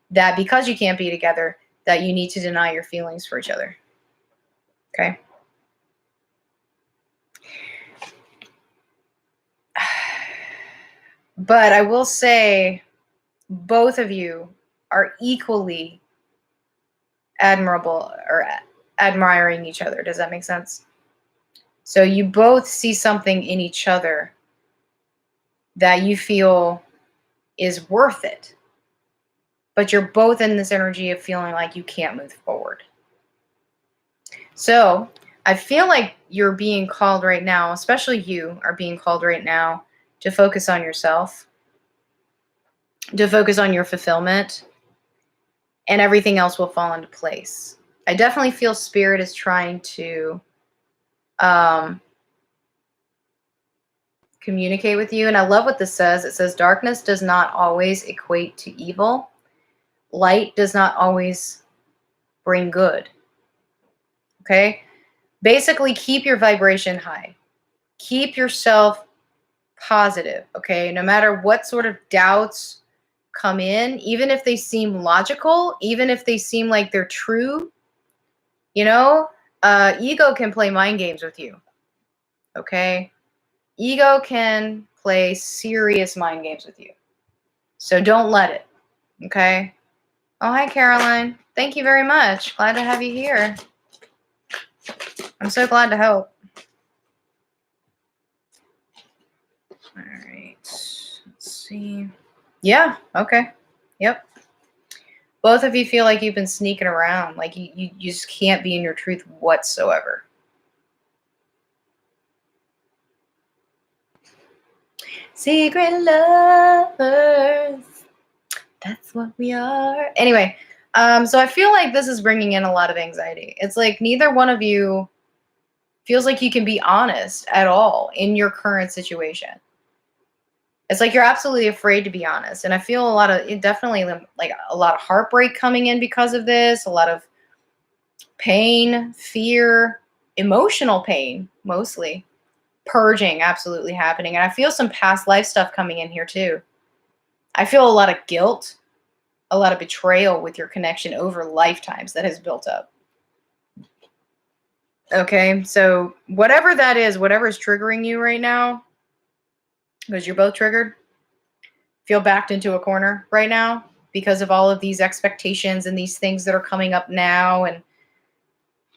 that because you can't be together, that you need to deny your feelings for each other. Okay? But I will say both of you are equally admirable or admiring each other. Does that make sense? So you both see something in each other that you feel is worth it. But you're both in this energy of feeling like you can't move forward. So I feel like you're being called right now, especially you are being called right now to focus on yourself, to focus on your fulfillment, and everything else will fall into place. I definitely feel Spirit is trying to communicate with you. And I love what this says. It says, darkness does not always equate to evil. Light does not always bring good. Okay? Basically, keep your vibration high. Keep yourself positive, okay? No matter what sort of doubts come in, even if they seem logical, even if they seem like they're true, you know, ego can play mind games with you, okay? Ego can play serious mind games with you. So don't let it, okay? Oh, hi, Caroline. Thank you very much. Glad to have you here. I'm so glad to help. All right. Let's see. Yeah, okay. Yep. Both of you feel like you've been sneaking around. Like you just can't be in your truth whatsoever. Secret lovers. That's what we are. Anyway, So I feel like this is bringing in a lot of anxiety. It's like neither one of you feels like you can be honest at all in your current situation. It's like you're absolutely afraid to be honest. And I feel a lot of, definitely like a lot of heartbreak coming in because of this, a lot of pain, fear, emotional pain, mostly. Purging absolutely happening. And I feel some past life stuff coming in here too. I feel a lot of guilt, a lot of betrayal with your connection over lifetimes that has built up. Okay, so whatever that is, whatever is triggering you right now, because you're both triggered, feel backed into a corner right now because of all of these expectations and these things that are coming up now. And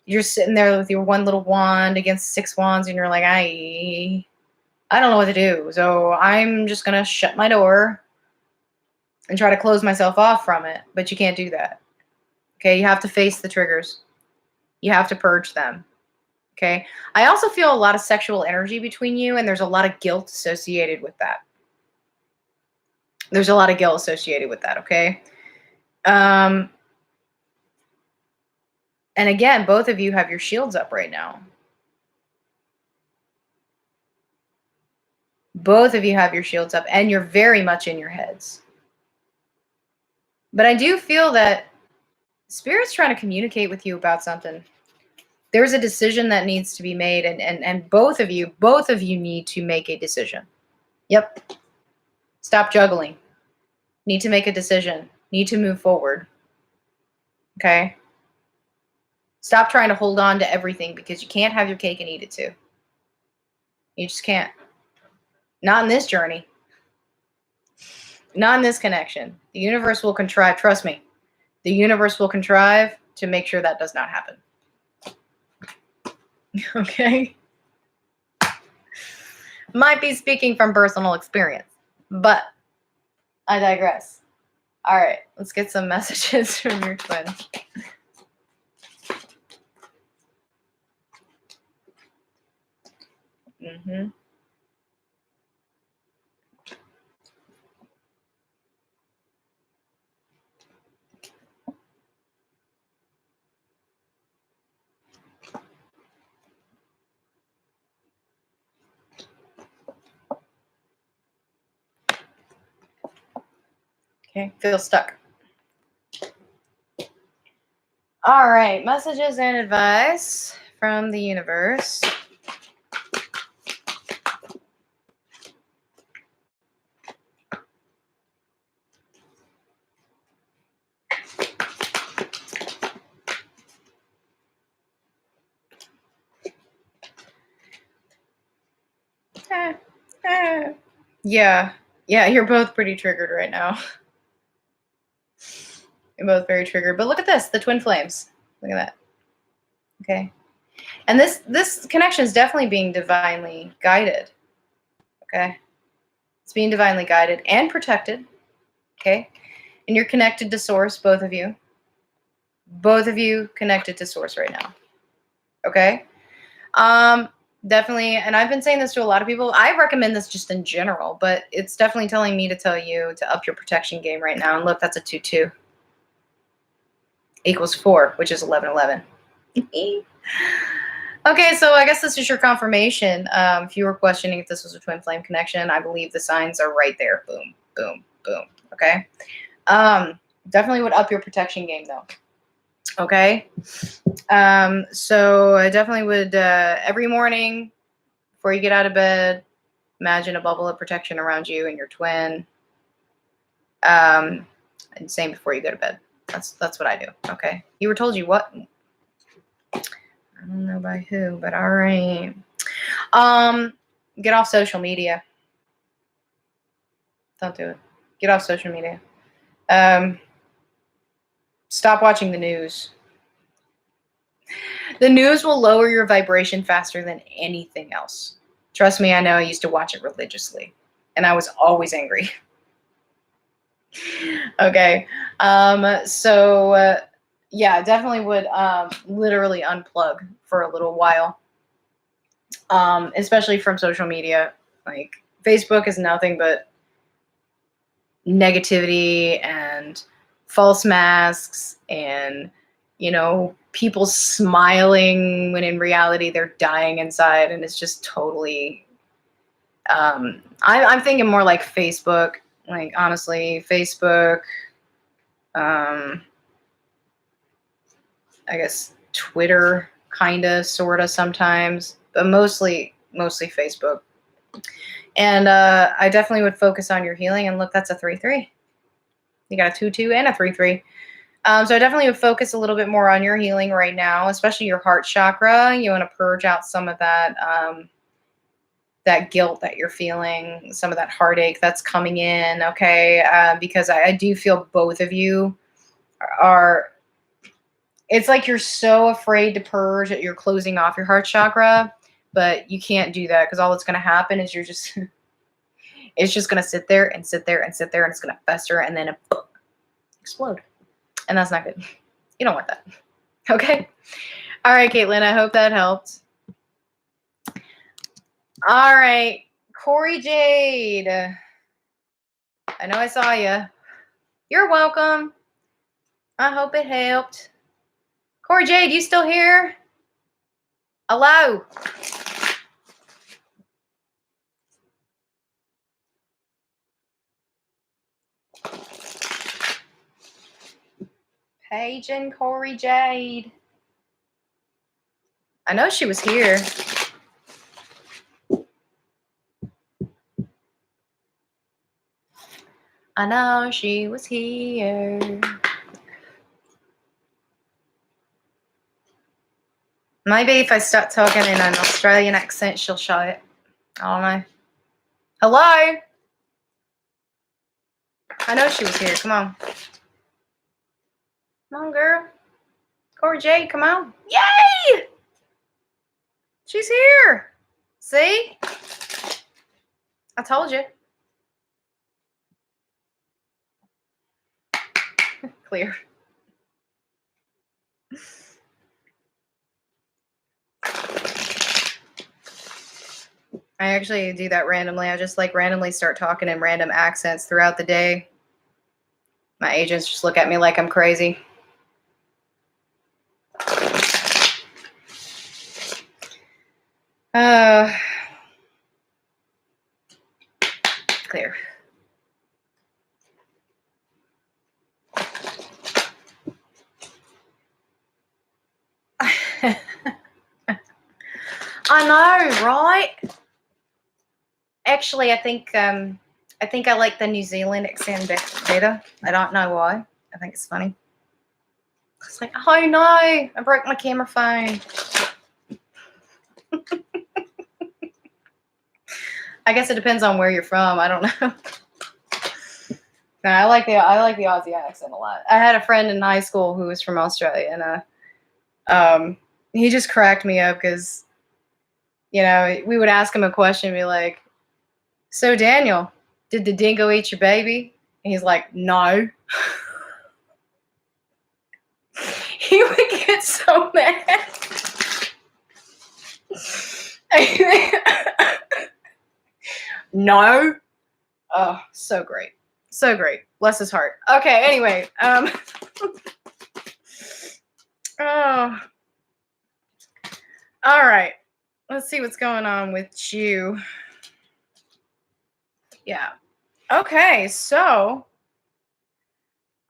you're sitting there with your one little wand against 6 wands and you're like, I don't know what to do. So I'm just going to shut my door and try to close myself off from it. But you can't do that. Okay, you have to face the triggers. You have to purge them. Okay, I also feel a lot of sexual energy between you, and there's a lot of guilt associated with that. There's a lot of guilt associated with that, okay? And again, both of you have your shields up right now. Both of you have your shields up, and you're very much in your heads. But I do feel that Spirit's trying to communicate with you about something. There's a decision that needs to be made, and both of you need to make a decision. Yep. Stop juggling. Need to make a decision. Need to move forward. Okay? Stop trying to hold on to everything because you can't have your cake and eat it too. You just can't. Not in this journey. Not in this connection. The universe will contrive, trust me, the universe will contrive to make sure that does not happen. Okay? Might be speaking from personal experience, but I digress. All right, let's get some messages from your twin. Mm-hmm. Okay, feel stuck. All right, messages and advice from the universe. Yeah, you're both pretty triggered right now. You're both very triggered. But look at this, the twin flames. Look at that. Okay. And this connection is definitely being divinely guided. Okay. It's being divinely guided and protected. Okay. And you're connected to source, both of you. Both of you connected to source right now. Okay. Definitely, and I've been saying this to a lot of people. I recommend this just in general, but it's definitely telling me to tell you to up your protection game right now. And look, that's a 2-2. Equals 4, which is 11-11. Okay, so I guess this is your confirmation. If you were questioning if this was a twin flame connection, I believe the signs are right there. Boom, boom, boom. Okay. Definitely would up your protection game though. Okay. So I definitely would every morning before you get out of bed, imagine a bubble of protection around you and your twin. And same before you go to bed. That's what I do. Okay. You were told you what? I don't know by who, but all right. Get off social media. Don't do it. Get off social media. Stop watching the news. The news will lower your vibration faster than anything else. Trust me, I know. I used to watch it religiously, and I was always angry. Okay. Yeah, definitely would literally unplug for a little while, especially from social media. Like, Facebook is nothing but negativity and false masks and, you know, people smiling when in reality they're dying inside, and it's just totally I'm thinking more like Facebook, like honestly Facebook, I guess Twitter, kind of, sort of sometimes, but mostly Facebook. And I definitely would focus on your healing. And look, that's a 3-3. You got a 2-2 and a 3-3. So I definitely would focus a little bit more on your healing right now, especially your heart chakra. You want to purge out some of that that guilt that you're feeling, some of that heartache that's coming in, okay? Because I do feel both of you are, it's like you're so afraid to purge that you're closing off your heart chakra, but you can't do that because all that's going to happen is you're just, it's just going to sit there and sit there and sit there, and it's going to fester and then explode. And that's not good. You don't want that. Okay? All right, Caitlin, I hope that helped. All right, Cory Jade. I know I saw you. You're welcome. I hope it helped. Cory Jade, you still here? Hello. Paige and Cory Jade. I know she was here. I know she was here. Maybe if I start talking in an Australian accent, she'll show it. I don't know. Hello? I know she was here. Come on. Come on, girl. Cory Jade, come on. Yay! She's here. See? I told you. Clear. I actually do that randomly. I just like randomly start talking in random accents throughout the day. My agents just look at me like I'm crazy. Clear. I know, right? Actually, I think I like the New Zealand accent better. I don't know why. I think it's funny. It's like, oh no, I broke my camera phone. I guess it depends on where you're from. I don't know. No, I like the Aussie accent a lot. I had a friend in high school who was from Australia, and he just cracked me up because, you know, we would ask him a question and be like, "So Daniel, did the dingo eat your baby?" And he's like, "No." He would get so mad. No. Oh, so great. So great. Bless his heart. Okay, anyway. Oh. All right. Let's see what's going on with you. Yeah. Okay, so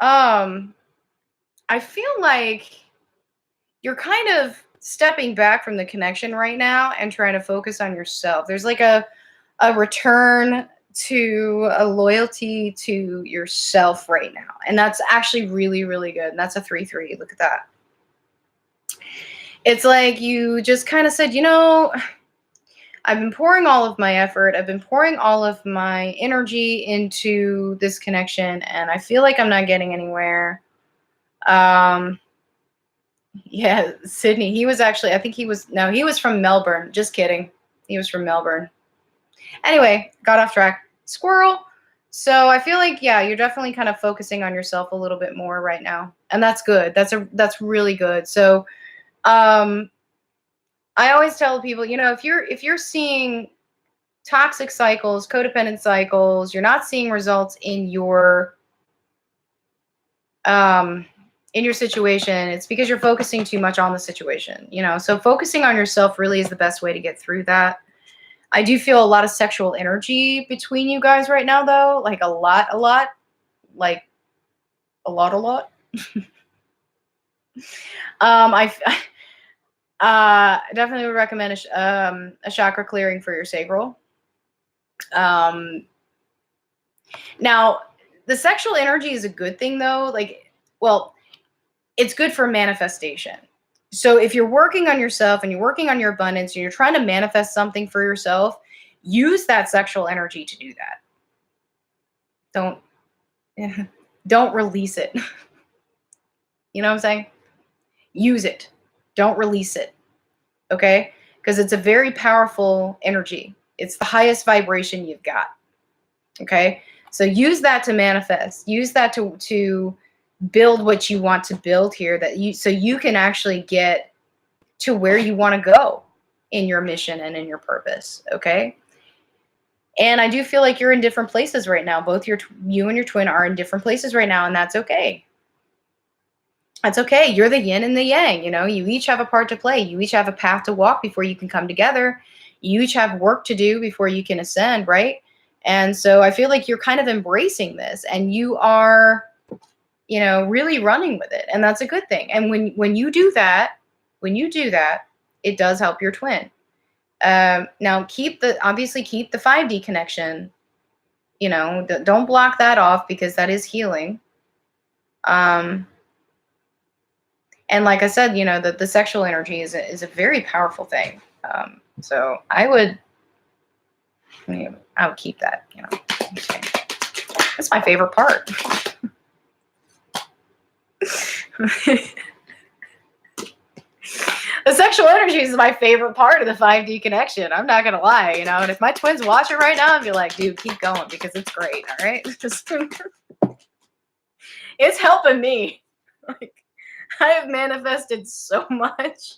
I feel like you're kind of stepping back from the connection right now and trying to focus on yourself. There's like a return to a loyalty to yourself right now. And that's actually really, really good. And that's a 3-3. Look at that. It's like you just kind of said, you know, I've been pouring all of my effort. I've been pouring all of my energy into this connection, and I feel like I'm not getting anywhere. Yeah, Sydney. He was actually, I think he was from Melbourne. Just kidding. He was from Melbourne. Anyway, got off track. Squirrel. So I feel like, yeah, you're definitely kind of focusing on yourself a little bit more right now. And that's good. That's really good. So I always tell people, you know, if you're seeing toxic cycles, codependent cycles, you're not seeing results in your in your situation, it's because you're focusing too much on the situation, you know? So focusing on yourself really is the best way to get through that. I do feel a lot of sexual energy between you guys right now, though. Like a lot. Like a lot. I definitely would recommend a chakra clearing for your sacral. Now, the sexual energy is a good thing, though. Like, well, it's good for manifestation. So if you're working on yourself and you're working on your abundance and you're trying to manifest something for yourself, use that sexual energy to do that. Don't release it. You know what I'm saying? Use it. Don't release it. Okay? Because it's a very powerful energy. It's the highest vibration you've got. Okay? So use that to manifest. Use that to build what you want to build here, so you can actually get to where you want to go in your mission and in your purpose. Okay? And I do feel like you're in different places right now. Both you and your twin are in different places right now, and that's okay. That's okay. You're the yin and the yang, you know. You each have a part to play. You each have a path to walk before you can come together. You each have work to do before you can ascend, right? And so I feel like you're kind of embracing this, and you are, you know, really running with it, and that's a good thing. And when you do that, it does help your twin. Now obviously keep the 5D connection. You know, don't block that off, because that is healing. And like I said, you know, the sexual energy is a very powerful thing. So I would keep that, you know. Okay. That's my favorite part. The sexual energy is my favorite part of the 5D connection. I'm not gonna lie, you know. And if my twins watch it right now, I'd be like, dude, keep going, because it's great. All right, it's helping me. Like, I have manifested so much.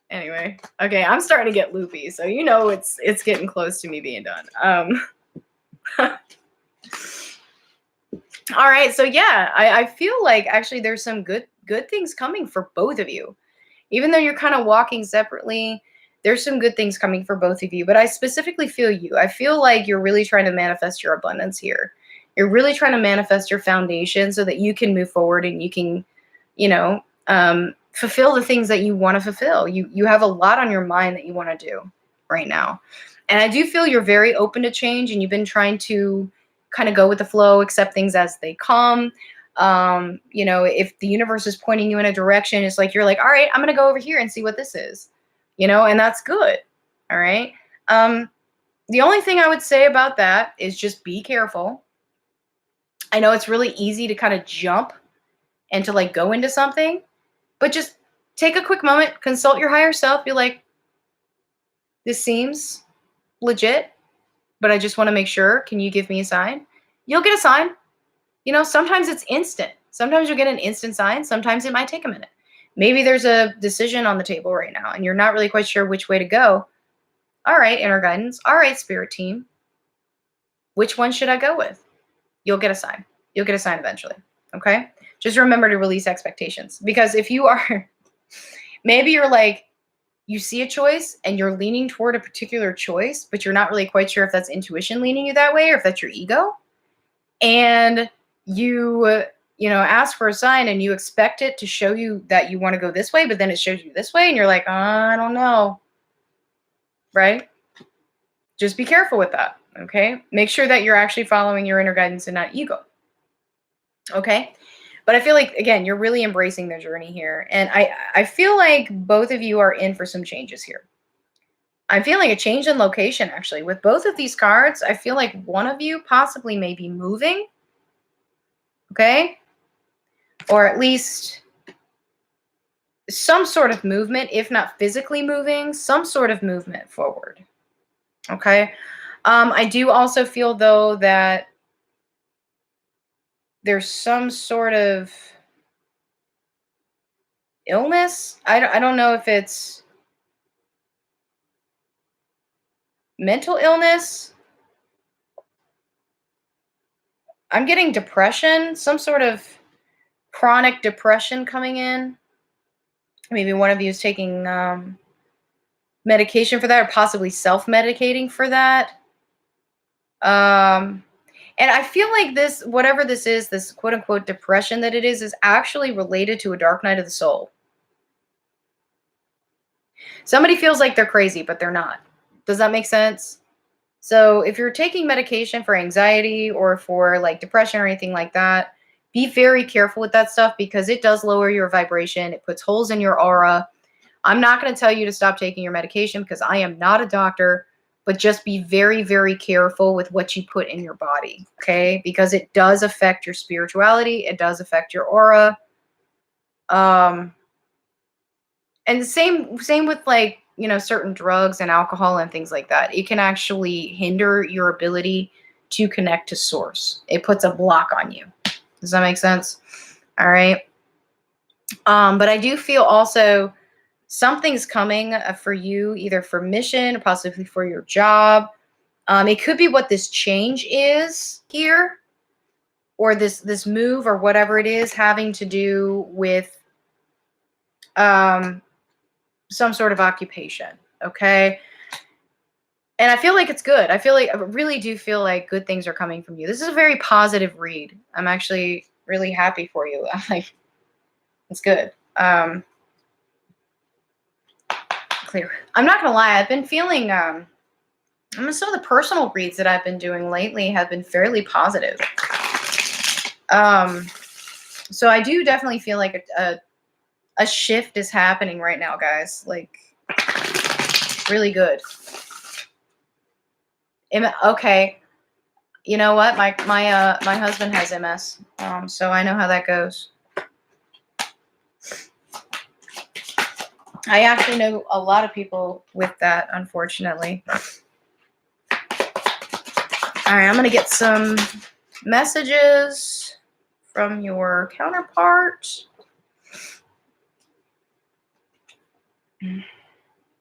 Anyway, okay, I'm starting to get loopy, so you know it's getting close to me being done. All right, so yeah, I feel like actually there's some good things coming for both of you. Even though you're kind of walking separately, there's some good things coming for both of you. But I specifically feel you. I feel like you're really trying to manifest your abundance here. You're really trying to manifest your foundation so that you can move forward and you can, you know, fulfill the things that you want to fulfill. You have a lot on your mind that you want to do right now. And I do feel you're very open to change, and you've been trying to kind of go with the flow, accept things as they come. You know, if the universe is pointing you in a direction, it's like you're like, all right, I'm gonna go over here and see what this is, you know, and that's good. All right. The only thing I would say about that is just be careful. I know it's really easy to kind of jump and to like go into something, but just take a quick moment, consult your higher self, be like, this seems legit, but I just want to make sure. Can you give me a sign? You'll get a sign. You know, sometimes it's instant. Sometimes you'll get an instant sign. Sometimes it might take a minute. Maybe there's a decision on the table right now and you're not really quite sure which way to go. All right, inner guidance. All right, spirit team. Which one should I go with? You'll get a sign. You'll get a sign eventually. Okay? Just remember to release expectations. Because if you are, maybe you're like, you see a choice and you're leaning toward a particular choice, but you're not really quite sure if that's intuition leaning you that way or if that's your ego. And you ask for a sign and you expect it to show you that you want to go this way, but then it shows you this way and you're like, I don't know. Right? Just be careful with that. Okay? Make sure that you're actually following your inner guidance and not ego. Okay? But I feel like, again, you're really embracing the journey here. And I feel like both of you are in for some changes here. I'm feeling a change in location, actually. With both of these cards, I feel like one of you possibly may be moving. Okay? Or at least some sort of movement, if not physically moving, some sort of movement forward. Okay? I do also feel, though, that there's some sort of illness. I don't know if it's mental illness. I'm getting depression, some sort of chronic depression coming in. Maybe one of you is taking medication for that, or possibly self-medicating for that. And I feel like this, whatever this is, this quote unquote depression that it is actually related to a dark night of the soul. Somebody feels like they're crazy, but they're not. Does that make sense? So if you're taking medication for anxiety or for like depression or anything like that, be very careful with that stuff because it does lower your vibration. It puts holes in your aura. I'm not going to tell you to stop taking your medication because I am not a doctor, but just be very, very careful with what you put in your body, okay? Because it does affect your spirituality. It does affect your aura. And same with like, you know, certain drugs and alcohol and things like that. It can actually hinder your ability to connect to source. It puts a block on you. Does that make sense? All right. But I do feel also something's coming for you, either for mission, or possibly for your job. It could be what this change is here, or this move, or whatever it is, having to do with some sort of occupation. Okay. And I feel like it's good. I really do feel like good things are coming from you. This is a very positive read. I'm actually really happy for you. I'm like, it's good. Clear. I'm not gonna lie. I've been feeling. Some of the personal reads that I've been doing lately have been fairly positive. So I do definitely feel like a shift is happening right now, guys. Like, really good. Okay. You know what? My husband has MS. So I know how that goes. I actually know a lot of people with that, unfortunately. All right, I'm going to get some messages from your counterpart.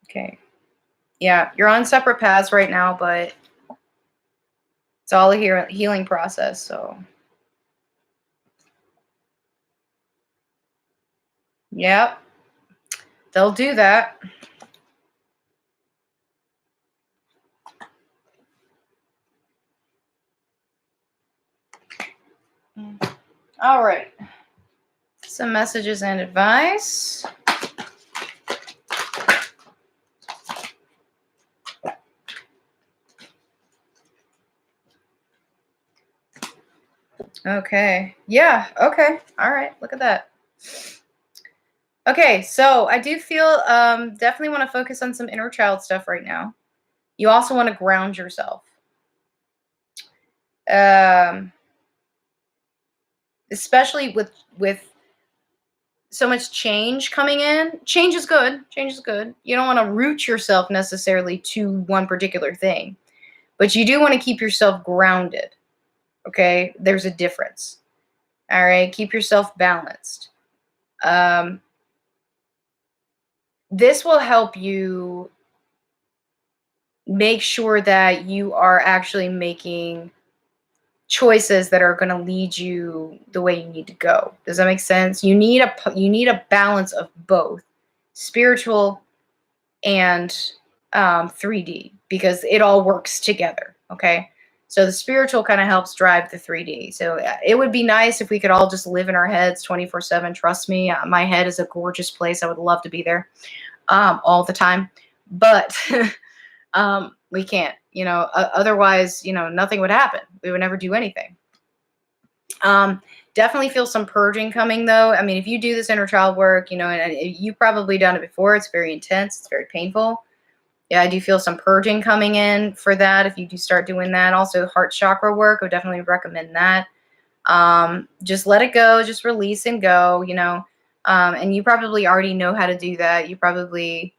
Okay. Yeah, you're on separate paths right now, but it's all a healing process, so. Yep. They'll do that. All right. Some messages and advice. Okay. Yeah. Okay. All right. Look at that. Okay. So I do feel definitely want to focus on some inner child stuff right now. You also want to ground yourself. Especially with so much change coming in. Change is good. Change is good. You don't want to root yourself necessarily to one particular thing, but you do want to keep yourself grounded. Okay? There's a difference. All right? Keep yourself balanced. This will help you make sure that you are actually making choices that are going to lead you the way you need to go. Does that make sense? You need a balance of both spiritual and 3D, because it all works together. Okay. So the spiritual kind of helps drive the 3D. So it would be nice if we could all just live in our heads 24/7. Trust me, my head is a gorgeous place. I would love to be there all the time, but we can't, otherwise, nothing would happen. We would never do anything. Definitely feel some purging coming though. I mean, if you do this inner child work, and you've probably done it before, it's very intense. It's very painful. Yeah, I do feel some purging coming in for that. If you do start doing that, also heart chakra work, I would definitely recommend that. Just let it go, just release and go, and you probably already know how to do that. You probably,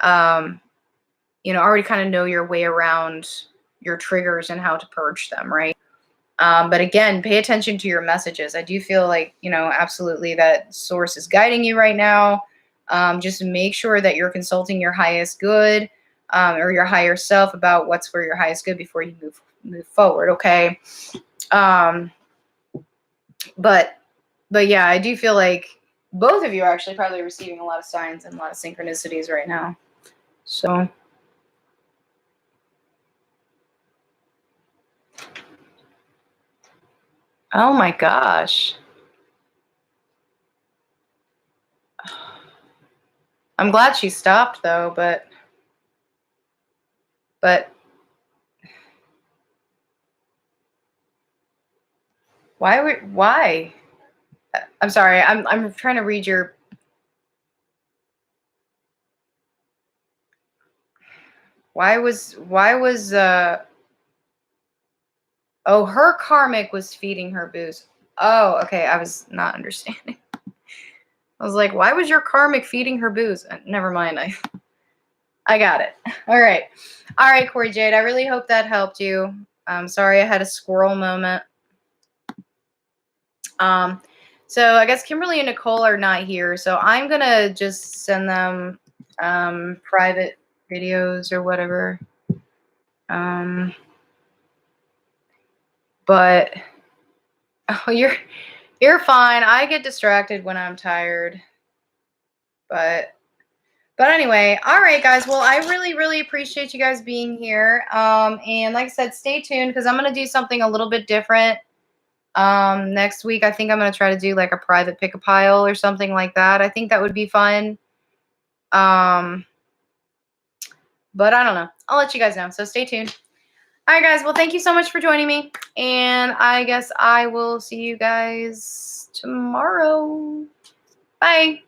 already kind of know your way around your triggers and how to purge them, right? But again, pay attention to your messages. I do feel like, absolutely that source is guiding you right now. Just make sure that you're consulting your highest good, or your higher self about what's for your highest good before you move forward. Okay. But yeah, I do feel like both of you are actually probably receiving a lot of signs and a lot of synchronicities right now. So oh my gosh. I'm glad she stopped though, but why? I'm sorry. I'm trying to read your. Why was oh, her karmic was feeding her booze. Oh, okay. I was not understanding. I was like, why was your karmic feeding her booze? Never mind. I got it. All right. All right, Cory Jade. I really hope that helped you. I'm sorry I had a squirrel moment. So I guess Kimberly and Nicole are not here. So I'm going to just send them private videos or whatever. But oh, you're fine. I get distracted when I'm tired. But anyway, all right, guys. Well, I really, really appreciate you guys being here. And like I said, stay tuned because I'm going to do something a little bit different. Next week, I think I'm going to try to do like a private pick-a-pile or something like that. I think that would be fun. But I don't know. I'll let you guys know. So stay tuned. All right, guys. Well, thank you so much for joining me. And I guess I will see you guys tomorrow. Bye.